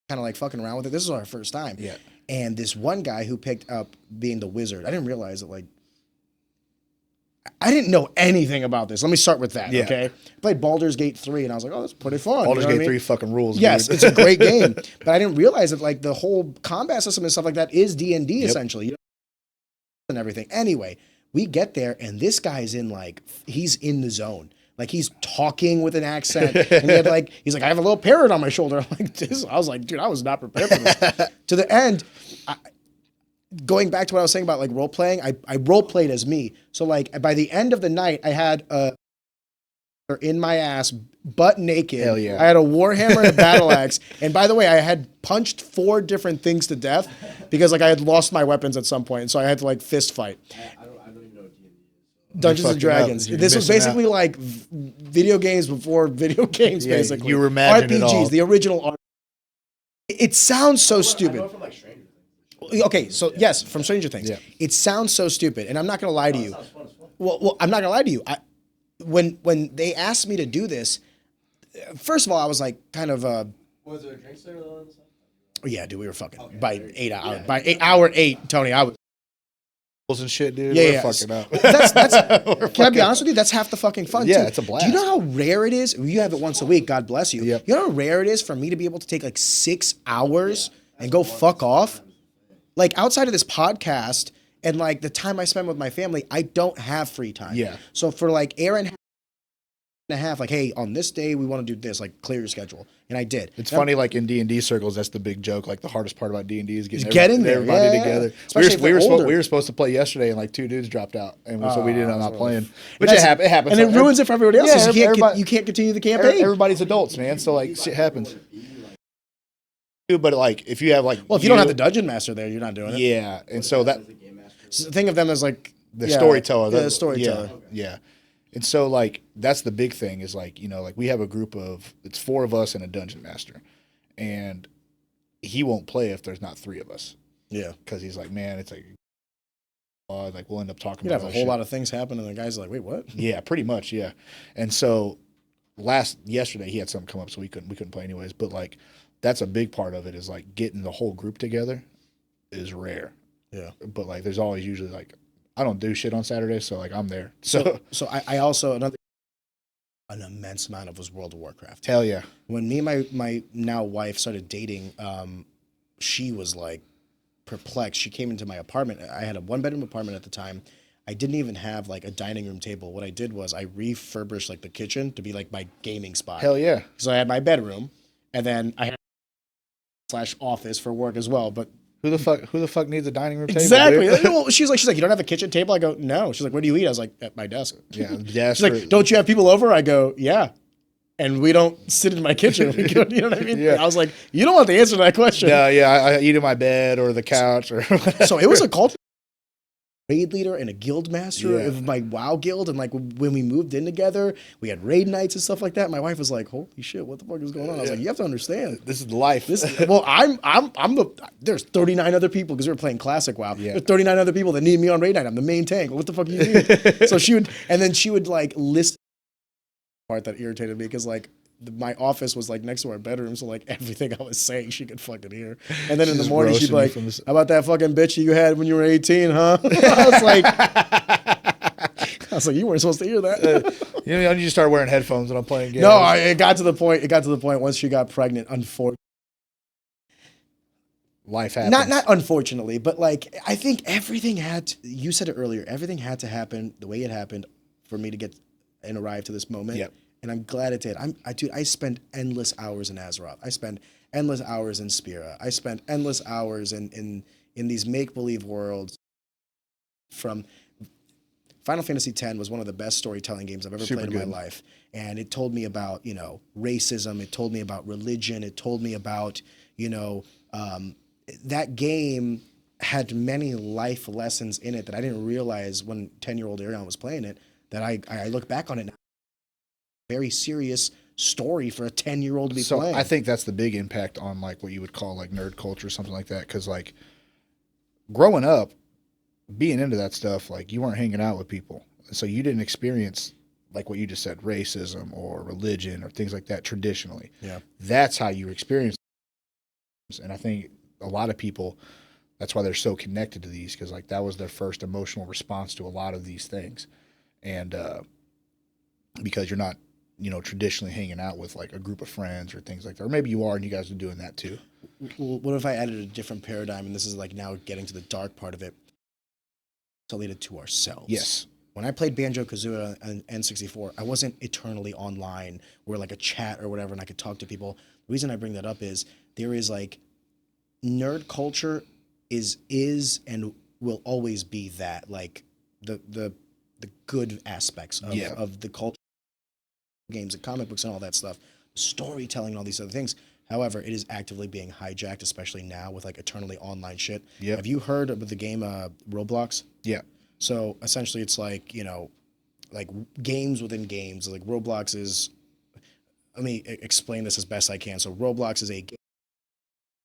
kind of like fucking around with it. This is our first time.
Yeah.
And this one guy who picked up being the wizard. I didn't realize that like. I didn't know anything about this. Let me start with that.
Yeah.
Okay. I played Baldur's Gate 3 and I was like, oh, that's pretty fun.
Baldur's
you know
Gate 3 fucking rules.
Yes,
dude.
it's a great game. But I didn't realize that like the whole combat system and stuff like that is D&D essentially. and everything. Anyway, we get there and this guy's in like, he's in the zone. Like he's talking with an accent and he's like, I have a little parrot on my shoulder. I'm like, this, I was like, dude, I was not prepared for this. To the end, going back to what I was saying about like role playing, I role played as me. So like by the end of the night, I had in my ass, butt naked.
Hell yeah.
I had a warhammer and a battle axe. And by the way, I had punched 4 different things to death because like I had lost my weapons at some point, and so I had to like fist fight.
I don't even know what D&D is.
Dungeons and Dragons. This was basically like video games before video games.
Yeah,
basically,
you were imagining
RPGs,
it all.
the original. It sounds so stupid.
I know it from like Stranger Things.
Okay, so yes, from Stranger Things.
Yeah.
It sounds so stupid, and I'm not gonna lie to you.
Sounds fun as fuck.
Well, I'm not gonna lie to you. When they asked me to do this, first of all, I was like kind of
Was there a drink there on the side?
yeah, dude, we were fucking
Okay,
by
okay.
8 hours.
Yeah.
By hour 8, Tony, I was
And shit, dude.
yeah.
We're fucking up.
That's can I be honest with you? That's half the fucking fun.
Yeah,
too.
it's a blast.
Do you know how rare it is? You have it once a week. God bless you.
Yep.
You know how rare it is for me to be able to take like 6 hours and go fuck off? Like outside of this podcast and like the time I spend with my family, I don't have free time.
Yeah.
So for like Aaron and a half, like, hey, on this day we want to do this, like clear your schedule. And I did.
It's funny, like in D&D circles, that's the big joke. Like the hardest part about D&D is getting
Getting there,
everybody
yeah.
together.
Especially if they're older.
We were supposed to play yesterday, and like 2 dudes dropped out, and so we ended up not playing. Which
That's-
it happens,
and it ruins it for everybody else.
Yeah,
'Cause
everybody-
you can't continue the campaign.
Everybody's adults, man. So like shit happens. But like if you have like
Well, if you don't have the dungeon master there, you're not doing it.
yeah, and so that
The game master.
So think of them as like
the storyteller.
Yeah, the storyteller.
Yeah. And so like that's the big thing is like, like we have a group of it's 4 of us and a dungeon master. And he won't play if there's not 3 of us.
Yeah.
Because he's like, man, it's like we'll end up talking
You'd
about
have a
other
whole
shit.
lot of things happen, and the guy's like, wait, what?
Yeah, pretty much, yeah. And so yesterday he had something come up, so we couldn't play anyways. But like that's a big part of it is like getting the whole group together is rare.
Yeah.
But like there's always usually like I don't do shit on Saturday, so like I'm there.
So I also an immense amount of was World of Warcraft.
Hell yeah.
When me and my now wife started dating, she was like perplexed. She came into my apartment. I had a 1-bedroom apartment at the time. I didn't even have like a dining room table. What I did was I refurbished like the kitchen to be like my gaming spot.
Hell yeah.
So I had my bedroom, and then I had / office for work as well. But
Who the fuck needs a dining room table?
exactly.
dude?
Well, she's like, you don't have a kitchen table? I go, no. She's like, where do you eat? I was like, at my desk.
Yeah. Yes.
She's like, don't you have people over? I go, yeah. And we don't sit in my kitchen. We go, you know what I mean?
Yeah.
I was like, you don't want the answer to that question.
Yeah. I eat in my bed or the couch or.
So it was a culture. Raid leader and a guild master
Yeah.
of my WoW guild, and like when we moved in together, we had raid nights and stuff like that. My wife was like, "Holy shit, what the fuck is going on?" I was like, "You have to understand."
This is life.
Well, there's 39 other people because we were playing classic WoW.
Yeah.
There's 39 other people that need me on raid night. I'm the main tank. What the fuck do you need? So she would like list part that irritated me because like my office was like next to our bedroom, so like everything I was saying she could fucking hear. And then in the
She's
morning she'd be like,
roasting you from
"How about that fucking bitch you had when you were 18, huh?" I was like, you weren't supposed to hear that.
You need to start wearing headphones when I'm playing games.
No, it got to the point once she got pregnant. Unfortunately.
Life happens.
Not unfortunately, but like I think everything you said it earlier, everything had to happen the way it happened for me to get and arrive to this moment.
Yep.
And I'm glad it did. I spent endless hours in Azeroth. I spent endless hours in Spira. I spent endless hours in these make-believe worlds. From Final Fantasy X was one of the best storytelling games I've ever
Super
played
good.
in my life. And it told me about, racism. It told me about religion. It told me about, that game had many life lessons in it that I didn't realize when 10-year-old Arion was playing it, that I look back on it now. Very serious story for a 10-year-old to be playing.
I think that's the big impact on like what you would call like nerd culture or something like that. Because like growing up, being into that stuff, like you weren't hanging out with people, so you didn't experience like what you just said, racism or religion or things like that traditionally.
Yeah,
that's how you experience. And I think a lot of people, that's why they're so connected to these, because like that was their first emotional response to a lot of these things, and because you're not traditionally hanging out with like a group of friends or things like that, or maybe you are and you guys are doing that too.
Well, what if I added a different paradigm, and this is like now getting to the dark part of it? isolated to ourselves.
Yes.
When I played Banjo-Kazooie and N64, I wasn't eternally online or like a chat or whatever, and I could talk to people. The reason I bring that up is there is like nerd culture is and will always be that, like the good aspects of the culture, games and comic books and all that stuff, storytelling and all these other things. However, it is actively being hijacked, especially now with like eternally online shit.
Yep.
Have you heard of the game Roblox?
Yeah.
So essentially it's like, like games within games. Like Roblox is, let me explain this as best I can. So Roblox is a game,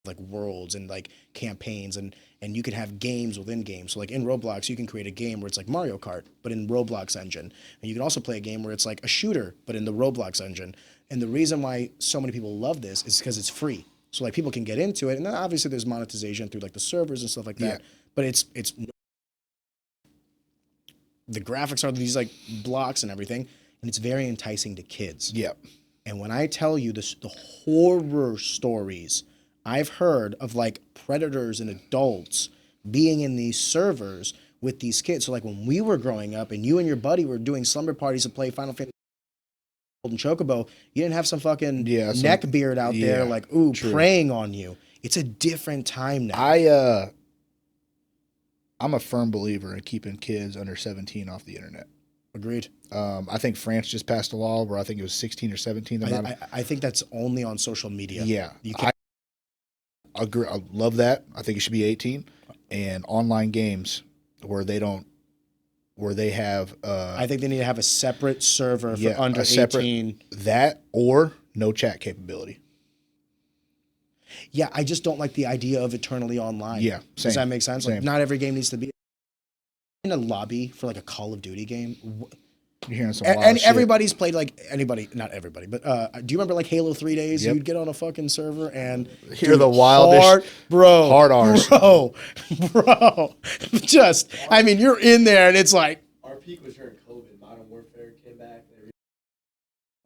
like worlds and like campaigns, and you can have games within games. So like in Roblox, you can create a game where it's like Mario Kart, but in Roblox engine. And you can also play a game where it's like a shooter, but in the Roblox engine. And the reason why so many people love this is because it's free. So like people can get into it. And then obviously there's monetization through like the servers and stuff like that.
Yeah.
But it's the graphics are these like blocks and everything. And it's very enticing to kids.
Yep.
And when I tell you this, the horror stories I've heard of like predators and adults being in these servers with these kids. So like when we were growing up and you and your buddy were doing slumber parties to play Final Fantasy Golden Chocobo, you didn't have some fucking neck beard out there like, ooh, preying on you. It's a different time now.
I'm a firm believer in keeping kids under 17 off the internet.
Agreed.
I think France just passed a law where I think it was 16 or 17.
I think that's only on social media.
Yeah.
You can't.
I agree. I love that. I think it should be 18. And online games where they have.
I think they need to have a separate server for under 18.
That or no chat capability.
Yeah, I just don't like the idea of eternally online.
Yeah, same.
Does that make sense?
Same.
Like, not every game needs to be in a lobby for like a Call of Duty game.
You're hearing some
And everybody's played like not everybody, but do you remember like Halo 3 days?
Yep.
You'd get on a fucking server and
hear the wildest hard R's.
Bro. Just, I mean, you're in there and it's like.
Our peak was during COVID. Modern Warfare came back.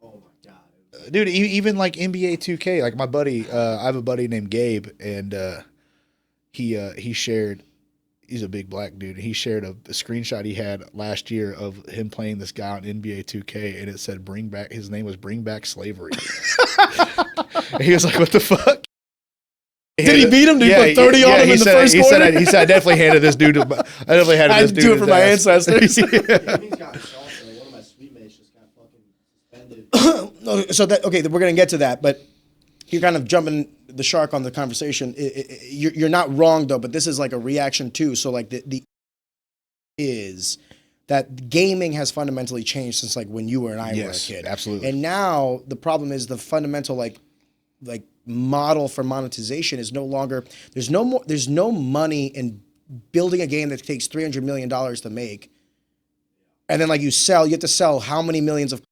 Oh my God.
Dude, even like NBA 2K, like my buddy, I have a buddy named Gabe, and he shared. He's a big black dude. He shared a screenshot he had last year of him playing this guy on NBA 2K, and it said his name was Bring Back Slavery. And he was like, what the fuck?
Did he beat him? Did he put 30 on him in the first quarter?
He said, I definitely handed this dude.
I'd do it for my ancestors.
Gaming's gotten soft. Like, one of my suite mates just got fucking suspended.
So we're gonna get to that, but you're kind of jumping the shark on the conversation. You're not wrong though, but this is like a reaction too. So like the is that gaming has fundamentally changed since like when you were and I were a kid.
Absolutely.
And now the problem is the fundamental like model for monetization is no longer there's no money in building a game that takes $300 million to make, and then like you have to sell how many millions of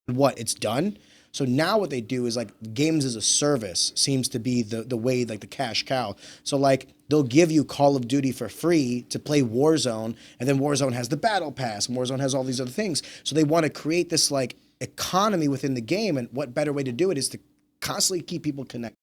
it's done. So now what they do is like games as a service seems to be the way, like the cash cow. So like they'll give you Call of Duty for free to play Warzone, and then Warzone has the battle pass, and Warzone has all these other things. So they want to create this like economy within the game, and what better way to do it is to constantly keep people connected.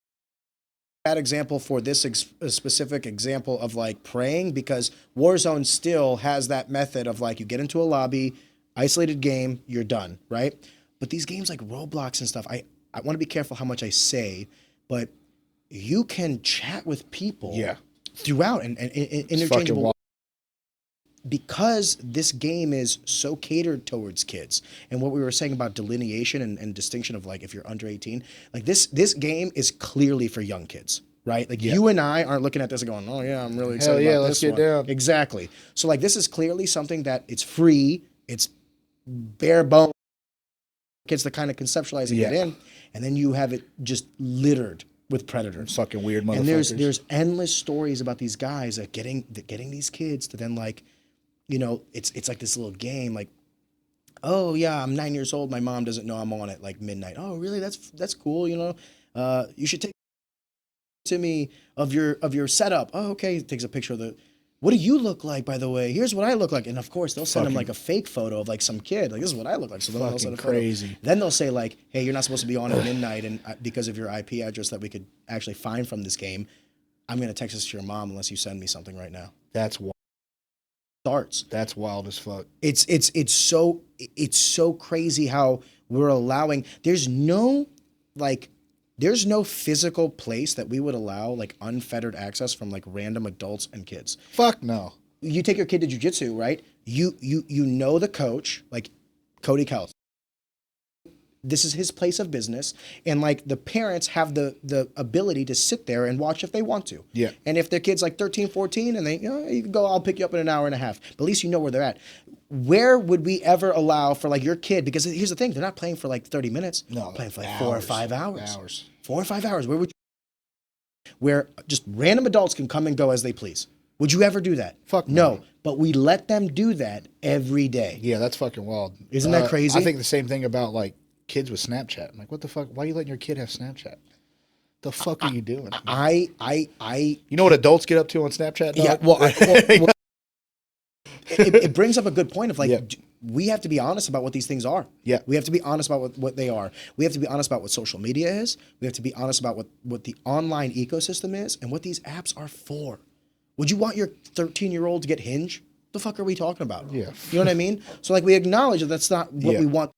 Bad example for this specific example of like praying, because Warzone still has that method of like you get into a lobby, isolated game, you're done, right? But these games like Roblox and stuff, I want to be careful how much I say, but you can chat with people throughout and interchangeable. Because this game is so catered towards kids, and what we were saying about delineation and distinction of like if you're under 18, like this game is clearly for young kids, right? Like you and I aren't looking at this and going, oh yeah, I'm really excited about
let's
this
get down.
Exactly. So like this is clearly something that it's free, it's bare bones, kids to kind of conceptualize and get in, and then you have it just littered with predators.
Fucking weird motherfuckers.
And there's endless stories about these guys that getting these kids to then like, you know, it's like this little game, like, oh yeah, I'm 9 years old, my mom doesn't know I'm on at like midnight. Oh really? That's cool, you know. You should take to me of your setup. Oh okay, it takes a picture of what do you look like, by the way? Here's what I look like. And of course they'll send them like a fake photo of like some kid, like this is what I look like. So they'll send a photo.
Crazy.
Then they'll say like, hey, you're not supposed to be on at midnight, and because of your IP address that we could actually find from this game, I'm gonna text this to your mom unless you send me something right now.
That's why.
starts.
That's wild as fuck.
It's so crazy how we're allowing. There's no physical place that we would allow like unfettered access from like random adults and kids.
Fuck no.
You take your kid to jiu-jitsu, right? You know the coach, like Coty Kellison. This is his place of business, and like the parents have the ability to sit there and watch if they want to.
Yeah.
And if their kid's like 13, 14, and they, you can go, I'll pick you up in an hour and a half. But at least you know where they're at. Where would we ever allow for like your kid? Because here's the thing, they're not playing for like 30 minutes.
No,
they're playing for like
hours,
4 or 5 hours.
4
or 5 hours. Where just random adults can come and go as they please. Would you ever do that?
Fuck
no. But we let them do that every day.
Yeah, that's fucking wild.
Isn't that crazy?
I think the same thing about like kids with Snapchat. I'm like, what the fuck? Why are you letting your kid have Snapchat? The fuck are you doing?
You
know what adults get up to on Snapchat? Dog?
Yeah, well, it brings up a good point of like, we have to be honest about what these things are.
Yeah.
We have to be honest about what they are. We have to be honest about what social media is. We have to be honest about what the online ecosystem is and what these apps are for. Would you want your 13-year-old to get Hinge? What the fuck are we talking about?
Yeah.
You know what I mean? So like we acknowledge that that's not what we want.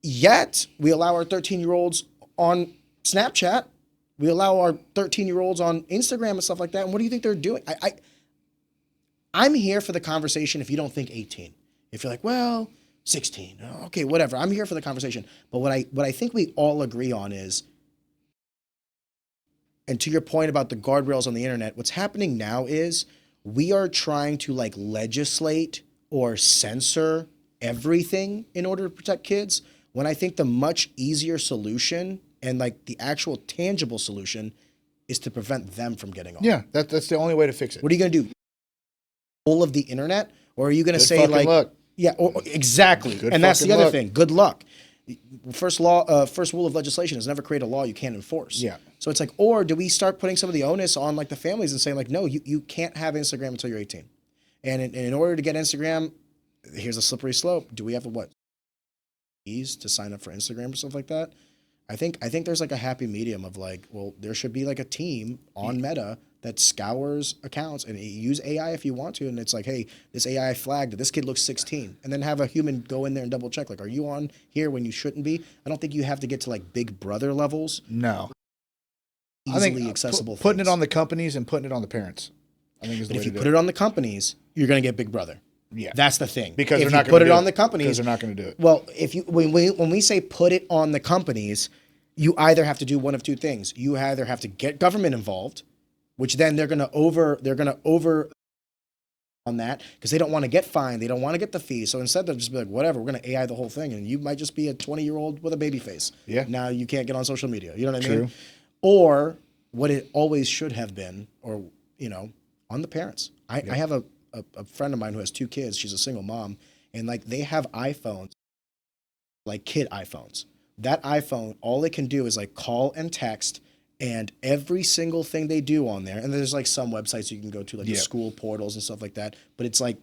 Yet we allow our 13-year-olds on Snapchat. We allow our 13-year-olds on Instagram and stuff like that. And what do you think they're doing? I'm here for the conversation if you don't think 18. If you're like, well, 16. Okay, whatever. I'm here for the conversation. But what I think we all agree on is, and to your point about the guardrails on the internet, what's happening now is we are trying to like legislate or censor everything in order to protect kids, when I think the much easier solution and like the actual tangible solution is to prevent them from getting on.
Yeah, that's the only way to fix it.
What are you going to do? All of the internet? Or are you going to say like,
luck.
Yeah, exactly.
Good
and that's the
fucking
other
luck.
thing. Good luck. First rule of legislation is never create a law you can't enforce.
Yeah.
So it's like, or do we start putting some of the onus on like the families and saying like, no, you can't have Instagram until you're 18. And in order to get Instagram, here's a slippery slope. Do we have to sign up for Instagram or stuff like that? I think there's like a happy medium of like, well, there should be like a team on Meta that scours accounts and use AI if you want to. And it's like, hey, this AI flagged that this kid looks 16, and then have a human go in there and double check. Like, are you on here when you shouldn't be? I don't think you have to get to like Big Brother levels.
No.
Easily accessible.
Putting
things.
it on the companies and putting it on the parents, I think is the way
If
to
you
do
put it on the companies, you're going to get Big Brother.
Yeah.
That's the thing.
Because
if
they're not
you
going
put
to
it on the companies,
because they're not going to do it.
Well, when we say put it on the companies, you either have to do one of two things. You either have to get government involved, which then they're going to over on that because they don't want to get fined, they don't want to get the fee. So instead they'll just be like, whatever, we're going to AI the whole thing, and you might just be a 20-year-old with a baby face.
Yeah.
Now you can't get on social media. You know what I
True.
mean? Or what it always should have been, or on the parents. I have a friend of mine who has 2 kids. She's a single mom, and like they have iPhones, like kid iPhones. That iPhone, all it can do is like call and text, and every single thing they do on there. And there's like some websites you can go to, like the school portals and stuff like that. But it's like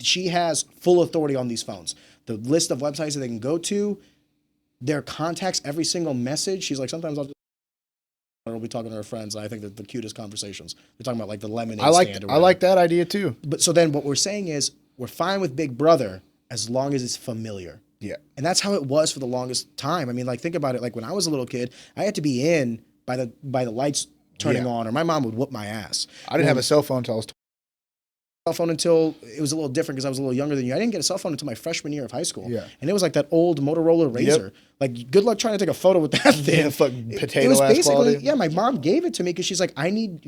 she has full authority on these phones. The list of websites that they can go to, their contacts, every single message. She's like, sometimes I'll be talking to her friends, and I think that the cutest conversations. They're talking about like the lemonade stand.
I like that idea too.
But so then what we're saying is we're fine with Big Brother as long as it's familiar.
Yeah.
And that's how it was for the longest time. I mean, like, think about it. Like when I was a little kid, I had to be in by the lights turning on, or my mom would whoop my ass.
I didn't have a cell phone until I was
cell phone until it was a little different because I was a little younger than you. I didn't get a cell phone until my freshman year of high school.
Yeah.
And it was like that old Motorola Razor. Like, good luck trying to take a photo with that thing.
Yeah, fucking potato
it was
ass
basically,
quality.
yeah, my mom gave it to me because she's like, I'm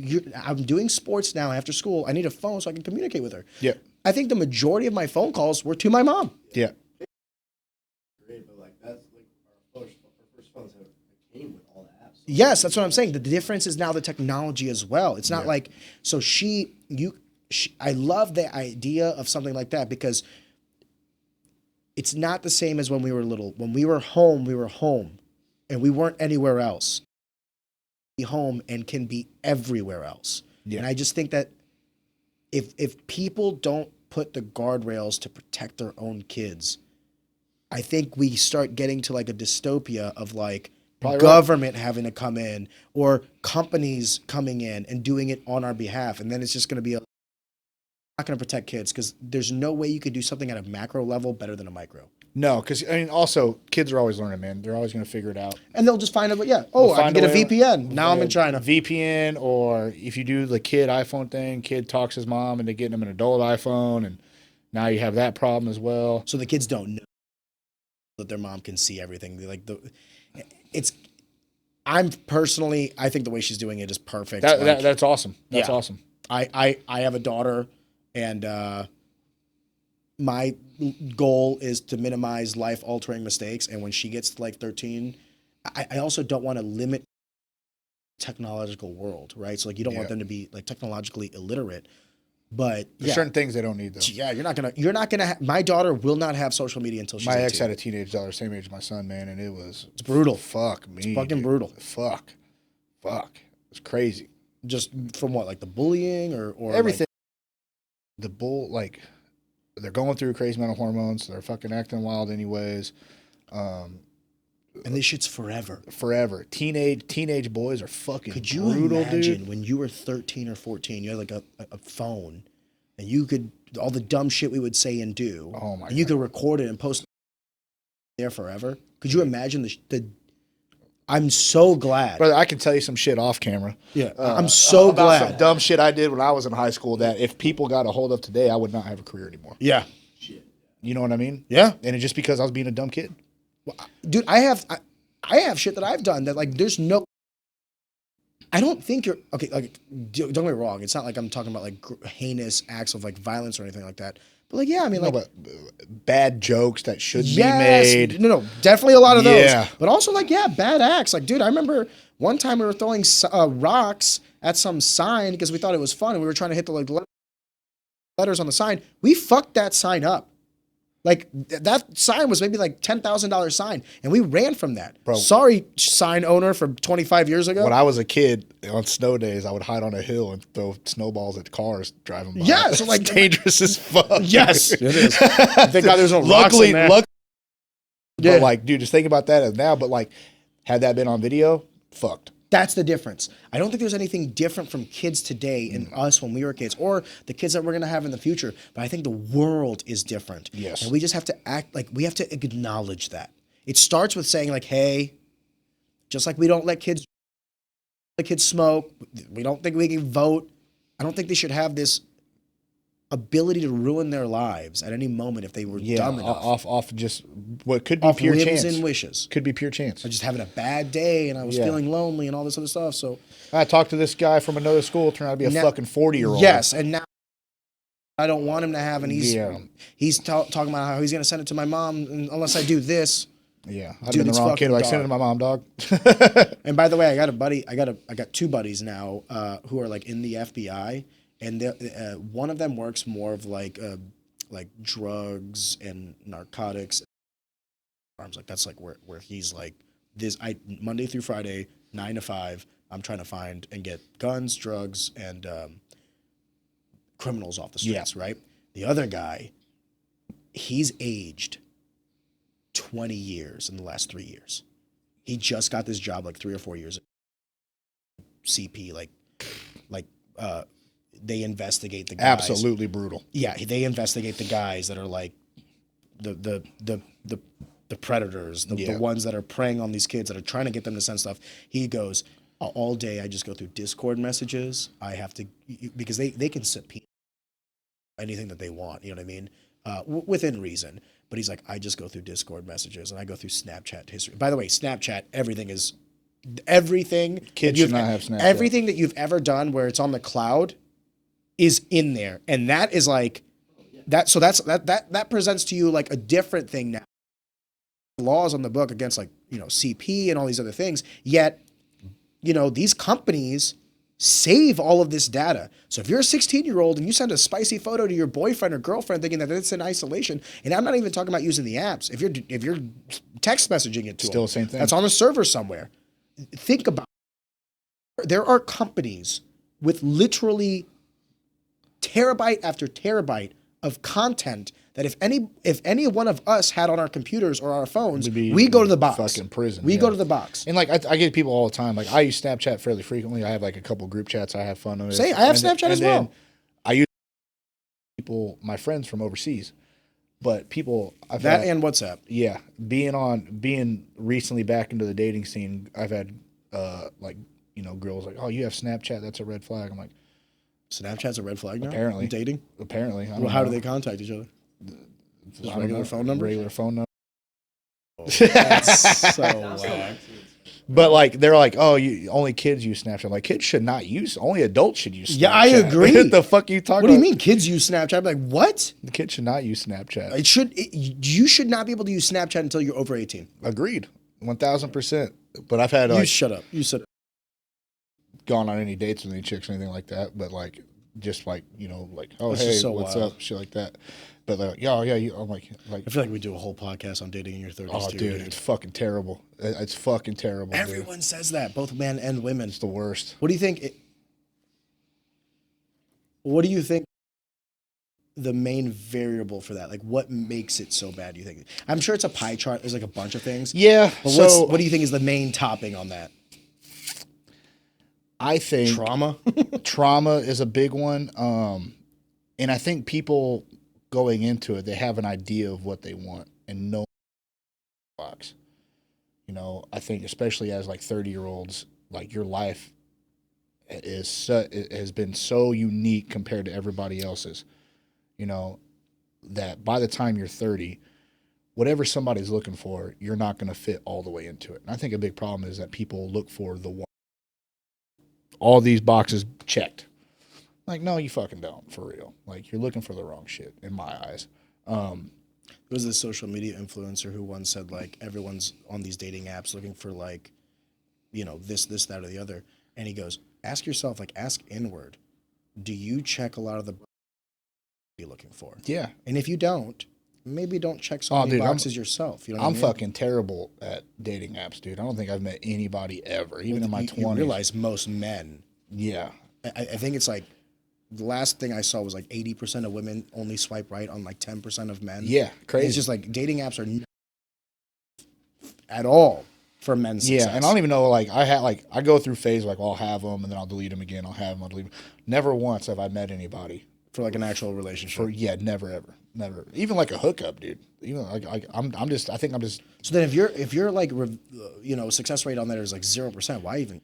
doing sports now after school. I need a phone so I can communicate with her.
Yeah.
I think the majority of my phone calls were to my mom.
Yeah.
Great, but like that's like our first phones came with all the apps.
Yes, that's what I'm saying. The difference is now the technology as well. It's not like, so I love the idea of something like that because it's not the same as when we were little. When we were home, and we weren't anywhere else. Be home and can be everywhere else. Yeah. And I just think that if people don't put the guardrails to protect their own kids, I think we start getting to like a dystopia of like government having to come in or companies coming in and doing it on our behalf. And then it's just going to be not going to protect kids because there's no way you could do something at a macro level better than a micro.
No, because I mean, also kids are always learning, man. They're always going to figure it out.
And they'll just find out, yeah. Oh, I can get a VPN. Now I'm in China.
VPN, or if you do the kid iPhone thing, kid talks to his mom and they get him an adult iPhone, and now you have that problem as well.
So the kids don't know that their mom can see everything. I think the way she's doing it is perfect.
That's awesome. That's
yeah.
awesome.
I have a daughter, and my goal is to minimize life-altering mistakes. And when she gets to like 13, I also don't want to limit technological world, right? So like you don't want them to be like technologically illiterate. But
there's certain things they don't need though.
Yeah, you're not gonna. My daughter will not have social media until she's
my
18.
ex had a teenage daughter, same age as my son, man, and it's
brutal.
Fuck me,
it's fucking brutal.
Fuck, it's crazy.
Just from what, like the bullying or
everything. Like, they're going through crazy amount of hormones. They're fucking acting wild anyways.
And this shit's forever.
Forever. Teenage boys are fucking
Could you
brutal,
imagine
dude?
when you were 13 or 14, you had like a phone, and you could, all the dumb shit we would say and do,
oh my God.
You could record it and post it there forever? Could you imagine the I'm so glad.
Brother, I can tell you some shit off camera.
Yeah, I'm so glad.
Some dumb shit I did when I was in high school that if people got a hold of today, I would not have a career anymore.
Yeah.
You know what I mean?
Yeah.
And it's just because I was being a dumb kid.
Well, dude, I have shit that I've done that like there's no. I don't think you're okay. Like, don't get me wrong. It's not like I'm talking about like heinous acts of like violence or anything like that. But like, yeah, I mean, like,
but bad jokes that should be made.
No, definitely a lot of those.
Yeah.
But also like, yeah, bad acts. Like, dude, I remember one time we were throwing rocks at some sign because we thought it was fun, and we were trying to hit the like letters on the sign. We fucked that sign up. Like, that sign was maybe like $10,000 sign, and we ran from that.
Bro.
Sorry, sign owner from 25 years ago.
When I was a kid, on snow days, I would hide on a hill and throw snowballs at cars driving by.
Yeah, so like
it's dangerous as fuck.
Yes, it is. Thank God there's no rocks in there.
Luckily, but like, dude, just think about that as now. But like, had that been on video, fucked.
That's the difference. I don't think there's anything different from kids today and us when we were kids, or the kids that we're going to have in the future. But I think the world is different.
Yes.
And we just have to act like, we have to acknowledge that. It starts with saying like, hey, just like we don't let kids smoke, we don't think we can vote. I don't think they should have this ability to ruin their lives at any moment if they were dumb enough.
Off just what could be
off
pure
whims
chance.
and wishes.
Could be pure chance.
I was just having a bad day and I was feeling lonely and all this other stuff. So
I talked to this guy from another school, turned out to be a fucking 40-year-old.
Yes, and now I don't want him to have, and he's talking about how he's going to send it to my mom unless I do this.
Yeah, I've been the wrong kid. Like, send it to my mom, dog.
And by the way, I got a buddy. I got two buddies now who are like in the FBI, and one of them works more of like drugs and narcotics. Like that's like where he's like this. Monday through Friday, 9 to 5. I'm trying to find and get guns, drugs, and criminals off the streets. Yeah. Right. The other guy, he's aged 20 years in the last 3 years. He just got this job like 3 or 4 years ago. CP, they investigate the guys.
Absolutely brutal.
Yeah, they investigate the guys that are like the predators, the ones that are preying on these kids that are trying to get them to send stuff. He goes, all day I just go through Discord messages. I have to, because they can subpoena anything that they want, you know what I mean? Within reason. But he's like, I just go through Discord messages and I go through Snapchat history. By the way, Snapchat, everything.
Kids should not have Snapchat.
Everything that you've ever done where it's on the cloud is in there. And that is like, that presents to you like a different thing now. Laws on the book against like, CP and all these other things. Yet, these companies save all of this data. So if you're a 16-year-old and you send a spicy photo to your boyfriend or girlfriend thinking that it's in isolation, and I'm not even talking about using the apps. If you're text messaging it to
still
them,
the same thing.
That's on a server somewhere. Think about it. There are companies with literally terabyte after terabyte of content that if any one of us had on our computers or our phones, we go to the box.
Fucking prison.
We go to the box.
And like I get people all the time. Like I use Snapchat fairly frequently. I have like a couple group chats I have fun with.
I have Snapchat as well.
I use people, my friends from overseas, but people I've
That
had,
and WhatsApp.
yeah, being recently back into the dating scene, I've had like, you know, girls like, oh, you have Snapchat, that's a red flag. I'm like,
Snapchat's a red flag now?
Apparently.
In dating?
apparently, I don't
Well, how
know.
do they contact each other?
I
Just
don't
regular
know.
phone numbers?
Regular phone number.
That's so
Sounds so
whack.
whack.
But like they're like, oh, you only kids use Snapchat. Like kids should not use. Only adults should use Snapchat.
Yeah, I agree.
What the fuck are you talking
What do you
about?
mean kids use Snapchat? I'm like, what?
The kids should not use Snapchat.
You should not be able to use Snapchat until you're over 18.
Agreed, 1000%. But I've had
You
like
shut up. You said
gone on any dates with any chicks or anything like that. But like just like, you know, like, oh,
That's
hey,
just so
what's
wild.
up, shit like that. But like, yeah, I'm like
I feel like we do a whole podcast on dating in your 30s.
oh,
too,
dude, it's fucking terrible. It's fucking terrible. Dude.
Everyone says that, both men and women.
It's the worst.
What do you think? What do you think the main variable for that? Like, what makes it so bad? Do you think? I'm sure it's a pie chart. There's like a bunch of things.
Yeah.
But
So
what do you think is the main topping on that?
I think
Trauma.
trauma is a big one. And I think people going into it, they have an idea of what they want and no box. You know, I think especially as like 30-year-olds, like your life it has been so unique compared to everybody else's. You know, that by the time you're 30, whatever somebody's looking for, you're not going to fit all the way into it. And I think a big problem is that people look for the one, all these boxes checked. Like, no, you fucking don't, for real. Like, you're looking for the wrong shit, in my eyes.
There was this social media influencer who once said, like, everyone's on these dating apps looking for, like, you know, this, that, or the other. And he goes, ask yourself, like, ask inward. Do you check a lot of the you're looking for?
Yeah.
And if you don't, maybe don't check so many
dude,
boxes yourself. You know what
I'm
I mean?
fucking terrible at dating apps, dude. I don't think I've met anybody ever, even in my 20s.
You realize most men,
Yeah.
I think it's like, the last thing I saw was like 80% of women only swipe right on like 10% of men.
Yeah, crazy.
It's just like dating apps are not at all for men's success.
Yeah, and I don't even know, like, I go through phase, like, well, I'll have them, and then I'll delete them again. I'll have them, I'll delete them. Never once have I met anybody.
For like an actual relationship.
Never, ever. Never. Even like a hookup, dude. Even like, I think I'm just.
So then if you're like, you know, success rate on that is like 0%, why even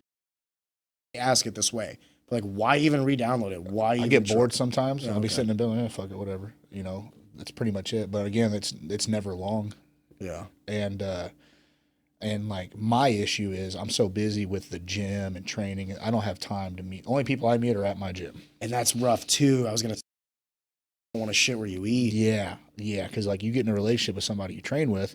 ask it this way? Like, why even re-download it? Why
I
even
get
try?
bored sometimes. And I'll be
Okay.
sitting in bed like, fuck it, whatever. You know, that's pretty much it. But again, it's never long.
Yeah.
And like my issue is I'm so busy with the gym and training. I don't have time to meet. Only people I meet are at my gym.
And that's rough too. I was going to don't want to shit where you eat.
Yeah. Because like you get in a relationship with somebody you train with.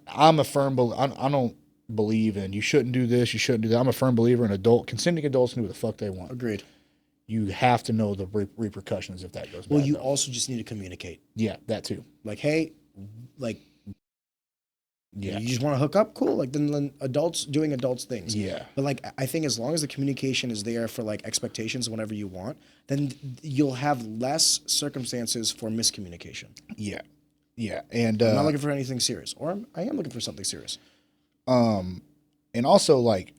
I'm a firm I don't believe in you shouldn't do this, you shouldn't do that. I'm a firm believer in consenting adults can do what the fuck they want.
Agreed.
You have to know the repercussions if that goes bad.
Well, you
though.
also just need to communicate.
Yeah, that too.
Like, hey, like,
Yeah.
you just want to hook up? Cool. Like, then adults doing adults things.
Yeah.
But like, I think as long as the communication is there for like expectations whenever you want, then you'll have less circumstances for miscommunication.
Yeah. Yeah. And
I'm not looking for anything serious, or I am looking for something serious.
and also like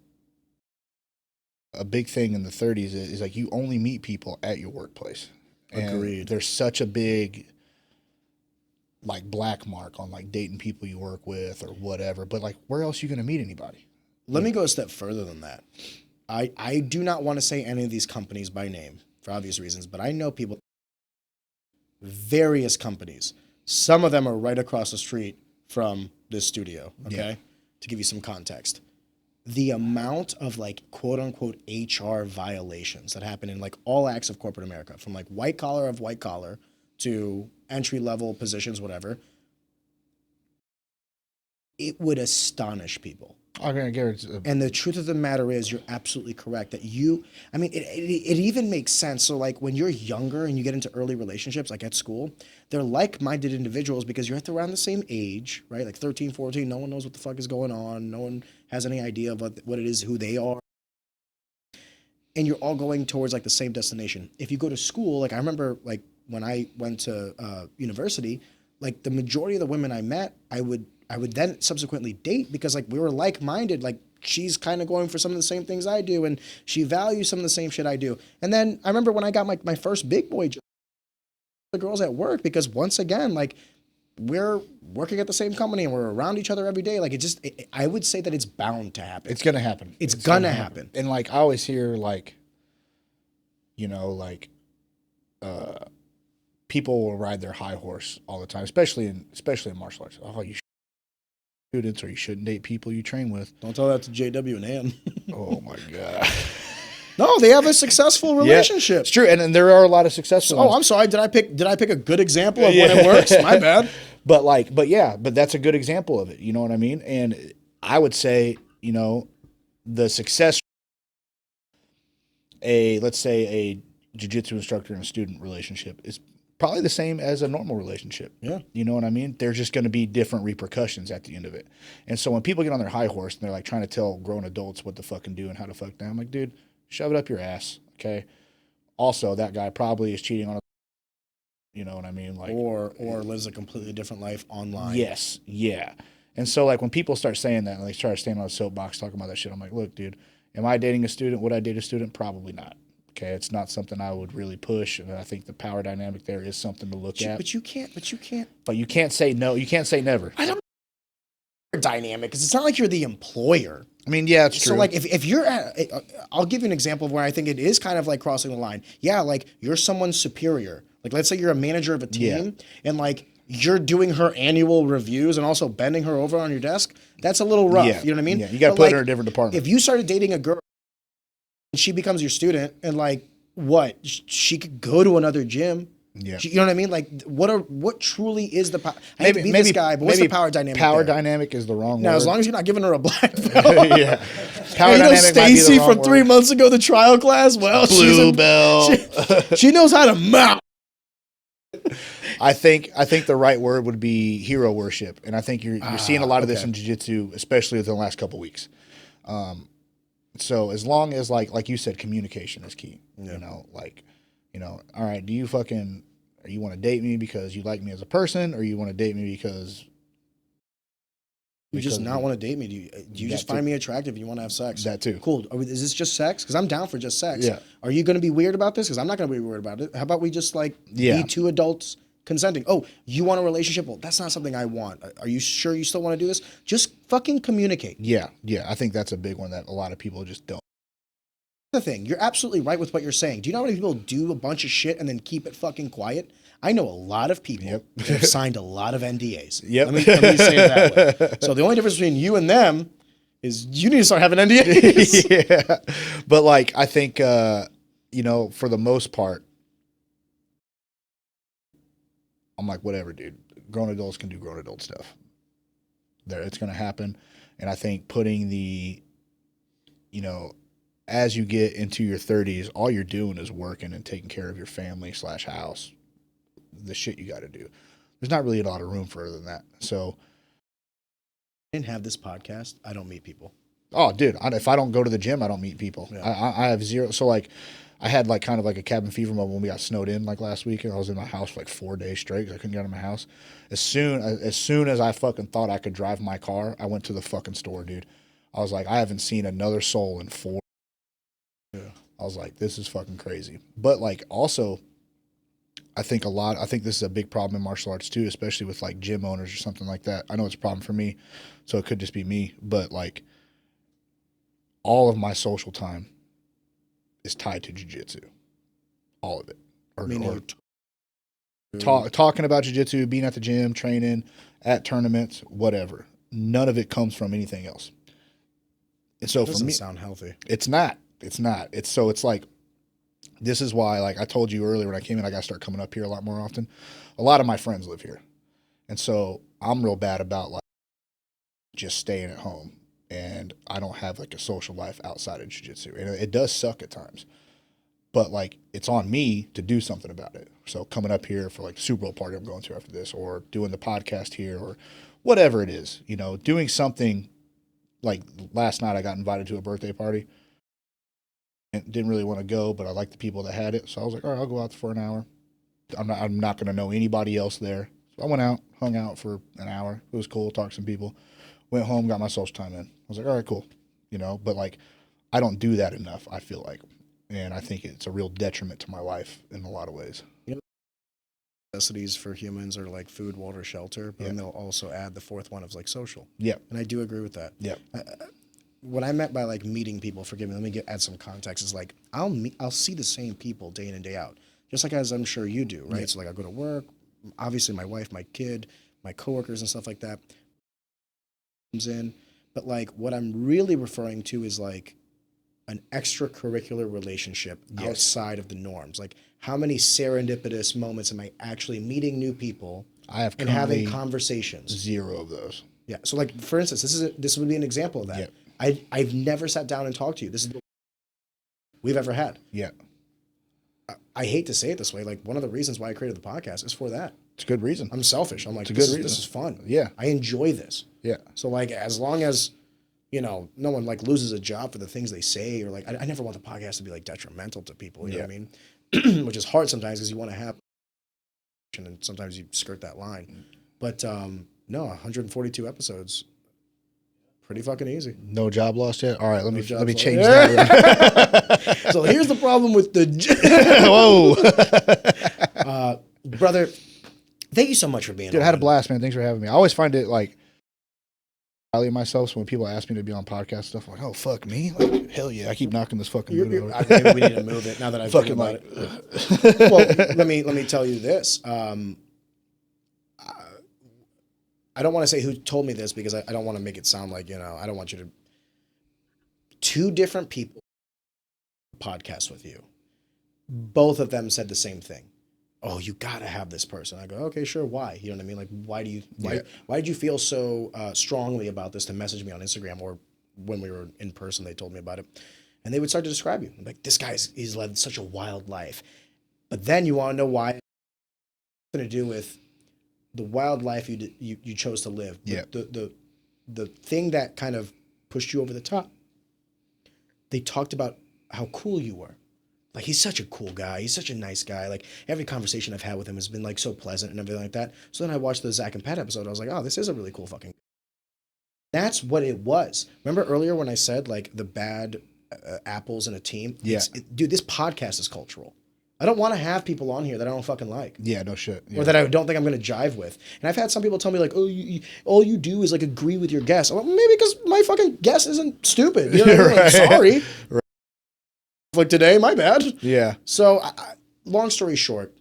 a big thing in the 30s is like you only meet people at your workplace. And
Agreed.
there's such a big like black mark on like dating people you work with or whatever. But like where else are you gonna meet anybody?
Let me go a step further than that. I do not want to say any of these companies by name for obvious reasons, but I know people, various companies. Some of them are right across the street from this studio, okay?
Yeah.
To give you some context. The amount of like quote unquote HR violations that happen in like all acts of corporate America, from like white collar to entry level positions, whatever, it would astonish people.
I'm gonna guarantee.
And the truth of the matter is, you're absolutely correct that it even makes sense. So like when you're younger and you get into early relationships, like at school, they're like-minded individuals because you're around the same age, right? Like 13, 14, no one knows what the fuck is going on. No one has any idea of what it is, who they are. And you're all going towards like the same destination. If you go to school, like I remember like when I went to university, like the majority of the women I met, I would then subsequently date because like we were like-minded. Like she's kind of going for some of the same things I do, and she values some of the same shit I do. And then I remember when I got my first big boy job, the girls at work because once again, like we're working at the same company and we're around each other every day. Like I would say that it's bound to happen.
It's gonna happen.
It's gonna happen.
And like I always hear like, you know, like people will ride their high horse all the time, especially in martial arts. Oh, you students or you shouldn't date people you train with.
Don't tell that to JW and Ann.
Oh my god.
No, they have a successful relationship.
Yeah, it's true, and there are a lot of successful ones.
I'm sorry. Did I pick a good example of when it works? My bad.
But that's a good example of it. You know what I mean? And I would say, you know, the success, let's say a jiu-jitsu instructor and student relationship is probably the same as a normal relationship.
Yeah.
You know what I mean? There's just going to be different repercussions at the end of it. And so when people get on their high horse and they're like trying to tell grown adults what to fucking do and how to fuck down, I'm like, dude, shove it up your ass, okay? Also, that guy probably is cheating on a, you know what I mean? Like,
or lives a completely different life online.
Yes, yeah. And so, like, when people start saying that and they start standing on a soapbox talking about that shit, I'm like, look, dude, am I dating a student? Would I date a student? Probably not. Okay, it's not something I would really push, and I think the power dynamic there is something to look at.
But you can't.
But you can't say no. You can't say never.
I don't know dynamic because it's not like you're the employer.
I mean, yeah, it's true.
So, like, if you're at, I'll give you an example of where I think it is kind of like crossing the line. Yeah, like, you're someone's superior. Like, let's say you're a manager of a team, and, like, you're doing her annual reviews and also bending her over on your desk. That's a little rough.
Yeah.
You know what I mean?
Yeah, you got to put her in a different department.
If you started dating a girl and she becomes your student and, like, what? She could go to another gym.
Yeah.
You know what I mean? Like, what truly is the power? I hate to be this guy, but what's the power dynamic?
Power dynamic is the wrong word.
Now, as long as you're not giving her a black belt.
Yeah. Power
hey, you know
dynamic might be the
Stacy
wrong
from
word.
3 months ago, the trial class? Well,
Blue belt.
She knows how to mount.
I think the right word would be hero worship, and I think you're seeing a lot of this in jiu-jitsu, especially within the last couple of weeks. So as long as like you said, communication is key. Yeah. You know, all right, do you want to date me because you like me as a person, or you want to date me because
you just not want to date me? Do you just find me attractive and you want to have sex?
That too.
Cool. Is this just sex? Because I'm down for just sex.
Yeah.
Are you going to be weird about this? Because I'm not going to be weird about it. How about we just be two adults consenting? Oh, you want a relationship? Well, that's not something I want. Are you sure you still want to do this? Just fucking communicate.
Yeah. I think that's a big one that a lot of people just don't.
The thing, you're absolutely right with what you're saying. Do you know how many people do a bunch of shit and then keep it fucking quiet? I know a lot of people that have signed a lot of NDAs.
Yep.
Let me say it that way. So the only difference between you and them is you need to start having NDAs.
Yeah. But like, I think, you know, for the most part, I'm like, whatever, dude. Grown adults can do grown adult stuff. It's going to happen. And I think putting you know, as you get into your 30s, all you're doing is working and taking care of your family / house, the shit you got to do. There's not really a lot of room further than that. So,
I didn't have this podcast, I don't meet people.
Oh, dude, if I don't go to the gym, I don't meet people.
Yeah.
I have zero. So, like, I had like kind of like a cabin fever moment when we got snowed in like last week, and I was in my house for like 4 days straight because I couldn't get out of my house. As soon as I fucking thought I could drive my car, I went to the fucking store, dude. I was like, I haven't seen another soul in 4. Yeah. I was like, this is fucking crazy. But like, also, I think this is a big problem in martial arts too, especially with like gym owners or something like that. I know it's a problem for me, so it could just be me, but like, all of my social time is tied to jiu-jitsu. All of it. Talking about jiu-jitsu, being at the gym, training, at tournaments, whatever. None of it comes from anything else. And so for me,
doesn't sound healthy.
It's not. It's like, this is why, like I told you earlier when I came in, I got to start coming up here a lot more often. A lot of my friends live here. And so I'm real bad about like just staying at home, and I don't have like a social life outside of jiu-jitsu. And it does suck at times, but like, it's on me to do something about it. So coming up here for like the Super Bowl party I'm going to after this, or doing the podcast here, or whatever it is, you know, doing something. Like last night I got invited to a birthday party. And didn't really want to go, but I liked the people that had it. So I was like, all right, I'll go out for an hour. I'm not going to know anybody else there. So I went out, hung out for an hour. It was cool, talked to some people. Went home, got my social time in. I was like, all right, cool. You know, but like, I don't do that enough, I feel like. And I think it's a real detriment to my life in a lot of ways.
necessities for humans are like food, water, shelter, but then they'll also add the fourth one of like social.
Yeah.
And I do agree with that.
Yeah.
What I meant by like meeting people, forgive me, let me add some context, is like I'll see the same people day in and day out, just like as I'm sure you do, right? So like I go to work, obviously my wife, my kid, my coworkers and stuff like that comes in, but like what I'm really referring to is like an extracurricular relationship outside of the norms. Like how many serendipitous moments am I actually meeting new people and having conversations?
0 of those.
Yeah. So like for instance, this would be an example of that.
Yep.
I've never sat down and talked to you. This is the we've ever had.
Yeah.
I hate to say it this way. Like one of the reasons why I created the podcast is for that.
It's a good reason.
I'm selfish. I'm like,
it's a good reason.
This is fun.
Yeah.
I enjoy this.
Yeah.
So like, as long as, you know, no one like loses a job for the things they say, or like, I never want the podcast to be like detrimental to people. You know what I mean? Which is hard sometimes because you want to have, and sometimes you skirt that line. But no, 142 episodes. Pretty fucking easy.
No job lost yet? All right, let me change
Yeah.
that.
So here's the problem with the
Whoa.
brother. Thank you so much for being
Dude,
on.
I had a blast, man. Thanks for having me. I always find it like value myself. So when people ask me to be on podcast stuff, I'm like, oh fuck me, like hell yeah, I keep knocking this fucking mood over.
Maybe we need to move it now that I've
Fucking
about it. Well, let me tell you this. I don't want to say who told me this because I don't want to make it sound like, you know, I don't want you to. 2 different people podcast with you. Both of them said the same thing. Oh, you gotta have this person. I go, okay, sure. Why? You know what I mean? Like, why did you feel so strongly about this to message me on Instagram, or when we were in person, they told me about it, and they would start to describe you. I'm like, this he's led such a wild life. But then you want to know why. It's going to do with the wild life you chose to live.
Yeah.
The thing that kind of pushed you over the top. They talked about how cool you were. Like, he's such a cool guy. He's such a nice guy. Like, every conversation I've had with him has been, like, so pleasant and everything like that. So then I watched the Zach and Pat episode. I was like, oh, this is a really cool fucking. That's what it was. Remember earlier when I said, like, the bad apples in a team?
Yeah.
Dude, this podcast is cultural. I don't want to have people on here that I don't fucking like.
Yeah, no shit. Yeah.
Or that I don't think I'm going to jive with. And I've had some people tell me, like, oh, all you do is, like, agree with your guests. I'm like, maybe because my fucking guest isn't stupid. You know what I mean? Like, sorry. Right. Like today, my bad.
Yeah.
So, long story short,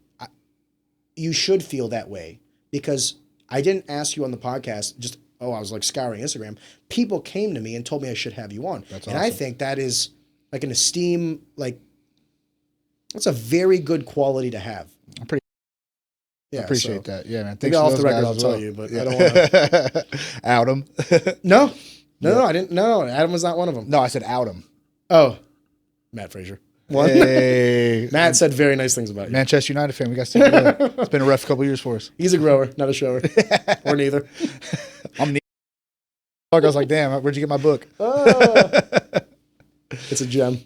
you should feel that way because I didn't ask you on the podcast just, I was like scouring Instagram. People came to me and told me I should have you on.
That's
and
awesome.
I think that is like an esteem, like, that's a very good quality to have.
I appreciate that. Yeah, man.
Maybe
Thanks
off
to
the
those
record,
guys
I'll
as
tell
well.
you, but
Yeah.
I don't want to.
Out him.
No, I didn't. No, Adam was not one of them.
No, I said out him.
Oh, Matt Frazier.
Hey.
Matt said very nice things about you.
Manchester United fan. We got to stick together. It's been a rough couple of years for us.
He's a grower, not a shower. Or neither.
I'm neither. I was like, damn, where'd you get my book?
It's a gem.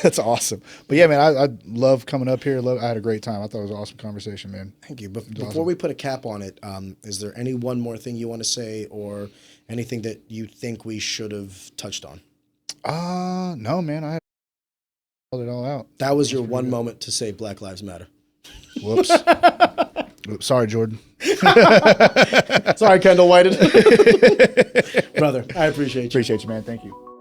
That's awesome. But yeah, man, I love coming up here. I had a great time. I thought it was an awesome conversation, man.
Thank you. But before
awesome.
we put a cap on it, is there any one more thing you want to say or anything that you think we should have touched on?
No, man. I held it all out.
That was your one moment to say Black Lives Matter.
Whoops. Oops, sorry, Jordan.
Sorry, Kendall Whited. Brother, I appreciate you.
Appreciate you, man. Thank you.